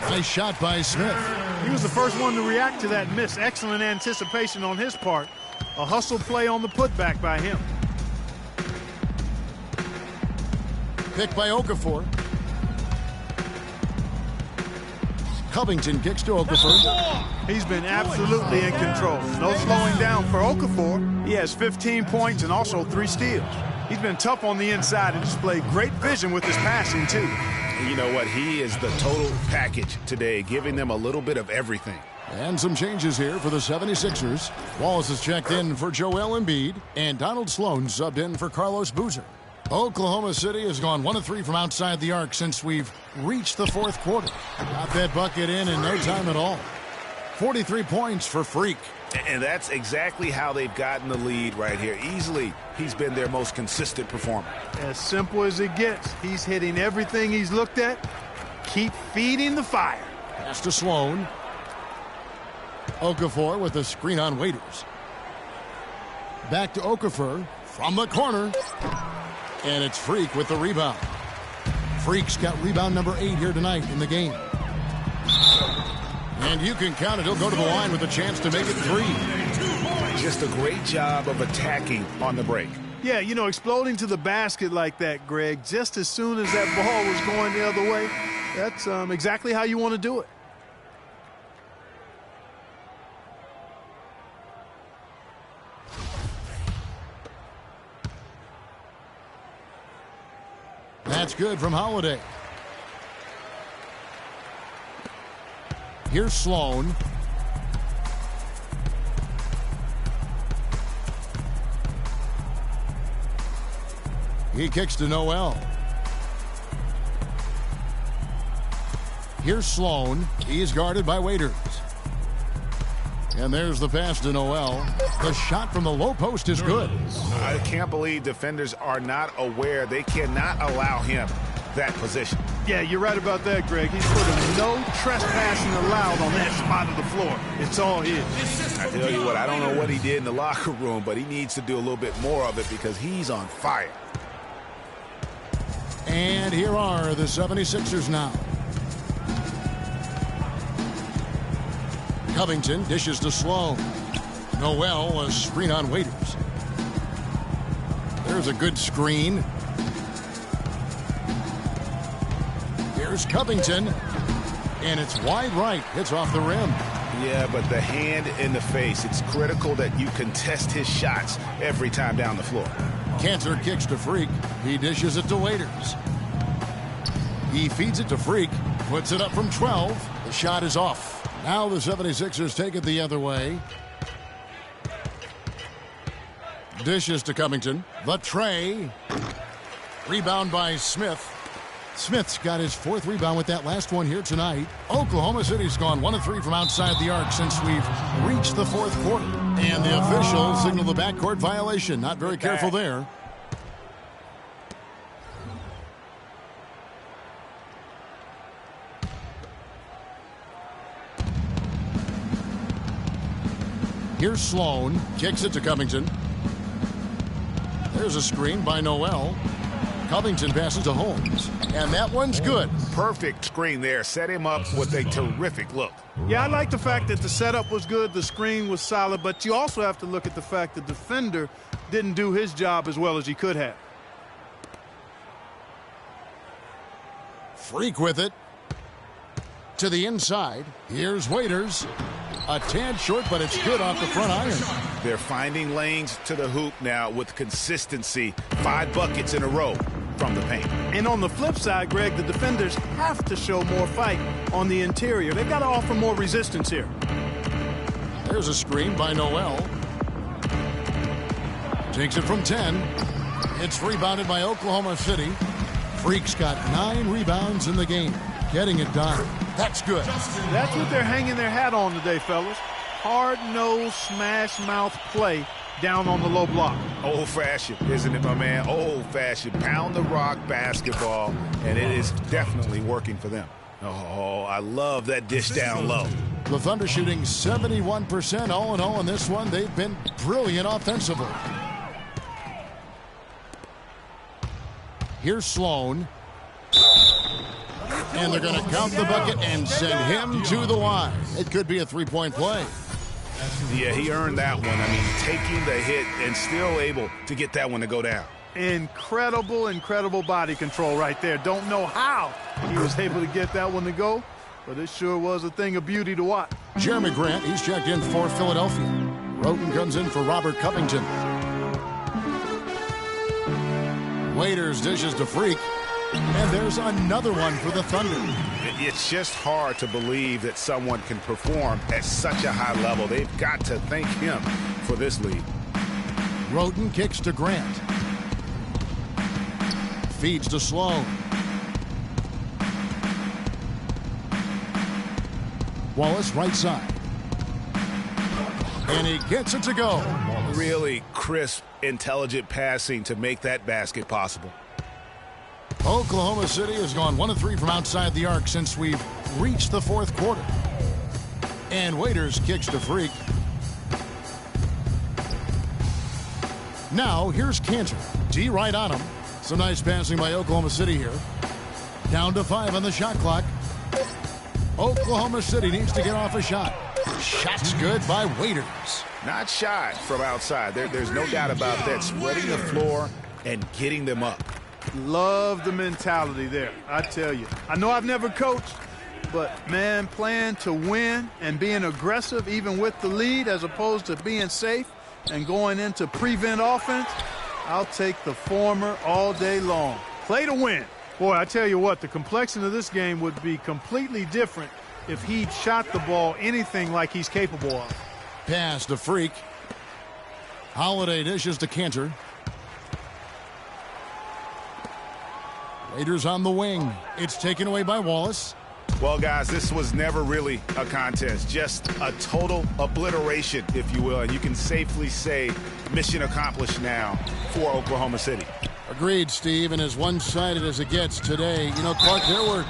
Nice shot by Smith. He was the first one to react to that miss. Excellent anticipation on his part. A hustle play on the putback by him. Pick by Okafor. Covington kicks to Okafor. He's been absolutely in control. No slowing down for Okafor. He has 15 points and also 3 steals. He's been tough on the inside and displayed great vision with his passing, too. You know what? He is the total package today, giving them a little bit of everything. And some changes here for the 76ers. Wallace has checked in for Joel Embiid, and Donald Sloan subbed in for Carlos Boozer. Oklahoma City has gone 1 of 3 from outside the arc since we've reached the 4th quarter. Got that bucket in no time at all. 43 points for Freak. And that's exactly how they've gotten the lead right here. Easily, he's been their most consistent performer. As simple as it gets. He's hitting everything he's looked at. Keep feeding the fire. Pass to Sloan. Okafor with a screen on Waiters. Back to Okafor from the corner. And it's Freak with the rebound. Freak's got rebound number 8 here tonight in the game. And you can count it. He'll go to the line with a chance to make it 3. Just a great job of attacking on the break. Yeah, you know, exploding to the basket like that, Greg, just as soon as that ball was going the other way, that's exactly how you want to do it. That's good from Holiday. Here's Sloan. He kicks to Noel. Here's Sloan. He's guarded by Waiters. And there's the pass to Noel. The shot from the low post is good. I can't believe defenders are not aware. They cannot allow him that position. Yeah, you're right about that, Greg. He's put no trespassing allowed on that spot of the floor. It's all his. I tell you what, I don't know what he did in the locker room, but he needs to do a little bit more of it because he's on fire. And here are the 76ers now. Covington dishes to Sloan. Noel, a screen on Waiters. There's a good screen. Here's Covington. And it's wide right. Hits off the rim. Yeah, but the hand in the face. It's critical that you contest his shots every time down the floor. Cantor kicks to Freak. He dishes it to Waiters. He feeds it to Freak. Puts it up from 12. The shot is off. Now the 76ers take it the other way. Dishes to Covington. The tray. Rebound by Smith. Smith's got his 4th rebound with that last one here tonight. Oklahoma City's gone 1 of 3 from outside the arc since we've reached the 4th quarter. And the officials signal the backcourt violation. Not very careful there. Here's Sloan. Kicks it to Covington. There's a screen by Noel. Covington passes to Holmes. And that one's good. Perfect screen there. Set him up with a terrific look. Yeah, I like the fact that the setup was good, the screen was solid, but you also have to look at the fact the defender didn't do his job as well as he could have. Freak with it. To the inside. Here's Waiters. A tad short, but it's good off the front iron. They're finding lanes to the hoop now with consistency. 5 buckets in a row from the paint. And on the flip side, Greg, the defenders have to show more fight on the interior. They've got to offer more resistance here. There's a screen by Noel. Takes it from 10. It's rebounded by Oklahoma City. Freak's got 9 rebounds in the game. Getting it done. That's good. That's what they're hanging their hat on today, fellas. Hard-nosed, smash-mouth play down on the low block. Old-fashioned, isn't it, my man? Old-fashioned, pound-the-rock basketball, and it is definitely working for them. Oh, I love that dish down low. The Thunder shooting 71% all in all in this one. They've been brilliant offensively. Here's Sloan. And they're going to count the bucket and send him to the line. It could be a 3-point play. Yeah, he earned that one. I mean, taking the hit and still able to get that one to go down. Incredible body control right there. Don't know how he was able to get that one to go, but it sure was a thing of beauty to watch. Jeremy Grant, he's checked in for Philadelphia. Roten comes in for Robert Covington. Waiters dishes to Freak. And there's another one for the Thunder. It's just hard to believe that someone can perform at such a high level. They've got to thank him for this lead. Roten kicks to Grant. Feeds to Sloan. Wallace right side. And he gets it to go. Really crisp, intelligent passing to make that basket possible. Oklahoma City has gone 1 of 3 from outside the arc since we've reached the 4th quarter. And Waiters kicks to Freak. Now here's Cantor. D right on him. Some nice passing by Oklahoma City here. Down to 5 on the shot clock. Oklahoma City needs to get off a shot. Shot's good by Waiters. Not shy from outside. There's no doubt about that. Spreading the floor and getting them up. Love the mentality there, I tell you. I know I've never coached, but, man, playing to win and being aggressive even with the lead as opposed to being safe and going into prevent offense, I'll take the former all day long. Play to win. Boy, I tell you what, the complexion of this game would be completely different if he'd shot the ball anything like he's capable of. Pass to Freak. Holiday dishes to Cantor. Waiters on the wing. It's taken away by Wallace. Well, guys, this was never really a contest. Just a total obliteration, if you will. And you can safely say mission accomplished now for Oklahoma City. Agreed, Steve. And as one-sided as it gets today, you know, Clark, there were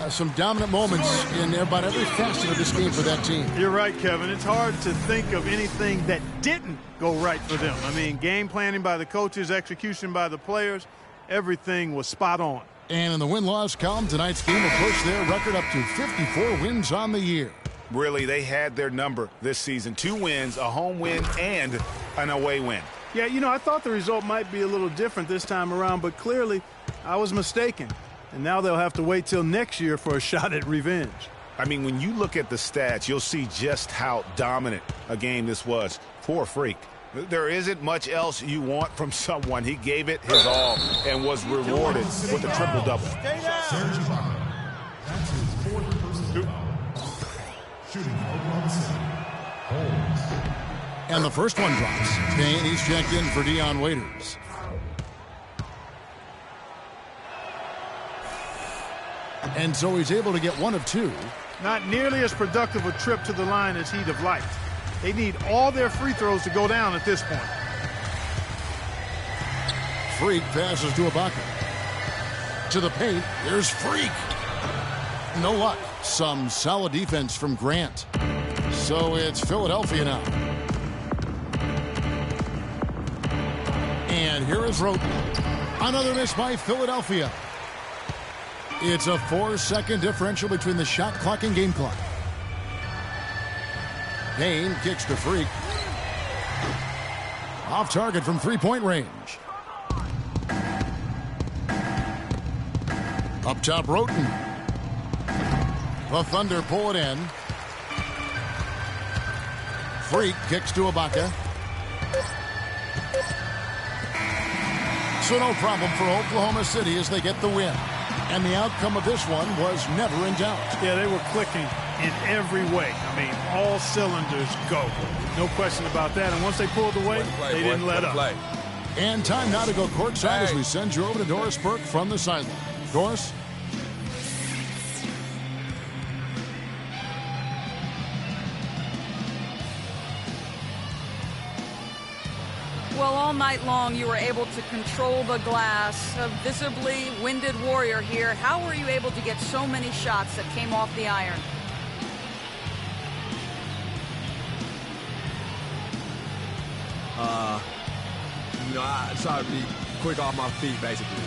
some dominant moments in about every facet of this game for that team. You're right, Kevin. It's hard to think of anything that didn't go right for them. I mean, game planning by the coaches, execution by the players, everything was spot on. And in the win-loss column, tonight's game will push their record up to 54 wins on the year. Really, they had their number this season. 2 wins, a home win, and an away win. Yeah, you know, I thought the result might be a little different this time around, but clearly I was mistaken. And now they'll have to wait till next year for a shot at revenge. I mean, when you look at the stats, you'll see just how dominant a game this was for Freak. There isn't much else you want from someone. He gave it his all and was rewarded with a triple-double. That's his 4th personal foul. Shooting Oklahoma City. Holmes. And the first one drops. Payne, he's checked in for Dion Waiters. And so he's able to get one of two. Not nearly as productive a trip to the line as he'd have liked. They need all their free throws to go down at this point. Freak passes to Ibaka. To the paint, there's Freak. No luck. Some solid defense from Grant. So it's Philadelphia now. And here is Roten. Another miss by Philadelphia. It's a 4-second differential between the shot clock and game clock. Payne kicks to Freak. Off target from three-point range. Up top, Roten. The Thunder pull it in. Freak kicks to Ibaka. So no problem for Oklahoma City as they get the win. And the outcome of this one was never in doubt. Yeah, they were clicking in every way. I mean, all cylinders go. No question about that. And once they pulled away, they didn't let up. And time now to go courtside as we send you over to Doris Burke from the sideline. Doris? Well, all night long you were able to control the glass. A visibly winded Warrior here. How were you able to get so many shots that came off the iron? I try to be quick off my feet, basically.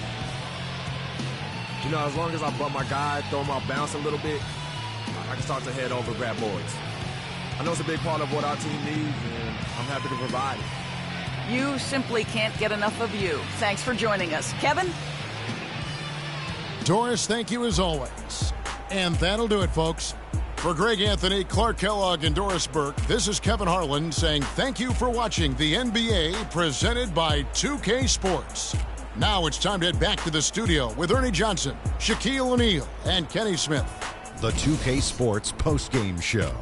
As long as I bump my guy, throw him off bounce a little bit, I can start to head over, grab boards. I know it's a big part of what our team needs, and I'm happy to provide it. You simply can't get enough of you. Thanks for joining us. Kevin? Doris, thank you as always. And that'll do it, folks. For Greg Anthony, Clark Kellogg, and Doris Burke, this is Kevin Harlan saying thank you for watching the NBA presented by 2K Sports. Now it's time to head back to the studio with Ernie Johnson, Shaquille O'Neal, and Kenny Smith. The 2K Sports postgame show.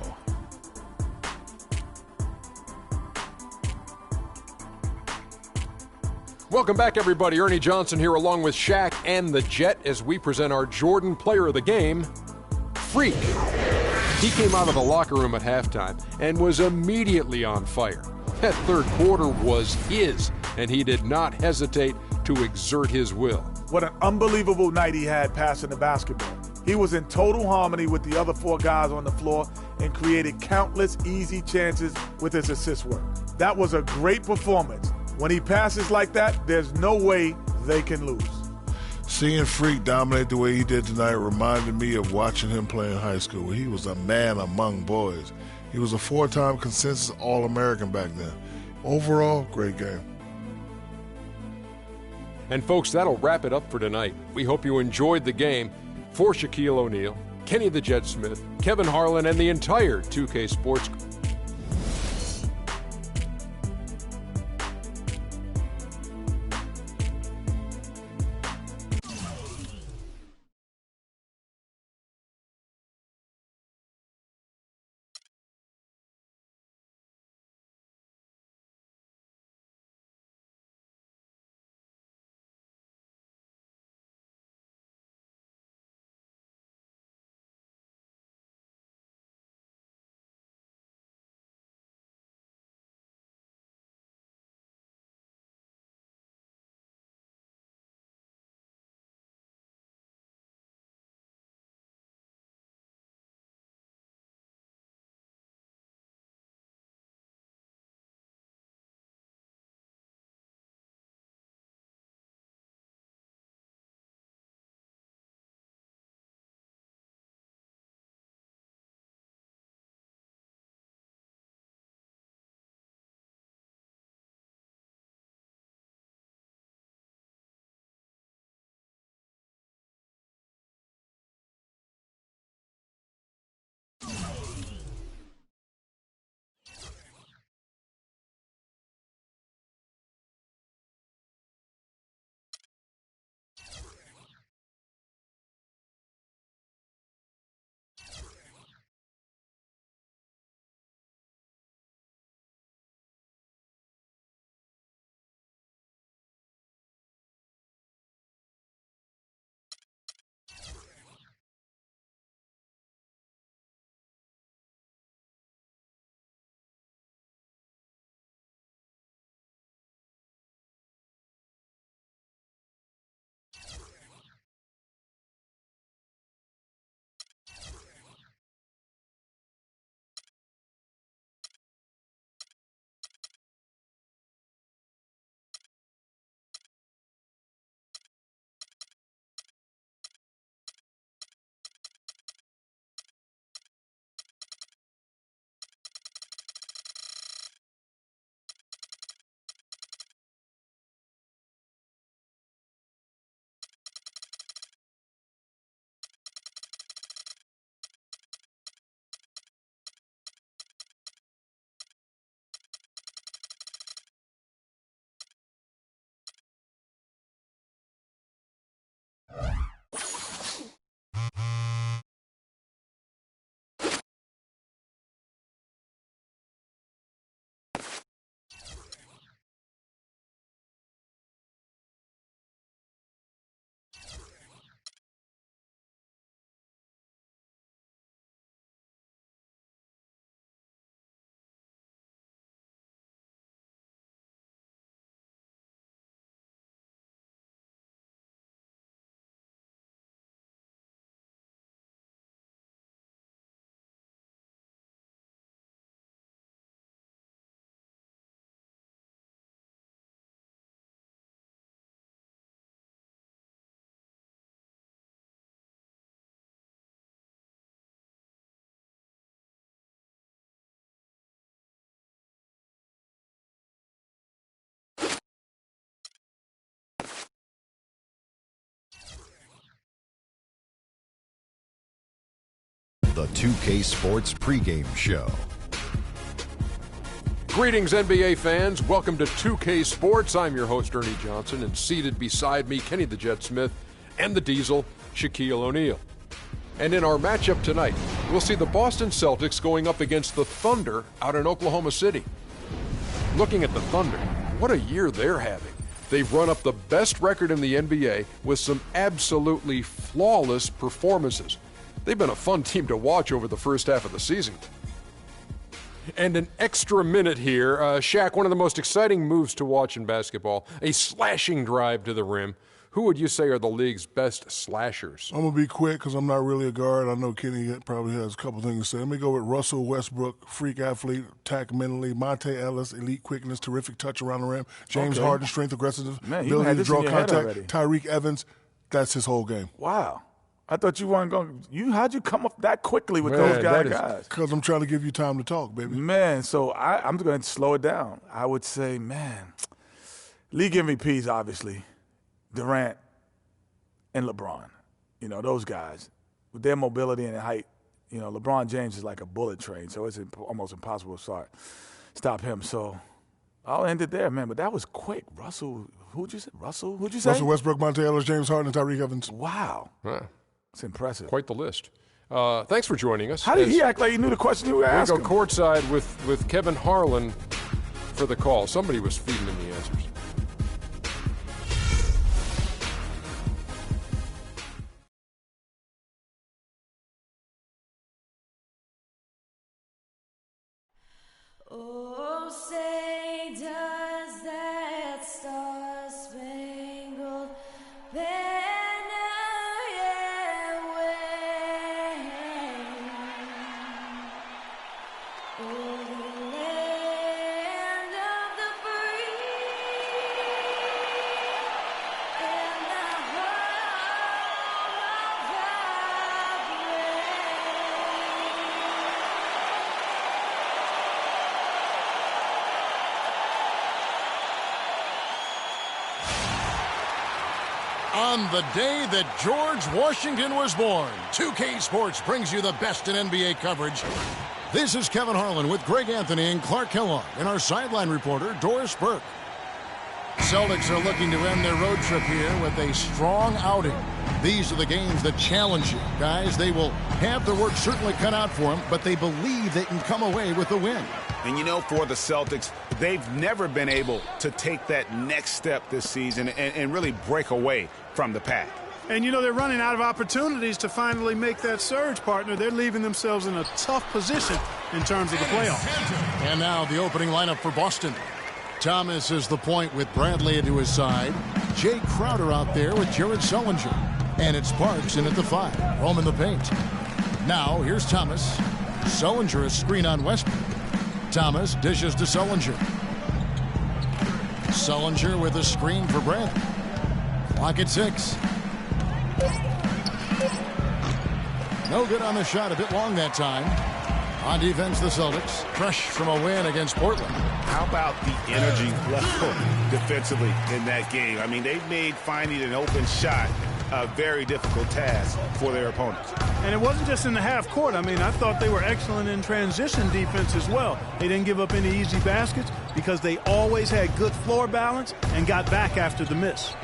Welcome back, everybody. Ernie Johnson here along with Shaq and the Jet as we present our Jordan Player of the Game, Freak. He came out of the locker room at halftime and was immediately on fire. That third quarter was his, and he did not hesitate to exert his will. What an unbelievable night he had passing the basketball. He was in total harmony with the other four guys on the floor and created countless easy chances with his assist work. That was a great performance. When he passes like that, there's no way they can lose. Seeing Freak dominate the way he did tonight reminded me of watching him play in high school. He was a man among boys. He was a four-time consensus All-American back then. Overall, great game. And folks, that'll wrap it up for tonight. We hope you enjoyed the game. For Shaquille O'Neal, Kenny the Jet Smith, Kevin Harlan, and the entire 2K Sports the 2K Sports pregame show. Greetings, NBA fans. Welcome to 2K Sports. I'm your host, Ernie Johnson, and seated beside me, Kenny the Jet Smith, and the Diesel, Shaquille O'Neal. And in our matchup tonight, we'll see the Boston Celtics going up against the Thunder out in Oklahoma City. Looking at the Thunder, what a year they're having. They've run up the best record in the NBA with some absolutely flawless performances. They've been a fun team to watch over the first half of the season. And an extra minute here. Shaq, one of the most exciting moves to watch in basketball, a slashing drive to the rim. Who would you say are the league's best slashers? I'm going to be quick because I'm not really a guard. I know Kenny probably has a couple things to say. Let me go with Russell Westbrook, freak athlete, attack mentally. Monte Ellis, elite quickness, terrific touch around the rim. James Harden, strength, aggressiveness, ability to draw contact. Tyreek Evans, that's his whole game. Wow. I thought you weren't going to – how'd you come up that quickly with those guys? Because I'm trying to give you time to talk, baby. Man, so I'm going to slow it down. I would say, man, league MVPs, obviously, Durant and LeBron. You know, those guys, with their mobility and height, you know, LeBron James is like a bullet train, so it's almost impossible to stop him. So I'll end it there, man. But that was quick. Russell, who'd you say? Who'd you say? Russell Westbrook, Monte Ellis, James Harden, and Tyreek Evans. Wow. Huh. It's impressive. Quite the list. Thanks for joining us. How did he act like he knew the question you were asking? We go courtside with Kevin Harlan for the call. Somebody was feeding him the answers. Oh, say does that star-spangled banner yet wave? Oh, the land of the free and the home of the brave. On the day that George Washington was born, 2K Sports brings you the best in NBA coverage. This is Kevin Harlan with Greg Anthony and Clark Kellogg and our sideline reporter, Doris Burke. Celtics are looking to end their road trip here with a strong outing. These are the games that challenge you. Guys, they will have their work certainly cut out for them, but they believe they can come away with a win. And you know, for the Celtics, they've never been able to take that next step this season and really break away from the pack. And, you know, they're running out of opportunities to finally make that surge, partner. They're leaving themselves in a tough position in terms of the playoffs. And now the opening lineup for Boston. Thomas is the point with Bradley to his side. Jay Crowder out there with Jared Sullinger. And it's Parks in at the 5. Roman the paint. Now, here's Thomas. Sullinger is screen on Westbrook. Thomas dishes to Sullinger. Sullinger with a screen for Bradley. Clock at 6. No good on the shot. A bit long that time. On defense, the Celtics. Fresh from a win against Portland. How about the energy level defensively in that game? I mean, they made finding an open shot a very difficult task for their opponents. And it wasn't just in the half court. I mean, I thought they were excellent in transition defense as well. They didn't give up any easy baskets because they always had good floor balance and got back after the miss.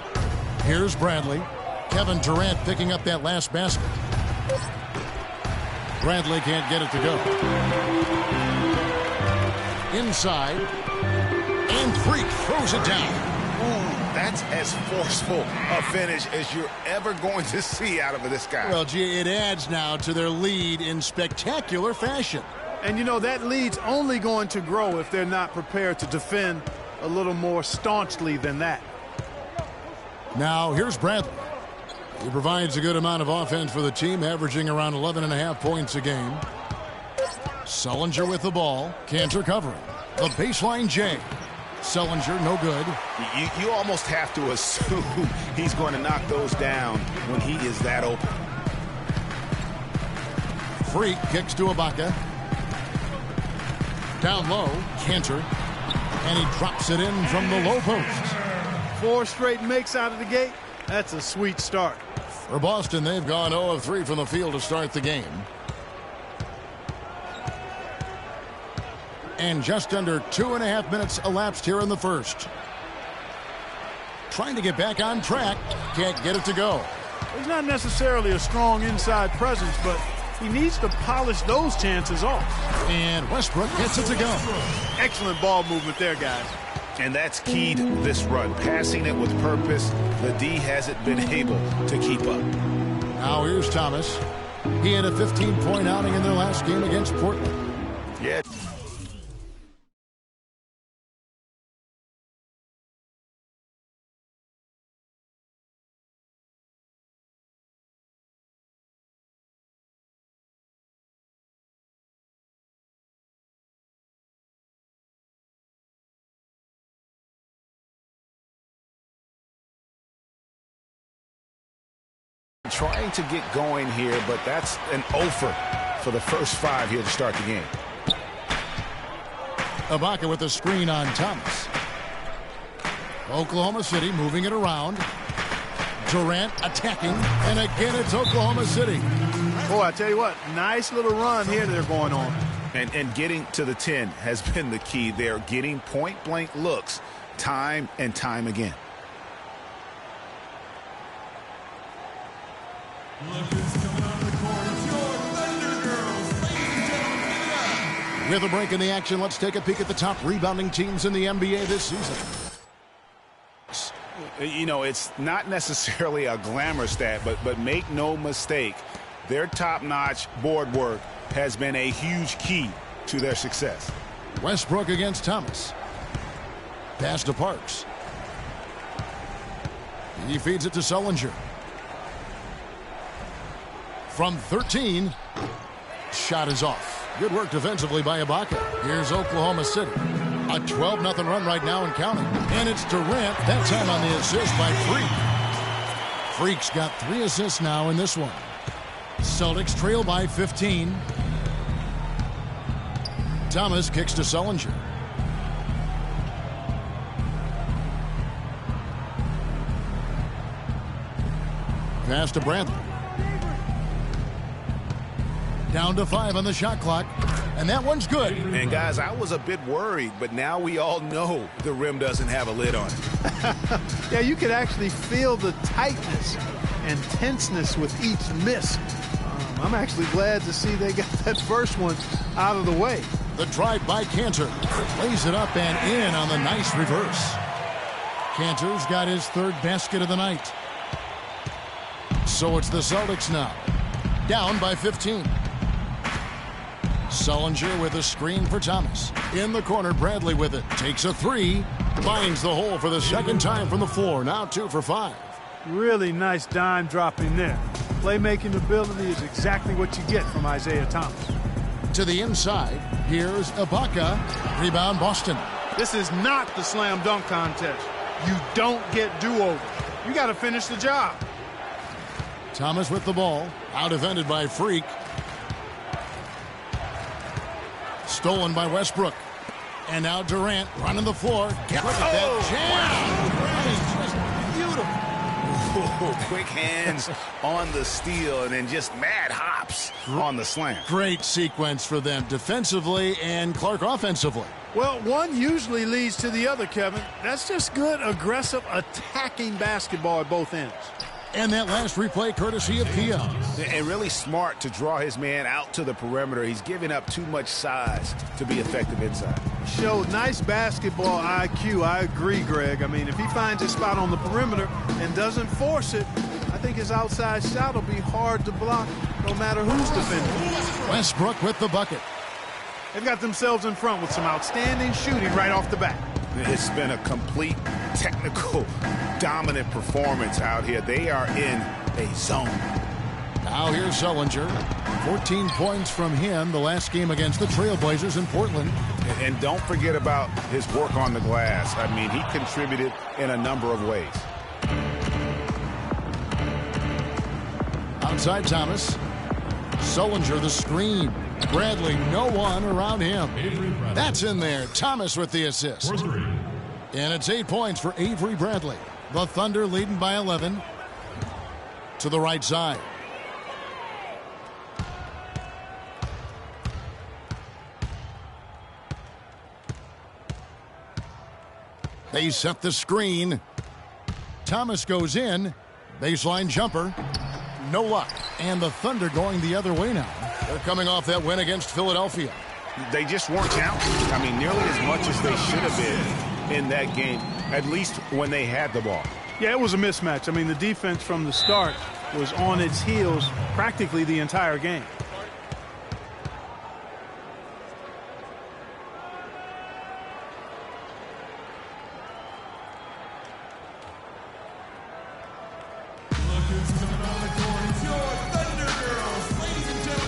Here's Bradley. Kevin Durant picking up that last basket. Bradley can't get it to go. Inside. And Freak throws it down. Ooh, that's as forceful a finish as you're ever going to see out of this guy. Well, gee, it adds now to their lead in spectacular fashion. And, you know, that lead's only going to grow if they're not prepared to defend a little more staunchly than that. Now, here's Bradley. He provides a good amount of offense for the team, averaging around 11.5 points a game. Sullinger with the ball. Cantor covering. The baseline J. Sullinger, no good. You almost have to assume he's going to knock those down when he is that open. Freak kicks to Ibaka. Down low, Cantor. And he drops it in from the low post. 4 straight makes out of the gate. That's a sweet start. For Boston, they've gone 0 of 3 from the field to start the game. And just under 2.5 minutes elapsed here in the first. Trying to get back on track. Can't get it to go. He's not necessarily a strong inside presence, but he needs to polish those chances off. And Westbrook gets it to go. Excellent ball movement there, guys. And that's key to this run. Passing it with purpose. The D hasn't been able to keep up. Now here's Thomas. He had a 15-point outing in their last game against Portland. Yeah. Trying to get going here, but that's an offer for the first 5 here to start the game. Ibaka with the screen on Thomas. Oklahoma City moving it around. Durant attacking, and again it's Oklahoma City. Boy, I tell you what, nice little run here they're going on. And getting to the 10 has been the key. They're getting point-blank looks time and time again. With a break in the action, let's take a peek at the top rebounding teams in the NBA this season. You know, it's not necessarily a glamour stat, but make no mistake, their top-notch board work has been a huge key to their success. Westbrook against Thomas. Pass to Parks. He feeds it to Sullinger. From 13, shot is off. Good work defensively by Ibaka. Here's Oklahoma City. A 12-0 run right now and counting. And it's Durant, that time on the assist by Freak. Freak's got 3 assists now in this one. Celtics trail by 15. Thomas kicks to Sullinger. Pass to Bradley. Down to 5 on the shot clock, and that one's good. And guys, I was a bit worried, but now we all know the rim doesn't have a lid on it. Yeah, you could actually feel the tightness and tenseness with each miss. I'm actually glad to see they got that first one out of the way. The drive by Cantor. Lays it up and in on the nice reverse. Cantor's got his 3rd basket of the night. So it's the Celtics now. Down by 15. Sullinger with a screen for Thomas. In the corner, Bradley with it. Takes a 3. Finds the hole for the 2nd time from the floor. Now 2 for 5. Really nice dime dropping there. Playmaking ability is exactly what you get from Isaiah Thomas. To the inside, here's Ibaka. Rebound Boston. This is not the slam dunk contest. You don't get do-over. You got to finish the job. Thomas with the ball. Out defended by Freak. Stolen by Westbrook. And now Durant running the floor. Get look at that jam. Just beautiful. Ooh, quick hands on the steal and then just mad hops on the slam. Great sequence for them defensively and Clark offensively. Well, one usually leads to the other, Kevin. That's just good, aggressive, attacking basketball at both ends. And that last replay courtesy of Kia. And really smart to draw his man out to the perimeter. He's giving up too much size to be effective inside. Showed nice basketball IQ. I agree, Greg. I mean, if he finds his spot on the perimeter and doesn't force it, I think his outside shot will be hard to block no matter who's defending. Westbrook with the bucket. They've got themselves in front with some outstanding shooting right off the bat. It's been a complete technical dominant performance out here. They are in a zone. Now here's Sullinger. 14 points from him the last game against the Trailblazers in Portland. And don't forget about his work on the glass. I mean, he contributed in a number of ways. Outside Thomas. Sullinger the screen. Bradley, no one around him. That's in there. Thomas with the assist. And it's 8 points for Avery Bradley. The Thunder leading by 11. To the right side. They set the screen. Thomas goes in. Baseline jumper. No luck. And the Thunder going the other way now. They're coming off that win against Philadelphia. They just weren't challenged. I mean, nearly as much as they should have been in that game, at least when they had the ball. Yeah, it was a mismatch. I mean, the defense from the start was on its heels practically the entire game.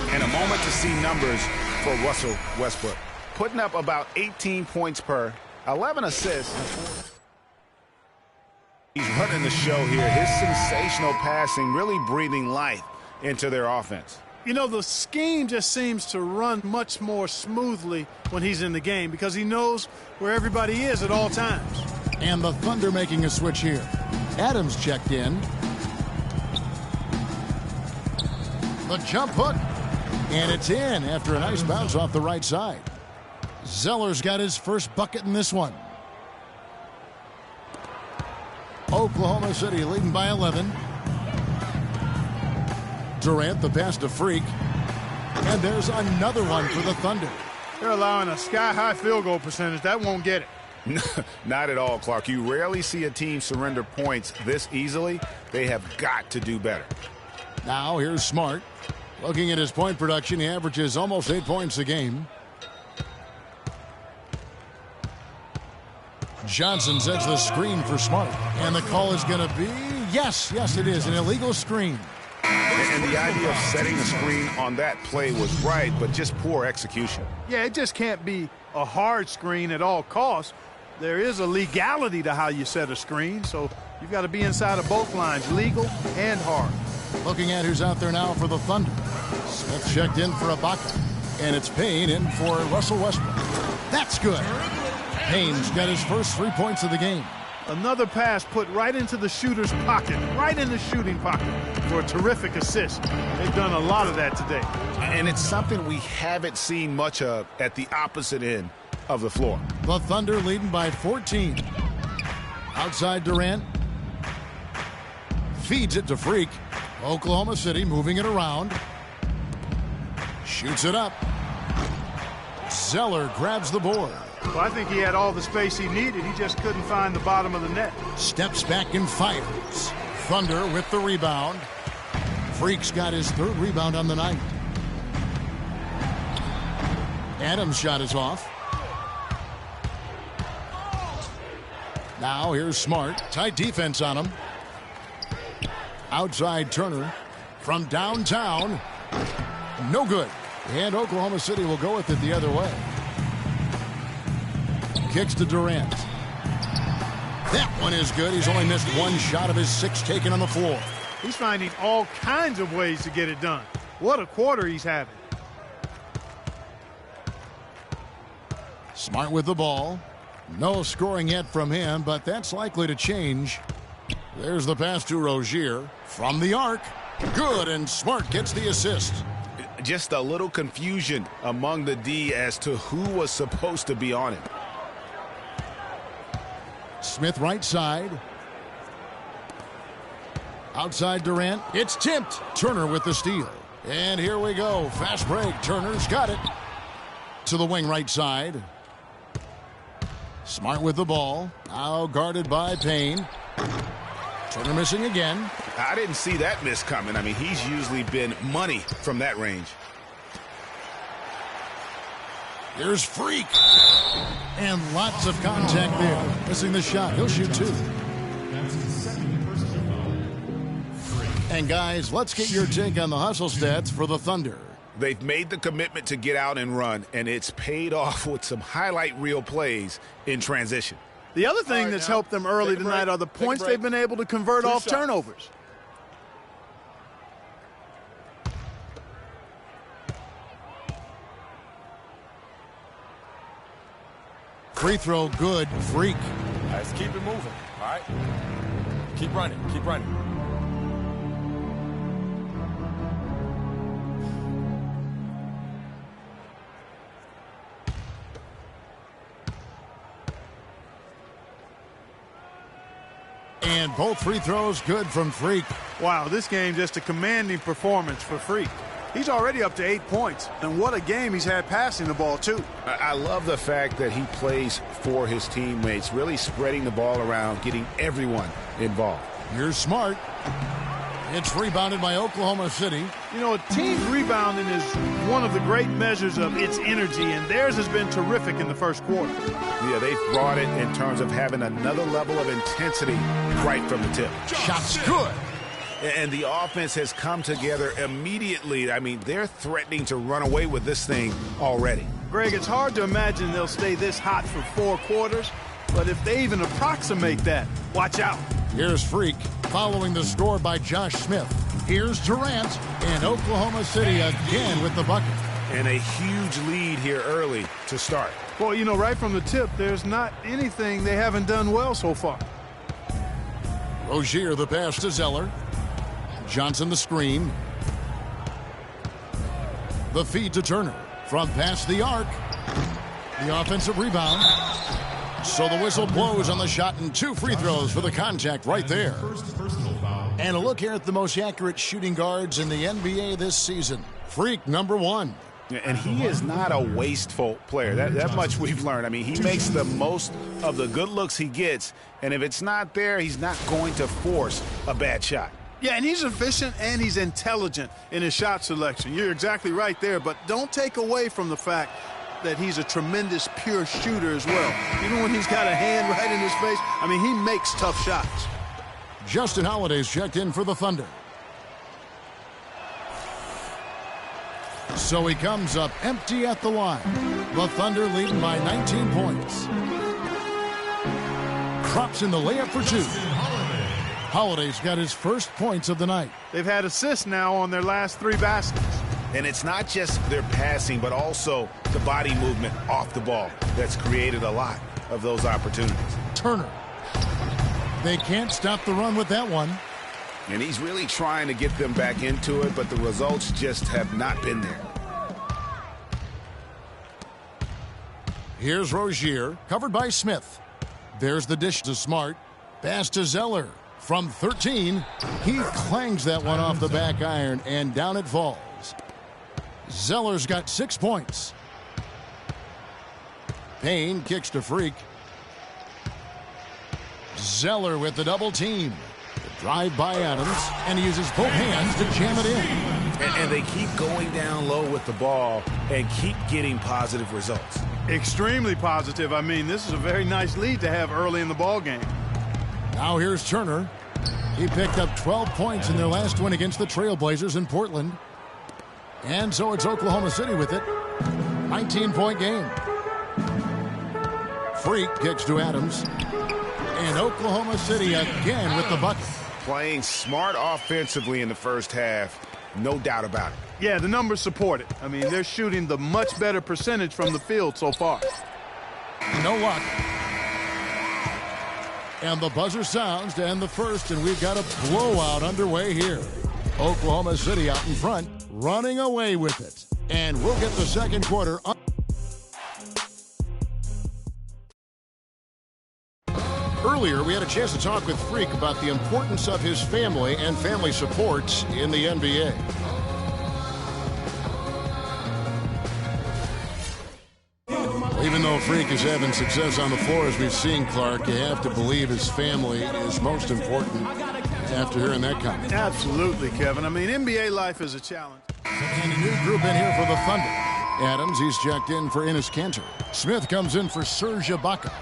And a moment to see numbers for Russell Westbrook. Putting up about 18 points per, 11 assists. He's running the show here. His sensational passing really breathing life into their offense. You know, the scheme just seems to run much more smoothly when he's in the game because he knows where everybody is at all times. And the Thunder making a switch here. Adams checked in. The jump hook. And it's in after a nice bounce off the right side. Zeller's got his first bucket in this one. Oklahoma City leading by 11. Durant the pass to Freak. And there's another one for the Thunder. They're allowing a sky-high field goal percentage. That won't get it. Not at all, Clark. You rarely see a team surrender points this easily. They have got to do better. Now here's Smart. Looking at his point production, he averages almost 8 points a game. Johnson sets the screen for Smart. And the call is going to be, yes, it is, an illegal screen. And the idea of setting a screen on that play was right, but just poor execution. Yeah, it just can't be a hard screen at all costs. There is a legality to how you set a screen, so you've got to be inside of both lines, legal and hard. Looking at who's out there now for the Thunder. Smith checked in for Ibaka. And it's Payne in for Russell Westbrook. That's good. Payne's got his first 3 points of the game. Another pass put right into the shooter's pocket, right in the shooting pocket for a terrific assist. They've done a lot of that today. And it's something we haven't seen much of at the opposite end of the floor. The Thunder leading by 14. Outside Durant. Feeds it to Freak. Oklahoma City moving it around. Shoots it up. Zeller grabs the board. Well, I think he had all the space he needed. He just couldn't find the bottom of the net. Steps back and fires. Thunder with the rebound. Freak's got his third rebound on the night. Adams' shot is off. Now here's Smart. Tight defense on him. Outside Turner from downtown. No good. And Oklahoma City will go with it the other way. Kicks to Durant. That one is good. He's only missed one shot of his 6 taken on the floor. He's finding all kinds of ways to get it done. What a quarter he's having. Smart with the ball. No scoring yet from him, but that's likely to change. There's the pass to Rozier from the arc. Good, and Smart gets the assist. Just a little confusion among the D as to who was supposed to be on it. Smith right side. Outside Durant. It's tipped. Turner with the steal. And here we go. Fast break. Turner's got it. To the wing right side. Smart with the ball. Now guarded by Payne. Turner missing again. I didn't see that miss coming. I mean, he's usually been money from that range. Here's Freak. And lots of contact there. Missing the shot. He'll shoot 2. And guys, let's get your take on the hustle stats for the Thunder. They've made the commitment to get out and run, and it's paid off with some highlight reel plays in transition. The other thing that's helped them early tonight are the points they've been able to convert off turnovers. Free throw good. Freak. Let's keep it moving. All right. Keep running. Keep running. And both free throws good from Freak. Wow, this game just a commanding performance for Freak. He's already up to 8 points, and what a game he's had passing the ball, too. I love the fact that he plays for his teammates, really spreading the ball around, getting everyone involved. You're smart. It's rebounded by Oklahoma City. You know, a team's rebounding is one of the great measures of its energy, and theirs has been terrific in the first quarter. Yeah, they've brought it in terms of having another level of intensity right from the tip. Shot's good. And the offense has come together immediately. I mean, they're threatening to run away with this thing already. Greg, it's hard to imagine they'll stay this hot for 4 quarters, but if they even approximate that, watch out. Here's Freak following the score by Josh Smith. Here's Durant, and Oklahoma City again with the bucket. And a huge lead here early to start. Well, you know, right from the tip, there's not anything they haven't done well so far. Rozier the pass to Zeller. Johnson the screen. The feed to Turner from past the arc. The offensive rebound. So the whistle blows on the shot and 2 free throws for the contact right there. And a look here at the most accurate shooting guards in the NBA this season. Freak number 1. And he is not a wasteful player. That much we've learned. I mean, he makes the most of the good looks he gets, and if it's not there, he's not going to force a bad shot. Yeah, and he's efficient and he's intelligent in his shot selection. You're exactly right there, but don't take away from the fact that he's a tremendous pure shooter as well. Even when he's got a hand right in his face, I mean, he makes tough shots. Justin Holiday's checked in for the Thunder. So he comes up empty at the line. The Thunder leading by 19 points. Drops in the layup for 2. Holiday's got his first points of the night. They've had assists now on their last 3 baskets. And it's not just their passing, but also the body movement off the ball that's created a lot of those opportunities. Turner. They can't stop the run with that one. And he's really trying to get them back into it, but the results just have not been there. Here's Rozier, covered by Smith. There's the dish to Smart. Pass to Zeller. From 13, he clangs that one off the back iron, and down it falls. Zeller's got 6 points. Payne kicks to Freak. Zeller with the double team. The drive by Adams, and he uses both hands to jam it in. And they keep going down low with the ball and keep getting positive results. Extremely positive. I mean, this is a very nice lead to have early in the ball game. Now here's Turner. He picked up 12 points in their last win against the Trailblazers in Portland. And so it's Oklahoma City with it. 19-point game. Freak kicks to Adams. And Oklahoma City again with the bucket. Playing smart offensively in the first half, no doubt about it. Yeah, the numbers support it. I mean, they're shooting the much better percentage from the field so far. No luck. And the buzzer sounds to end the first, and we've got a blowout underway here. Oklahoma City out in front, running away with it. And we'll get the second quarter. Earlier, we had a chance to talk with Freak about the importance of his family and family support in the NBA. Even though Freak is having success on the floor, as we've seen, Clark, you have to believe his family is most important after hearing that comment. Absolutely, Kevin. I mean, NBA life is a challenge. And a new group in here for the Thunder. Adams, he's checked in for Enes Kanter. Smith comes in for Serge Ibaka.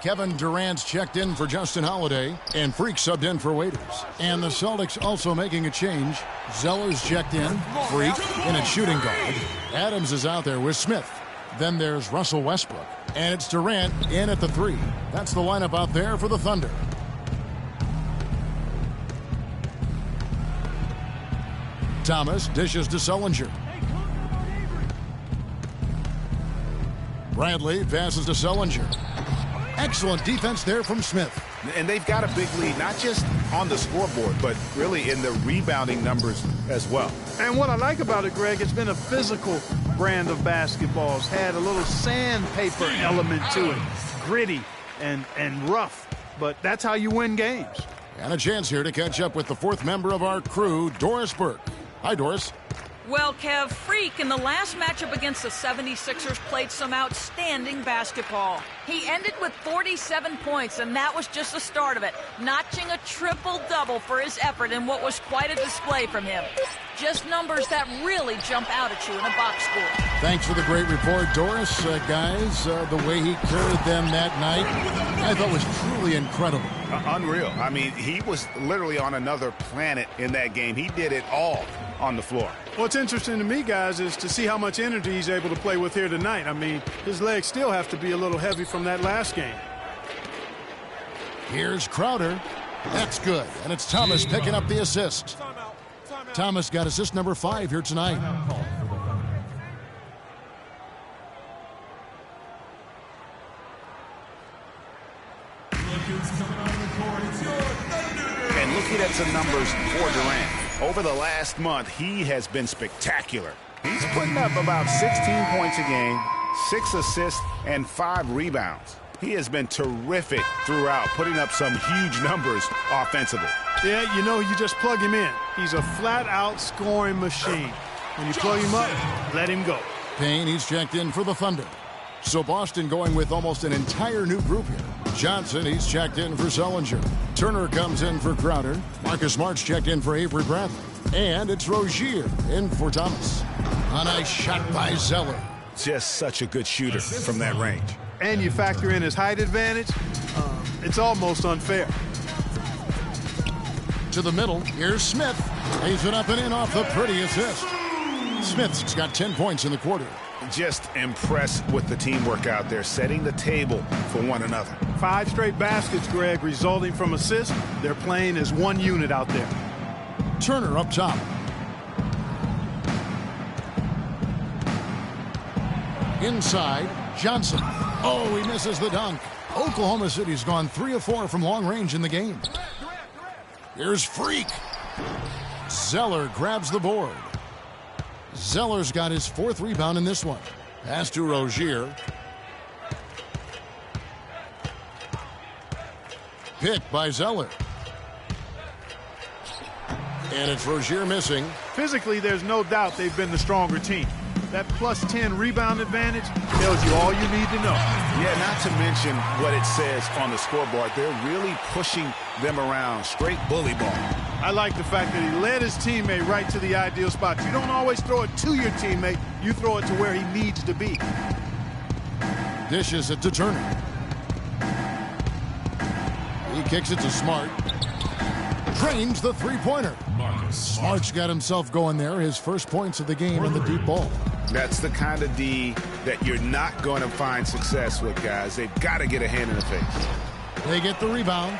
Kevin Durant's checked in for Justin Holiday. And Freak subbed in for Waiters. And the Celtics also making a change. Zeller's checked in. Freak in at shooting guard. Adams is out there with Smith. Then there's Russell Westbrook. And it's Durant in at the 3. That's the lineup out there for the Thunder. Thomas dishes to Sullinger. Bradley passes to Sullinger. Excellent defense there from Smith. And they've got a big lead, not just on the scoreboard, but really in the rebounding numbers as well. And what I like about it, Greg, it's been a physical brand of basketball. It's had a little sandpaper element to it. Gritty and rough. But that's how you win games. And a chance here to catch up with the fourth member of our crew, Doris Burke. Hi, Doris. Well, Kev, Freak in the last matchup against the 76ers played some outstanding basketball. He ended with 47 points, and that was just the start of it, notching a triple-double for his effort in what was quite a display from him. Just numbers that really jump out at you in a box score. Thanks for the great report, Doris. Guys, the way he carried them that night, I thought was truly incredible. Unreal. I mean, he was literally on another planet in that game. He did it all on the floor. What's interesting to me, guys, is to see how much energy he's able to play with here tonight. I mean, his legs still have to be a little heavy from that last game. Here's Crowder. That's good. And it's Thomas picking up the assist. Thomas got assist number 5 here tonight. And looking at some numbers for Durant. Over the last month, he has been spectacular. He's putting up about 16 points a game, 6 assists, and 5 rebounds. He has been terrific throughout, putting up some huge numbers offensively. Yeah, you know, you just plug him in. He's a flat-out scoring machine. When you plug him up, let him go. Payne, he's checked in for the Thunder. So Boston going with almost an entire new group here. Johnson, he's checked in for Sullinger. Turner comes in for Crowder. Marcus Smart's checked in for Avery Bradley. And it's Rozier in for Thomas. A nice shot by Zeller. Just such a good shooter from that range. And you factor in his height advantage, it's almost unfair. To the middle, here's Smith. Lays it up and in off the pretty assist. Smith's got 10 points in the quarter. Just impressed with the teamwork out there, setting the table for one another. 5 straight baskets, Greg, resulting from assists. They're playing as one unit out there. Turner up top. Inside, Johnson. Oh, he misses the dunk. Oklahoma City's gone 3 of 4 from long range in the game. Here's Freak. Zeller grabs the board. Zeller's got his 4th rebound in this one. Pass to Rozier. Picked by Zeller. And it's Rozier missing. Physically, there's no doubt they've been the stronger team. That plus 10 rebound advantage tells you all you need to know. Yeah, not to mention what it says on the scoreboard. They're really pushing them around. Straight bully ball. I like the fact that he led his teammate right to the ideal spot. You don't always throw it to your teammate. You throw it to where he needs to be. Dishes it to Turner. He kicks it to Smart. Drains the three-pointer. Smart's got himself going there. His first points of the game in the deep ball. That's the kind of D that you're not going to find success with, guys. They've got to get a hand in the face. They get the rebound.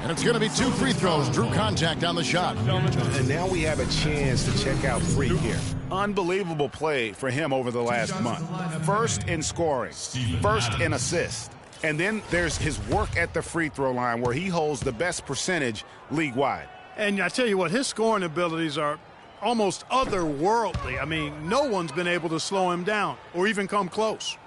And it's going to be 2 free throws. Drew contact on the shot. And now we have a chance to check out Freak here. Unbelievable play for him over the last month. First in scoring, first in assists. And then there's his work at the free throw line where he holds the best percentage league-wide. And I tell you what, his scoring abilities are almost otherworldly. I mean, no one's been able to slow him down or even come close.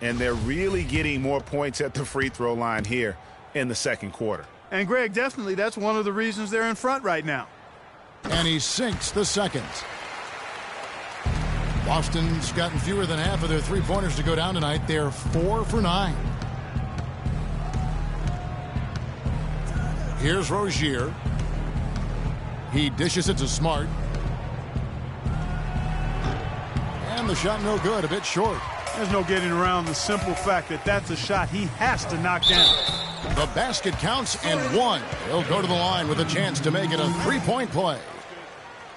And they're really getting more points at the free throw line here in the second quarter. And, Greg, definitely that's one of the reasons they're in front right now. And he sinks the second. Boston's gotten fewer than half of their three-pointers to go down tonight. They're 4 for 9. Here's Rozier. He dishes it to Smart. And the shot no good, a bit short. There's no getting around the simple fact that that's a shot he has to knock down. The basket counts and 1. He'll go to the line with a chance to make it a 3-point play.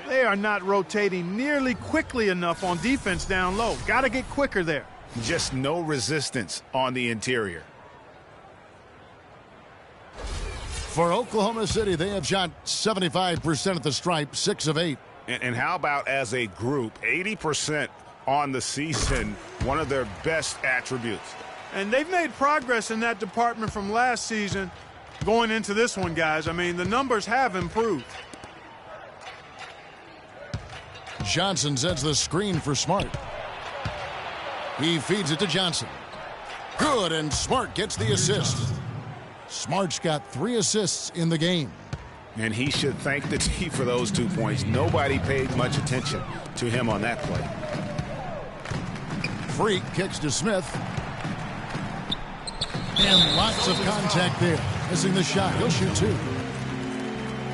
They are not rotating nearly quickly enough on defense down low. Got to get quicker there. Just no resistance on the interior. For Oklahoma City, they have shot 75% at the stripe, 6 of 8. And how about as a group, 80% on the season, one of their best attributes. And they've made progress in that department from last season going into this one, guys. I mean, the numbers have improved. Johnson sets the screen for Smart. He feeds it to Johnson. Good, and Smart gets the assist. Smart's got 3 assists in the game. And he should thank the team for those 2 points. Nobody paid much attention to him on that play. Freak kicks to Smith. And lots of contact there. Missing the shot. He'll shoot 2.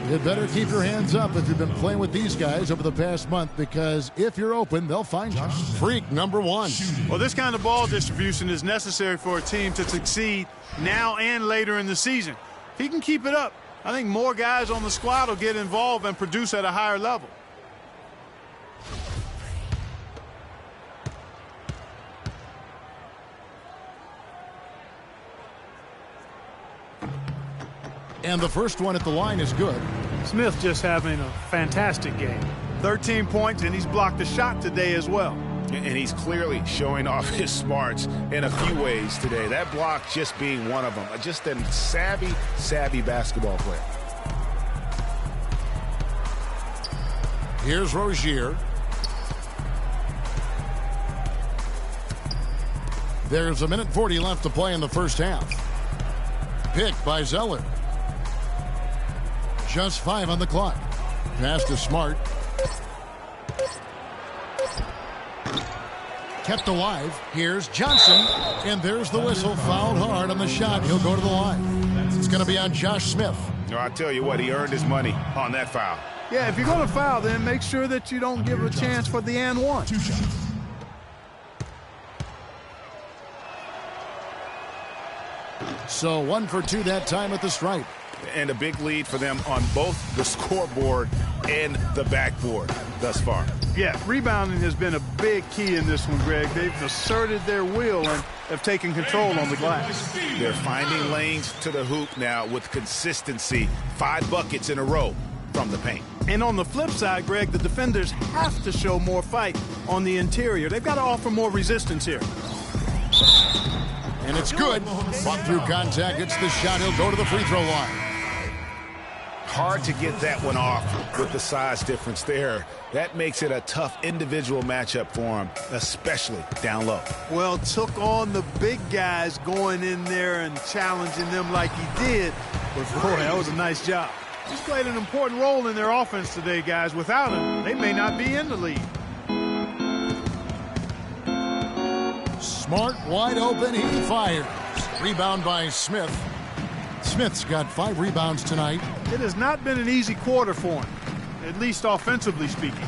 You better keep your hands up if you've been playing with these guys over the past month, because if you're open, they'll find you. Freak number 1. Well, this kind of ball distribution is necessary for a team to succeed now and later in the season. If he can keep it up, I think more guys on the squad will get involved and produce at a higher level. And the first one at the line is good. Smith just having a fantastic game. 13 points, and he's blocked a shot today as well. And he's clearly showing off his smarts in a few ways today. That block just being one of them. Just a savvy basketball player. Here's Rozier. There's 1:40 left to play in the first half. Picked by Zeller. Just 5 on the clock. Pass to Smart. Kept alive. Here's Johnson. And there's the whistle. Fouled hard on the shot. He'll go to the line. It's going to be on Josh Smith. No, I tell you what, he earned his money on that foul. Yeah, if you're going to foul, then make sure that you don't give a chance for the and one. So 1 for 2 that time at the stripe. And a big lead for them on both the scoreboard and the backboard thus far. Yeah, rebounding has been a big key in this one, Greg. They've asserted their will and have taken control on the glass. They're finding lanes to the hoop now with consistency. 5 buckets in a row from the paint. And on the flip side, Greg, the defenders have to show more fight on the interior. They've got to offer more resistance here. And it's good. Fought through contact. Gets the shot. He'll go to the free throw line. Hard to get that one off with the size difference there. That makes it a tough individual matchup for him, especially down low. Well, took on the big guys going in there and challenging them like he did. But, boy, that was a nice job. He's played an important role in their offense today, guys. Without him, they may not be in the lead. Smart wide open. He fires. Rebound by Smith. Smith's got 5 rebounds tonight. It has not been an easy quarter for him, at least offensively speaking.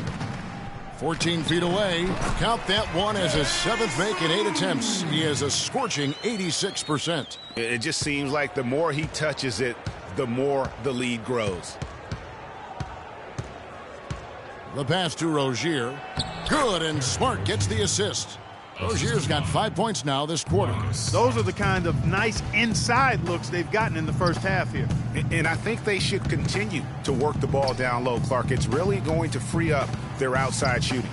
14 feet away. Count that one as his 7th make in 8 attempts. He has a scorching 86%. It just seems like the more he touches it, the more the lead grows. The pass to Rozier. Good, and Smart gets the assist. Rozier's got 5 points now this quarter. Those are the kind of nice inside looks they've gotten in the first half here. And I think they should continue to work the ball down low, Clark. It's really going to free up their outside shooting.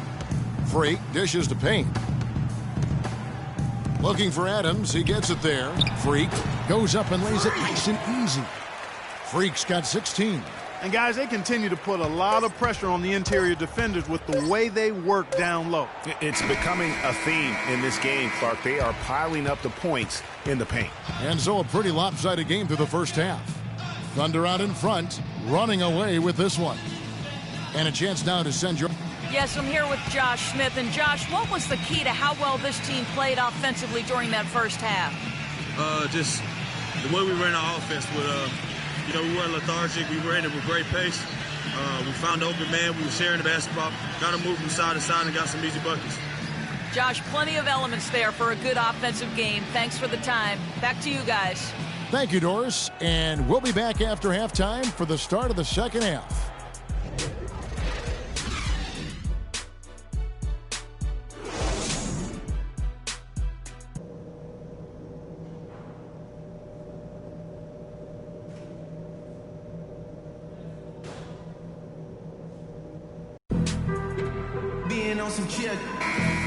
Freak dishes to Payne. Looking for Adams. He gets it there. Freak goes up and lays it nice and easy. Freak's got 16. And, guys, they continue to put a lot of pressure on the interior defenders with the way they work down low. It's becoming a theme in this game, Clark. They are piling up the points in the paint. And so a pretty lopsided game through the first half. Thunder out in front, running away with this one. And a chance now to send your... Yes, I'm here with Josh Smith. And, Josh, what was the key to how well this team played offensively during that first half? Just the way we ran our offense with... we weren't lethargic. We ran it with great pace. We found the open man. We were sharing the basketball. Got to move from side to side and got some easy buckets. Josh, plenty of elements there for a good offensive game. Thanks for the time. Back to you guys. Thank you, Doris. And we'll be back after halftime for the start of the second half.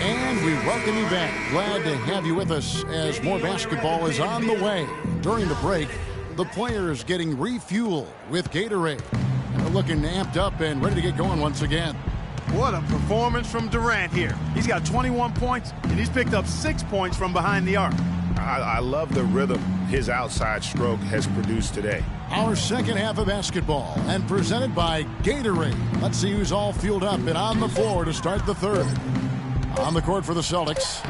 And we welcome you back. Glad to have you with us as more basketball is on the way. During the break, the players getting refueled with Gatorade. And they're looking amped up and ready to get going once again. What a performance from Durant here. He's got 21 points, and he's picked up 6 points from behind the arc. I love the rhythm his outside stroke has produced today. Our second half of basketball, and presented by Gatorade. Let's see who's all fueled up and on the floor to start the third. On the court for the Celtics,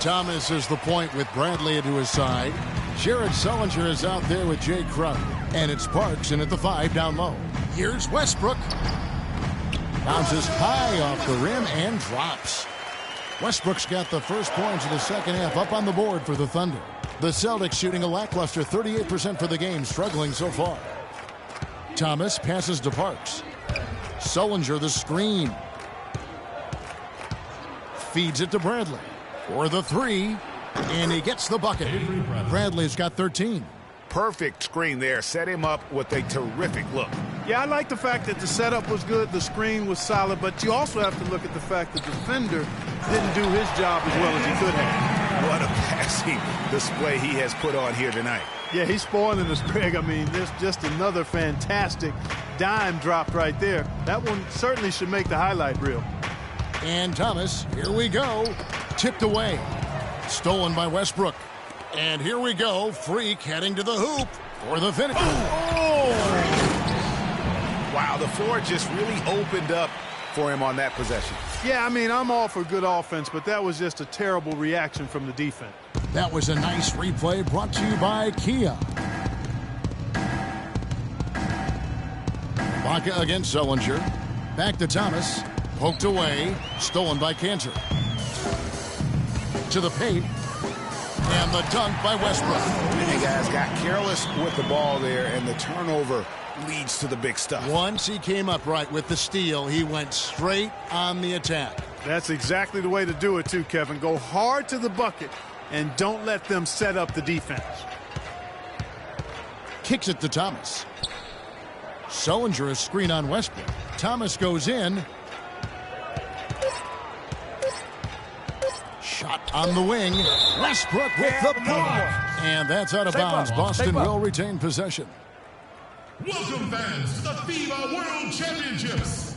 Thomas is the point with Bradley to his side. Jared Sullinger is out there with Jay Crowder. And it's Parks in at the 5 down low. Here's Westbrook. Bounces high off the rim and drops. Westbrook's got the first points of the second half up on the board for the Thunder. The Celtics shooting a lackluster 38% for the game, struggling so far. Thomas passes to Parks. Sullinger the screen. Feeds it to Bradley for the 3, and he gets the bucket. Bradley's got 13. Perfect screen there. Set him up with a terrific look. Yeah, I like the fact that the setup was good, the screen was solid, but you also have to look at the fact that the defender didn't do his job as well as he could have. What a passing display he has put on here tonight. Yeah, he's spoiling us, Greg. I mean, there's just another fantastic dime drop right there. That one certainly should make the highlight reel. And Thomas, here we go. Tipped away. Stolen by Westbrook. And here we go. Freak heading to the hoop for the finish. Oh! Wow, the floor just really opened up for him on that possession. Yeah, I mean, I'm all for good offense, but that was just a terrible reaction from the defense. That was a nice replay brought to you by Kia. Baca against Sullinger. Back to Thomas. Poked away. Stolen by Cantor. To the paint. And the dunk by Westbrook. Many guys got careless with the ball there, and the turnover leads to the big stuff. Once he came upright with the steal, he went straight on the attack. That's exactly the way to do it, too, Kevin. Go hard to the bucket and don't let them set up the defense. Kicks it to Thomas. Sullinger is screen on Westbrook. Thomas goes in. Shot on the wing. Westbrook with the block. And that's out of bounds. Boston will retain possession. Welcome, fans, to the FIBA World Championships.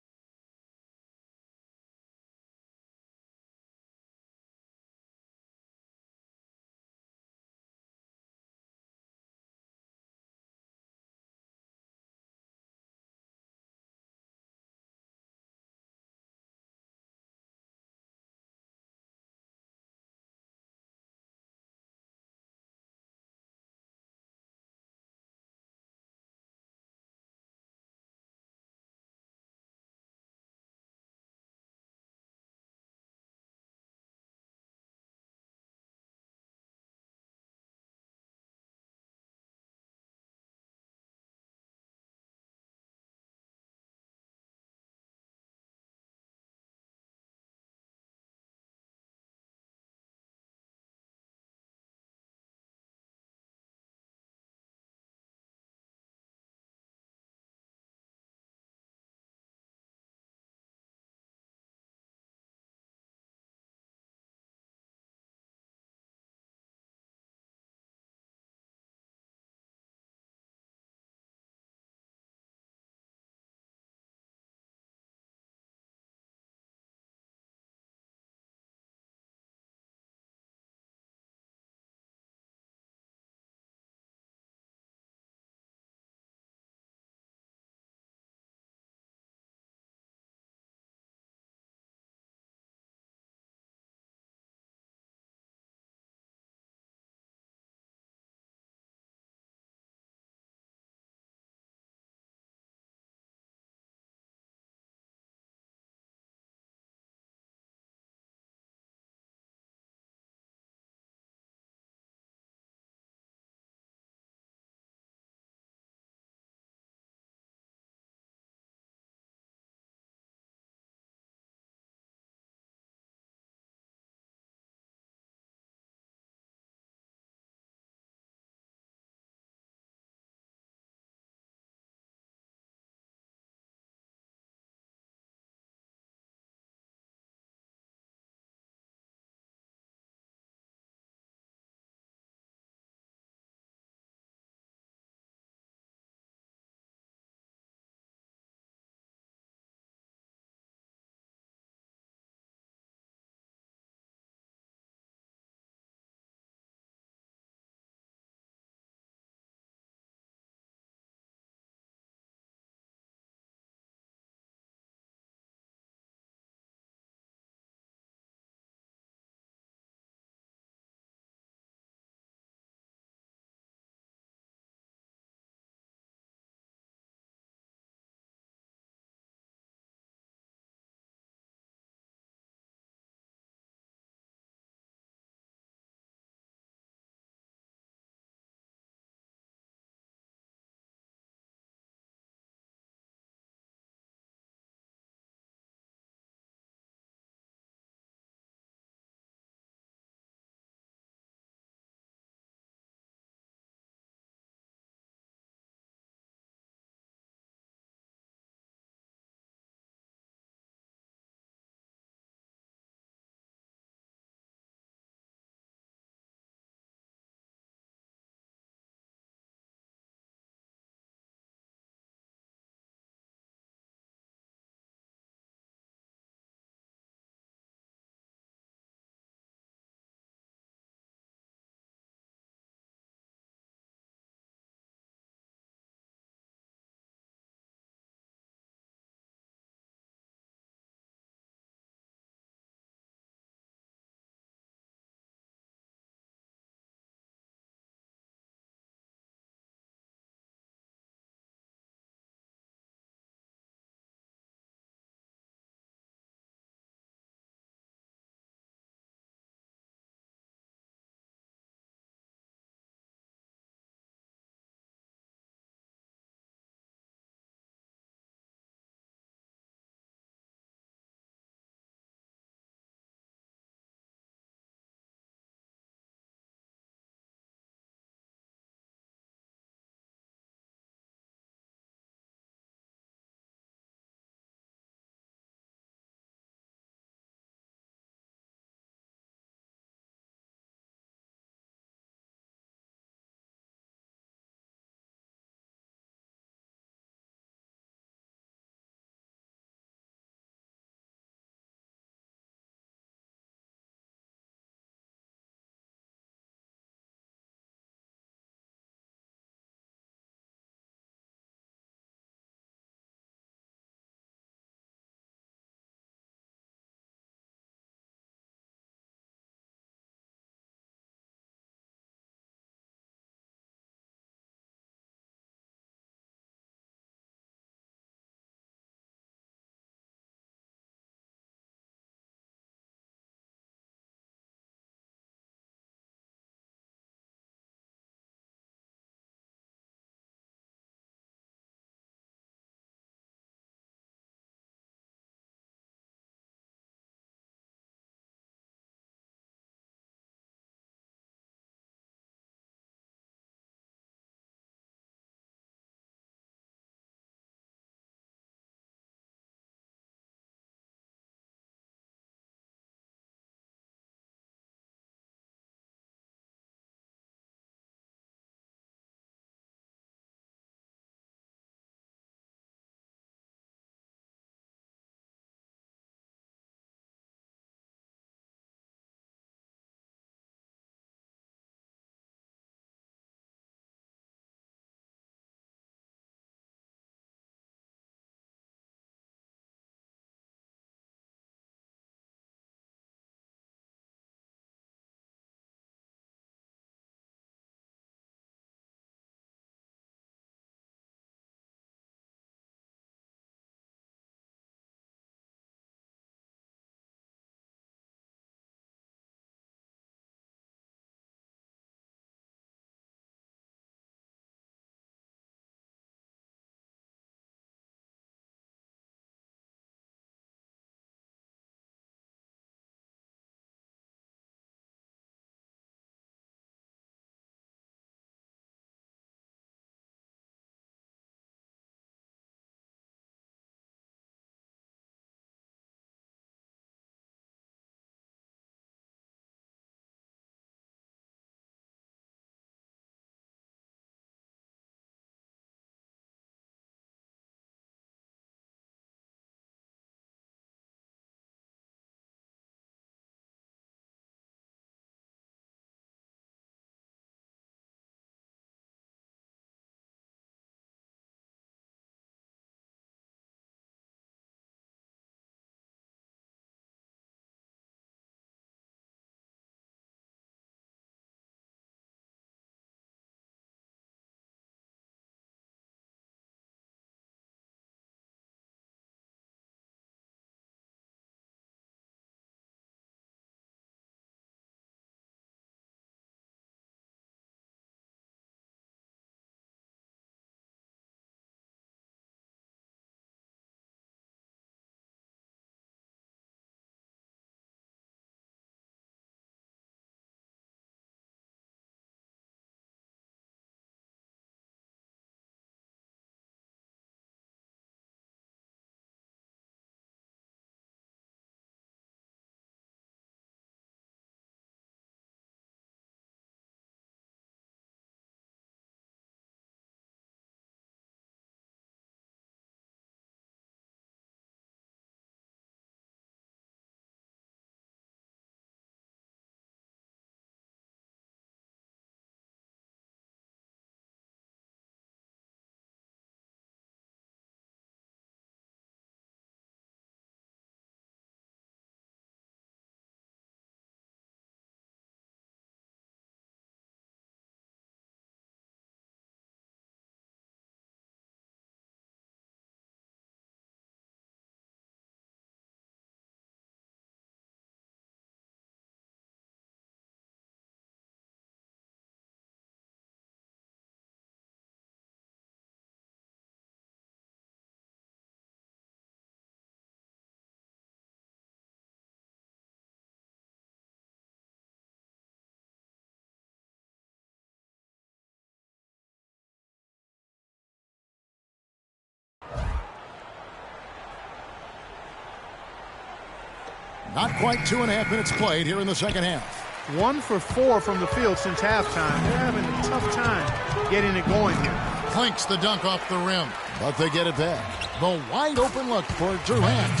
Not quite 2.5 minutes played here in the second half. 1 for 4 from the field since halftime. They're having a tough time getting it going here. Clinks the dunk off the rim, but they get it back. The wide open look for Durant.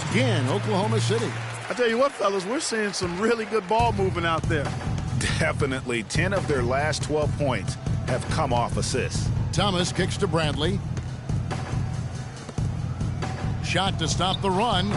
Again, Oklahoma City. I tell you what, fellas, we're seeing some really good ball moving out there. Definitely. 10 of their last 12 points have come off assists. Thomas kicks to Bradley. Shot to stop the run.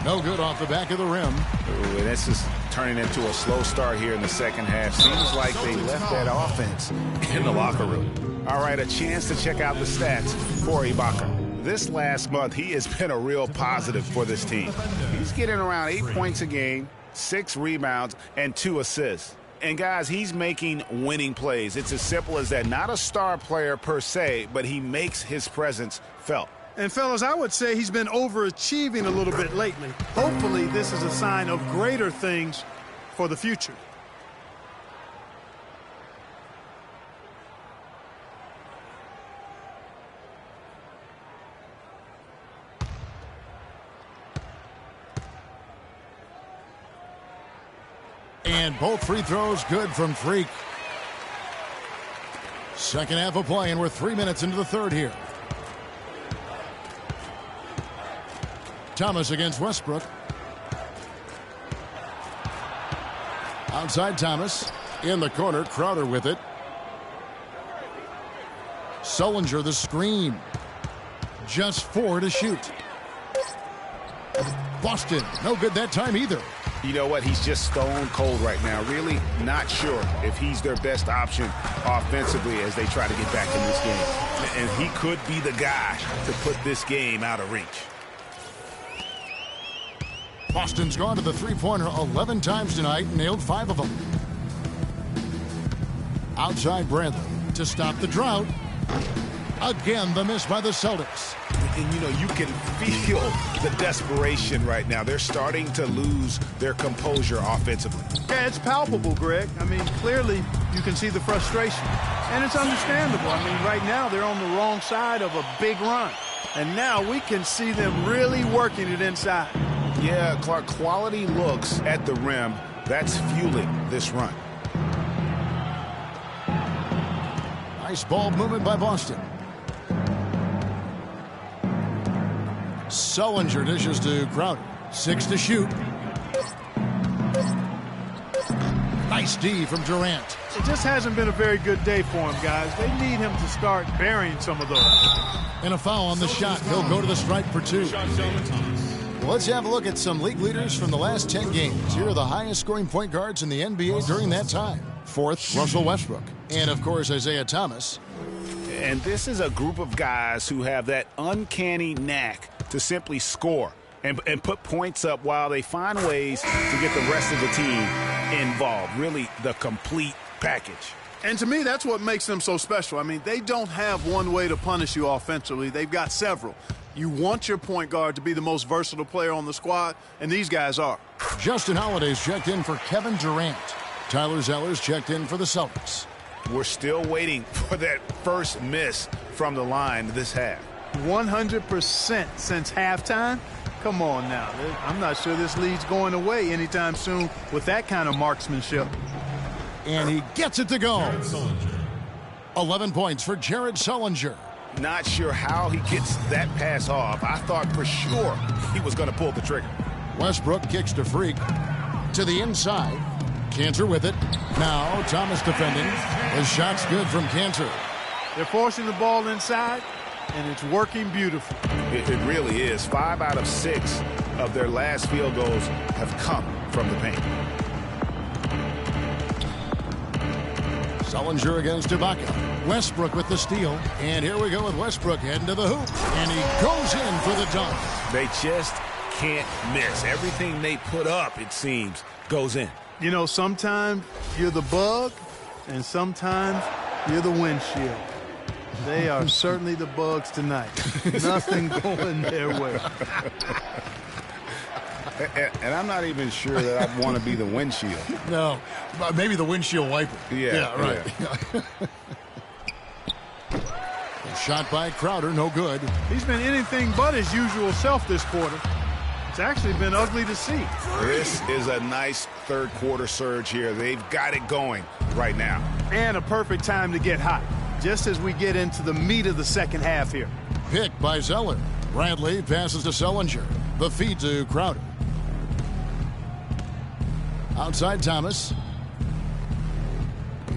No good off the back of the rim. Ooh, and this is turning into a slow start here in the second half. Seems like they left that offense in the locker room. All right, a chance to check out the stats for Ibaka. This last month, he has been a real positive for this team. He's getting around 8 points a game, 6 rebounds, and 2 assists. And, guys, he's making winning plays. It's as simple as that. Not a star player per se, but he makes his presence felt. And, fellas, I would say he's been overachieving a little bit lately. Hopefully, this is a sign of greater things for the future. And both free throws good from Freak. Second half of play, and we're 3 minutes into the third here. Thomas against Westbrook. Outside Thomas. In the corner, Crowder with it. Sullinger the screen. Just 4 to shoot. Boston, no good that time either. You know what? He's just stone cold right now. Really not sure if he's their best option offensively as they try to get back in this game. And he could be the guy to put this game out of reach. Boston's gone to the three-pointer 11 times tonight and nailed 5 of them. Outside Bradley to stop the drought. Again, the miss by the Celtics. And, you know, you can feel the desperation right now. They're starting to lose their composure offensively. Yeah, it's palpable, Greg. I mean, clearly you can see the frustration. And it's understandable. I mean, right now they're on the wrong side of a big run. And now we can see them really working it inside. Yeah, Clark, quality looks at the rim. That's fueling this run. Nice ball movement by Boston. Sullinger dishes to Crowder. 6 to shoot. Nice D from Durant. It just hasn't been a very good day for him, guys. They need him to start burying some of those. And a foul on the shot. He'll go to the stripe for 2. Well, let's have a look at some league leaders from the last 10 games. Here are the highest scoring point guards in the NBA during that time. 4th, Russell Westbrook. And, of course, Isaiah Thomas. And this is a group of guys who have that uncanny knack to simply score and put points up while they find ways to get the rest of the team involved. Really the complete package. And to me, that's what makes them so special. I mean, they don't have one way to punish you offensively. They've got several. You want your point guard to be the most versatile player on the squad, and these guys are. Justin Holiday's checked in for Kevin Durant. Tyler Zeller's checked in for the Celtics. We're still waiting for that first miss from the line this half. 100% since halftime? Come on now. I'm not sure this lead's going away anytime soon with that kind of marksmanship. And he gets it to go. 11 points for Jared Sullinger. Not sure how he gets that pass off. I thought for sure he was going to pull the trigger. Westbrook kicks to Freak. To the inside. Cantor with it. Now Thomas defending. His shot's good from Cantor. They're forcing the ball inside, and it's working beautifully. It really is. 5 out of 6 of their last field goals have come from the paint. Sullinger against Ibaka. Westbrook with the steal. And here we go with Westbrook heading to the hoop. And he goes in for the dunk. They just can't miss. Everything they put up, it seems, goes in. You know, sometimes you're the bug, and sometimes you're the windshield. They are certainly the bugs tonight. Nothing going their way. And I'm not even sure that I want to be the windshield. No, maybe the windshield wiper. Yeah, right. Yeah. Shot by Crowder, no good. He's been anything but his usual self this quarter. It's actually been ugly to see. This is a nice third-quarter surge here. They've got it going right now. And a perfect time to get hot, just as we get into the meat of the second half here. Pick by Zeller. Bradley passes to Sullinger. The feed to Crowder. Outside Thomas.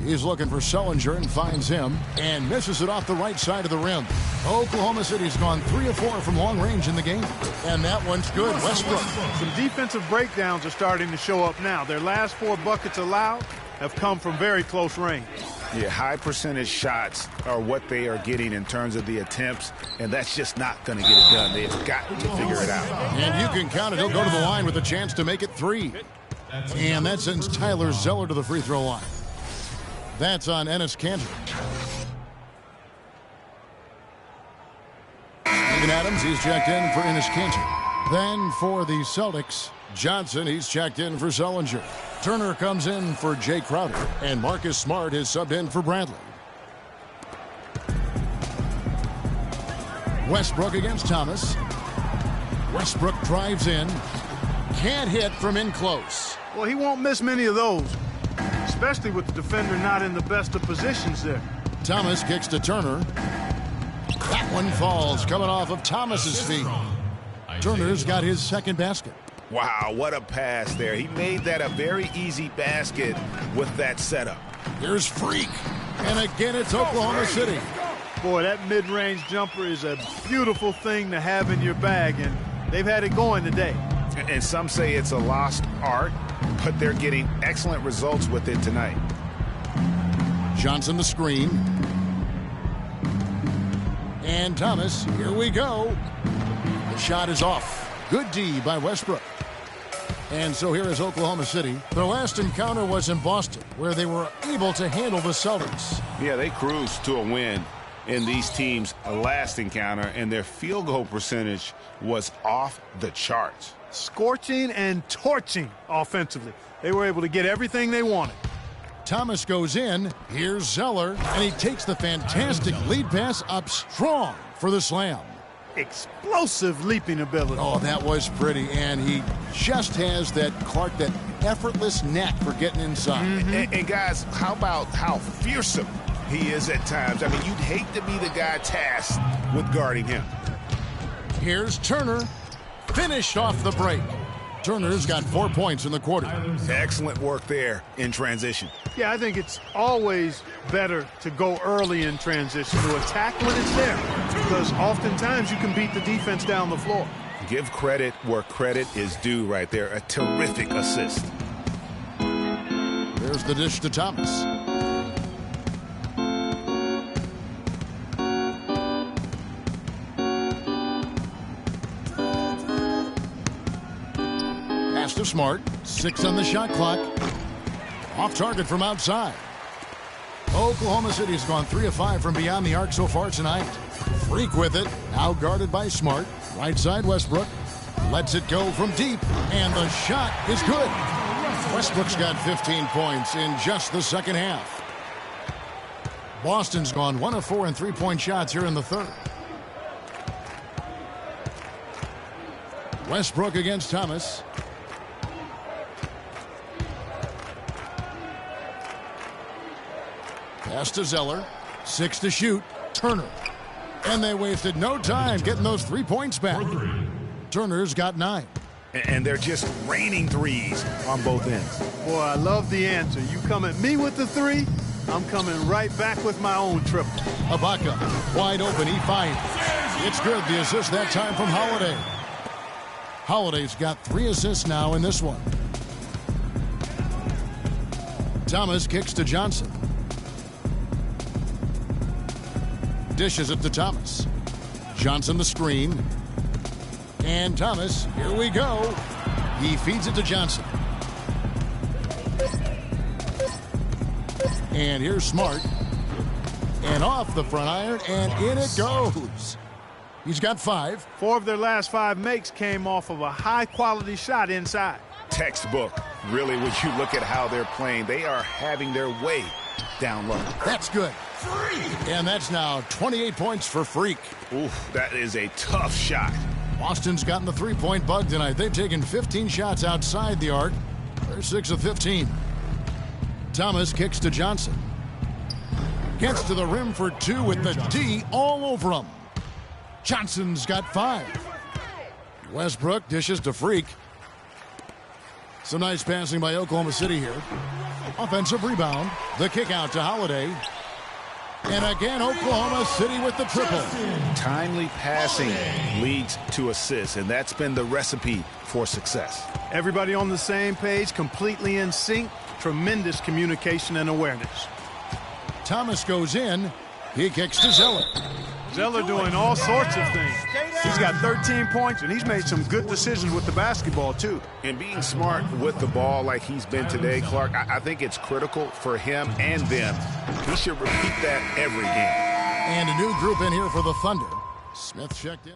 He's looking for Sullinger and finds him and misses it off the right side of the rim. Oklahoma City's gone 3 of 4 from long range in the game. And that one's good. Westbrook. Some defensive breakdowns are starting to show up now. Their last 4 buckets allowed have come from very close range. Yeah, high percentage shots are what they are getting in terms of the attempts, and that's just not going to get it done. They've got to figure it out. And you can count it. He'll go to the line with a chance to make it 3. And that sends Tyler Zeller to the free throw line. That's on Enes Kanter. Steven Adams, he's checked in for Enes Kanter. Then for the Celtics, Johnson, he's checked in for Sullinger. Turner comes in for Jay Crowder. And Marcus Smart is subbed in for Bradley. Westbrook against Thomas. Westbrook drives in. Can't hit from in close. Well, he won't miss many of those, especially with the defender not in the best of positions there. Thomas kicks to Turner. That one falls, coming off of Thomas's feet. Turner's got his second basket. Wow, what a pass there. He made that a very easy basket with that setup. Here's Freak. And again, it's Oklahoma City. Boy, that mid-range jumper is a beautiful thing to have in your bag, and they've had it going today. And some say it's a lost art, but they're getting excellent results with it tonight. Johnson the screen. And Thomas, here we go. The shot is off. Good D by Westbrook. And so here is Oklahoma City. Their last encounter was in Boston, where they were able to handle the Celtics. Yeah, they cruised to a win in these teams' last encounter, and their field goal percentage was off the charts. Scorching and torching offensively. They were able to get everything they wanted. Thomas goes in. Here's Zeller, and he takes the fantastic lead pass up strong for the slam. Explosive leaping ability. Oh, that was pretty, and he just has that effortless knack for getting inside. And guys, how about how fearsome he is at times? I mean, you'd hate to be the guy tasked with guarding him. Here's Turner, finished off the break. Turner's got 4 points in the quarter. Excellent work there in transition. Yeah, I think it's always better to go early in transition, to attack when it's there, because oftentimes you can beat the defense down the floor. Give credit where credit is due right there. A terrific assist. There's the dish to Thomas. Pass to Smart. 6 on the shot clock. Off target from outside. Oklahoma City's gone 3 of 5 from beyond the arc so far tonight. Freak with it. Now guarded by Smart. Right side Westbrook. Lets it go from deep. And the shot is good. Westbrook's got 15 points in just the second half. Boston's gone 1 of 4 in 3-point shots here in the third. Westbrook against Thomas. Pass to Zeller. 6 to shoot. Turner. And they wasted no time getting those 3 points back. Turner's got 9. And they're just raining threes on both ends. Boy, I love the answer. You come at me with the 3, I'm coming right back with my own triple. Ibaka, wide open, he finds. It's good, the assist that time from Holiday. Holiday's got 3 assists now in this one. Thomas kicks to Johnson. Dishes it to Thomas. Johnson the screen. And Thomas, here we go. He feeds it to Johnson. And here's Smart. And off the front iron, and in it goes. He's got 5. 4 of their last 5 makes came off of a high-quality shot inside. Textbook. Really, when you look at how they're playing, they are having their way down low. That's good. And that's now 28 points for Freak. Oof, that is a tough shot Boston's gotten the three-point bug tonight. They've taken 15 shots outside the arc. They're 6 of 15. Thomas kicks to Johnson. Gets to the rim for 2 with the D all over him. Johnson's got 5. Westbrook dishes to Freak. Some nice passing by Oklahoma City here. Offensive rebound. The kick out to Holiday. And again, Oklahoma City with the triple. Timely passing leads to assists, and that's been the recipe for success. Everybody on the same page, completely in sync. Tremendous communication and awareness. Thomas goes in. He kicks to Zeller. Zeller doing all sorts of things. He's got 13 points, and he's made some good decisions with the basketball, too. And being smart with the ball like he's been today, Clark, I think it's critical for him and them. He should repeat that every game. And a new group in here for the Thunder. Smith checked in.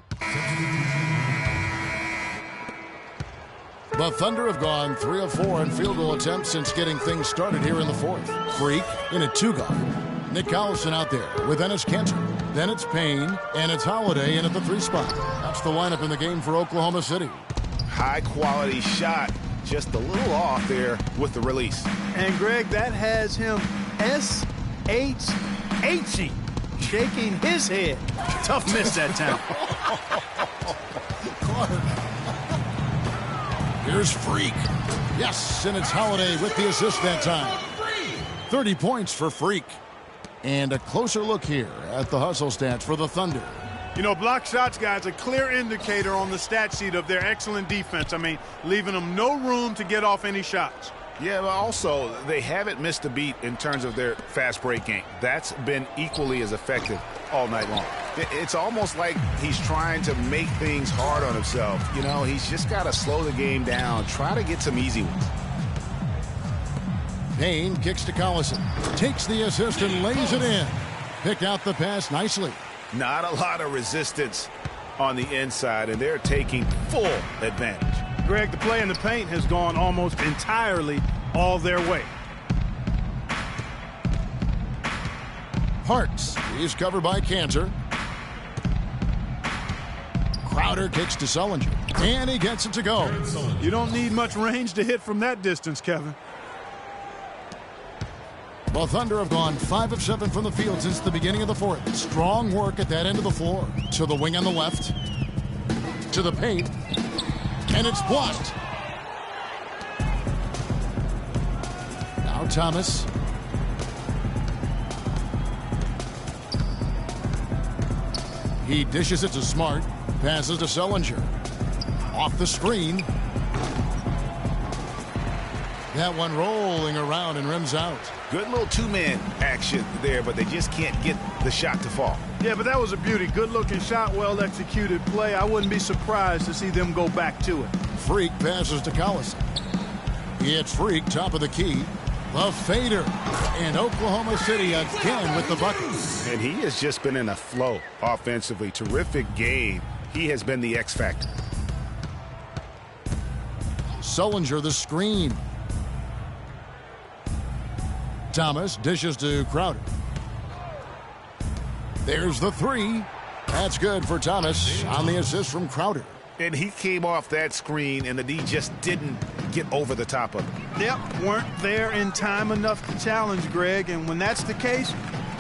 The Thunder have gone 3 of 4 in field goal attempts since getting things started here in the fourth. Freak in a 2-guard. Nick Collison out there with Enes Kanter. Then it's Payne, and it's Holiday in at the 3 spot. That's the lineup in the game for Oklahoma City. High-quality shot, just a little off there with the release. And, Greg, that has him S-H-H-E, shaking his head. Tough miss that time. Here's Freak. Yes, and it's Holiday with the assist that time. 30 points for Freak. And a closer look here at the hustle stats for the Thunder. You know, block shots, guys, a clear indicator on the stat sheet of their excellent defense. I mean, leaving them no room to get off any shots. Yeah, but also, they haven't missed a beat in terms of their fast break game. That's been equally as effective all night long. It's almost like he's trying to make things hard on himself. You know, he's just got to slow the game down, try to get some easy ones. Payne kicks to Collison. Takes the assist and lays it in. Picked out the pass nicely. Not a lot of resistance on the inside, and they're taking full advantage. Greg, the play in the paint has gone almost entirely all their way. Hartz. He's covered by Kanter. Crowder kicks to Sullinger. And he gets it to go. You don't need much range to hit from that distance, Kevin. The Thunder have gone 5 of 7 from the field since the beginning of the fourth. Strong work at that end of the floor. To the wing on the left. To the paint. And it's blocked. Now Thomas. He dishes it to Smart. Passes to Sullinger. Off the screen. That one rolling around and rims out. Good little two-man action there, but they just can't get the shot to fall. Yeah, but that was a beauty. Good-looking shot, well-executed play. I wouldn't be surprised to see them go back to it. Freak passes to Collison. It's Freak, top of the key. The fader. And Oklahoma City again with the bucket. And he has just been in a flow offensively. Terrific game. He has been the X factor. Sullinger the screen. Thomas dishes to Crowder. There's the 3. That's good for Thomas on the assist from Crowder. And he came off that screen, and the D just didn't get over the top of it. Yep, weren't there in time enough to challenge, Greg. And when that's the case,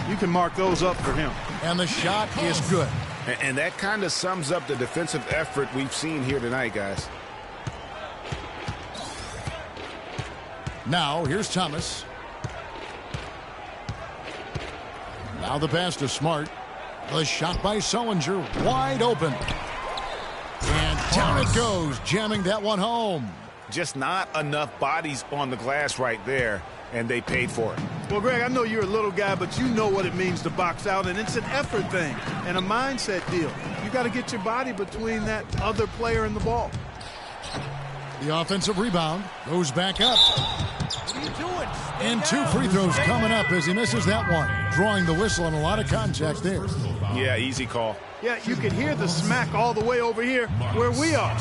you can mark those up for him. And the shot is good. And that kind of sums up the defensive effort we've seen here tonight, guys. Now, here's Thomas. Now the pass to Smart. The shot by Sullinger, wide open. And down it goes, jamming that one home. Just not enough bodies on the glass right there, and they paid for it. Well, Greg, I know you're a little guy, but you know what it means to box out, and it's an effort thing and a mindset deal. You got to get your body between that other player and the ball. The offensive rebound goes back up. What are you doing? And 2 free throws coming up as he misses that one. Drawing the whistle and a lot of contact there. Yeah, easy call. Yeah, you can hear the smack all the way over here where we are.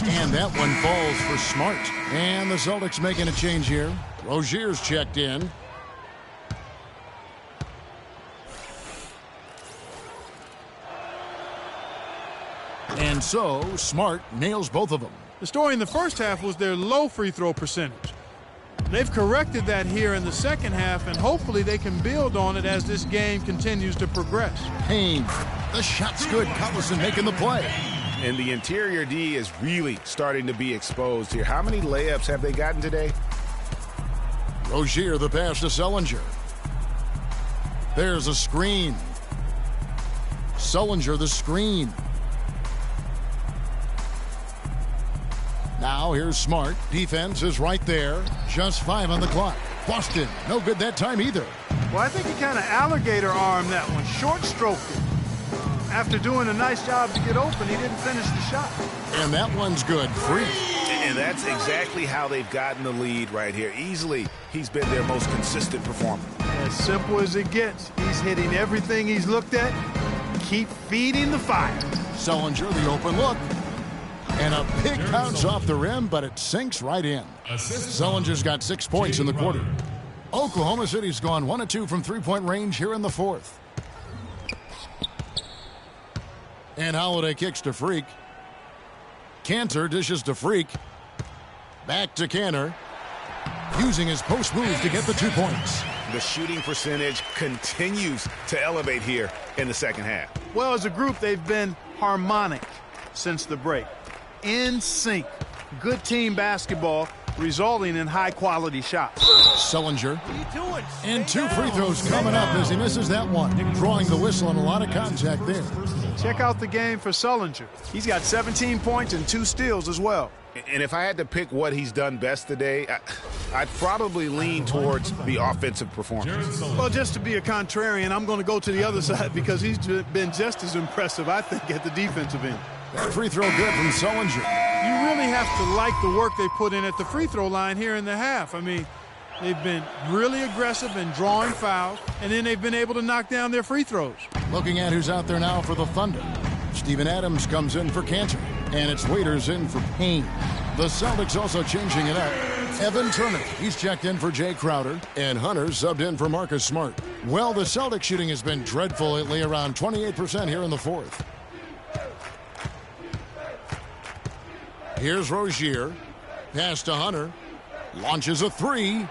And that one falls for Smart. And the Celtics making a change here. Rozier's checked in. And so, Smart nails both of them. The story in the first half was their low free throw percentage. They've corrected that here in the second half, and hopefully they can build on it as this game continues to progress. Payne, the shot's good. Collison making the play. And the interior D is really starting to be exposed here. How many layups have they gotten today? Rozier, the pass to Sullinger. There's a screen. Sullinger, the screen. Now here's Smart. Defense is right there. Just 5 on the clock. Boston, no good that time either. Well, I think he kind of alligator armed that one. Short stroked it. After doing a nice job to get open, he didn't finish the shot. And that one's good. Free. And that's exactly how they've gotten the lead right here. Easily, he's been their most consistent performer. As simple as it gets. He's hitting everything he's looked at. Keep feeding the fire. Sullinger, the open look. And a big bounce off the rim, but it sinks right in. Sullinger's got 6 points in the quarter. Oklahoma City's gone 1 of 2 from three-point range here in the fourth. And Holiday kicks to Freak. Cantor dishes to Freak. Back to Cantor. Using his post move to get the 2 points. The shooting percentage continues to elevate here in the second half. Well, as a group, they've been harmonic since the break. In sync. Good team basketball resulting in high-quality shots. Sullinger. And 2 free throws coming up as he misses that one. Drawing the whistle and a lot of contact there. Check out the game for Sullinger. He's got 17 points and 2 steals as well. And if I had to pick what he's done best today, I'd probably lean towards the offensive performance. Well, just to be a contrarian, I'm going to go to the other side because he's been just as impressive, I think, at the defensive end. That free throw good from Sullinger. You really have to like the work they put in at the free throw line here in the half. I mean, they've been really aggressive in drawing fouls, and then they've been able to knock down their free throws. Looking at who's out there now for the Thunder. Steven Adams comes in for Cantor, and it's Waiters in for Payne. The Celtics also changing it up. Evan Turner, he's checked in for Jay Crowder, and Hunter subbed in for Marcus Smart. Well, the Celtics shooting has been dreadful lately, around 28% here in the fourth. Here's Rozier. Pass to Hunter. Launches a 3.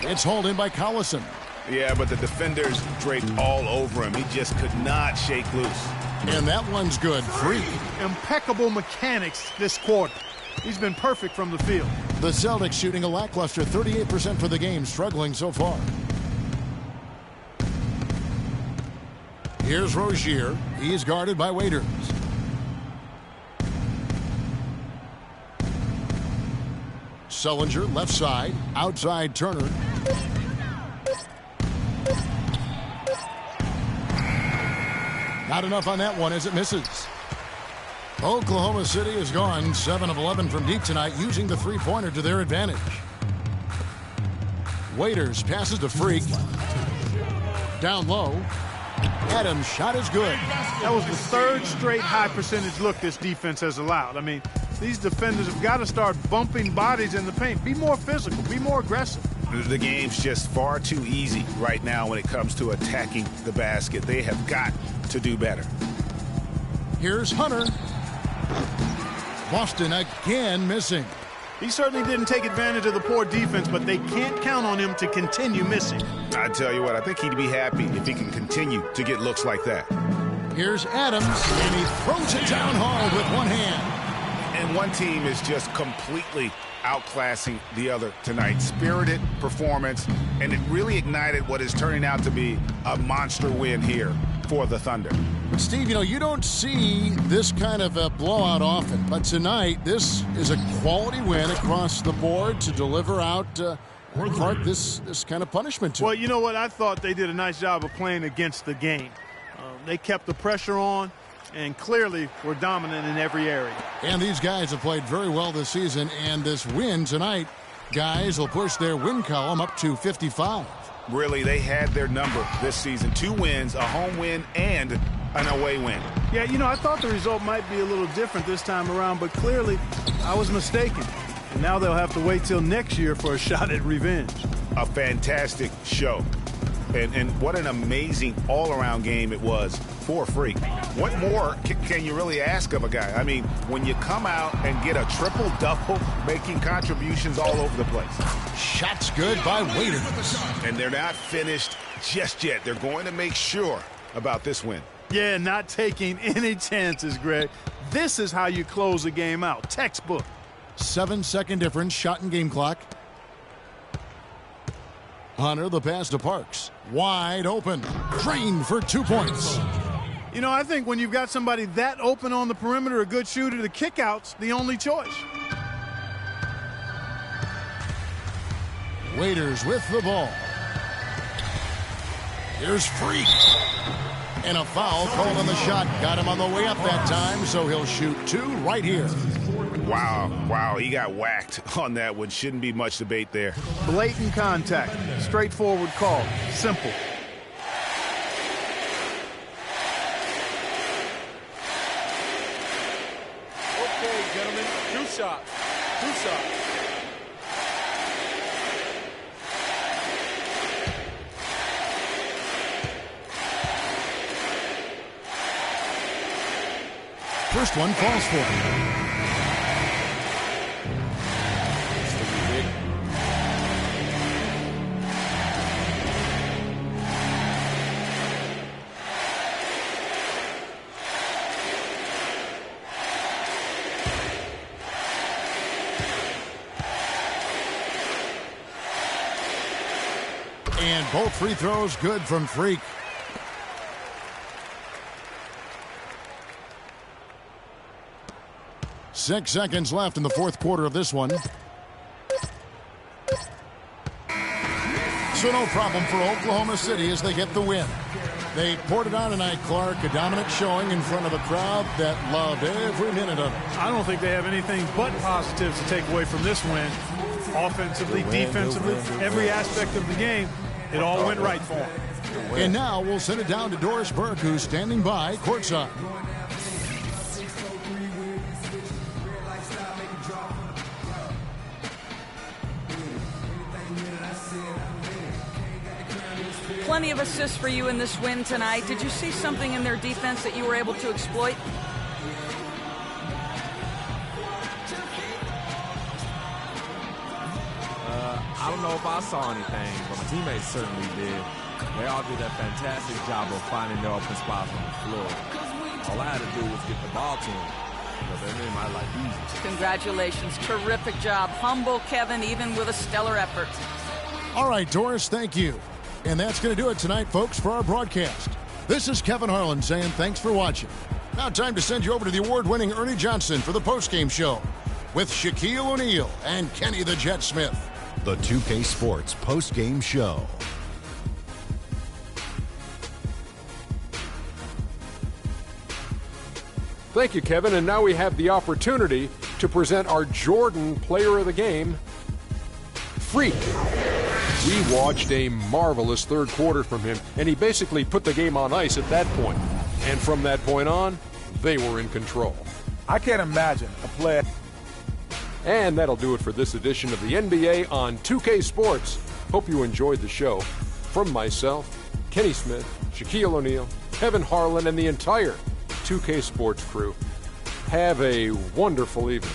It's hauled in by Collison. Yeah, but the defenders draped all over him. He just could not shake loose. And that one's good. Free. Impeccable mechanics this quarter. He's been perfect from the field. The Celtics shooting a lackluster 38% for the game, struggling so far. Here's Rozier. He's guarded by Waiters. Sullinger, left side, outside Turner. Not enough on that one as it misses. Oklahoma City has gone 7 of 11 from deep tonight, using the three-pointer to their advantage. Waiters passes to Freak. Down low. Adams' shot is good. That was the 3rd straight high-percentage look this defense has allowed. I mean, these defenders have got to start bumping bodies in the paint. Be more physical. Be more aggressive. The game's just far too easy right now when it comes to attacking the basket. They have got to do better. Here's Hunter. Boston again missing. He certainly didn't take advantage of the poor defense, but they can't count on him to continue missing. I tell you what, I think he'd be happy if he can continue to get looks like that. Here's Adams, and he throws it down hard with one hand. And one team is just completely outclassing the other tonight. Spirited performance, and it really ignited what is turning out to be a monster win here for the Thunder. But Steve, you don't see this kind of a blowout often, but tonight this is a quality win across the board to deliver out this kind of punishment to. Well, you know what? I thought they did a nice job of playing against the game. They kept the pressure on and clearly were dominant in every area. And these guys have played very well this season, and this win tonight, guys, will push their win column up to 55. Really, they had their number this season. 2 wins, a home win, and an away win. Yeah, I thought the result might be a little different this time around, but clearly I was mistaken. And now they'll have to wait till next year for a shot at revenge. A fantastic show. And what an amazing all-around game it was for Freak. What more can you really ask of a guy? I mean, when you come out and get a triple-double, making contributions all over the place. Shots good by Waiters. And they're not finished just yet. They're going to make sure about this win. Yeah, not taking any chances, Greg. This is how you close a game out. Textbook. 7-second difference, shot and game clock. Hunter, the pass to Parks. Wide open. Drained for 2 points. You know, I think when you've got somebody that open on the perimeter, a good shooter, the kickout's the only choice. Waiters with the ball. Here's Freak. And a foul called on the shot. Got him on the way up that time, so he'll shoot 2 right here. Wow, he got whacked on that one. Shouldn't be much debate there. Blatant contact. Straightforward call. Simple. Okay, gentlemen, 2 shots. 2 shots. First one falls for him. And both free throws good from Freak. Six seconds left in the fourth quarter of this one. So no problem for Oklahoma City as they get the win. They poured it on tonight, Clark. A dominant showing in front of a crowd that loved every minute of it. I don't think they have anything but positives to take away from this win. Offensively, defensively, every aspect of the game, it all went right for them. And now we'll send it down to Doris Burke, who's standing by courtside. Plenty of assists for you in this win tonight. Did you see something in their defense that you were able to exploit? I don't know if I saw anything, but my teammates certainly did. They all did a fantastic job of finding their open spots on the floor. All I had to do was get the ball to them. But they made my life easy. Congratulations. Terrific job. Humble Kevin, even with a stellar effort. All right, Doris, thank you. And that's going to do it tonight, folks, for our broadcast. This is Kevin Harlan saying thanks for watching. Now time to send you over to the award-winning Ernie Johnson for the postgame show with Shaquille O'Neal and Kenny the Jet Smith. The 2K Sports postgame show. Thank you, Kevin. And now we have the opportunity to present our Jordan Player of the Game, Freak. We watched a marvelous third quarter from him, and he basically put the game on ice at that point. And from that point on, they were in control. I can't imagine a player. And that'll do it for this edition of the NBA on 2K Sports. Hope you enjoyed the show. From myself, Kenny Smith, Shaquille O'Neal, Kevin Harlan, and the entire 2K Sports crew, have a wonderful evening.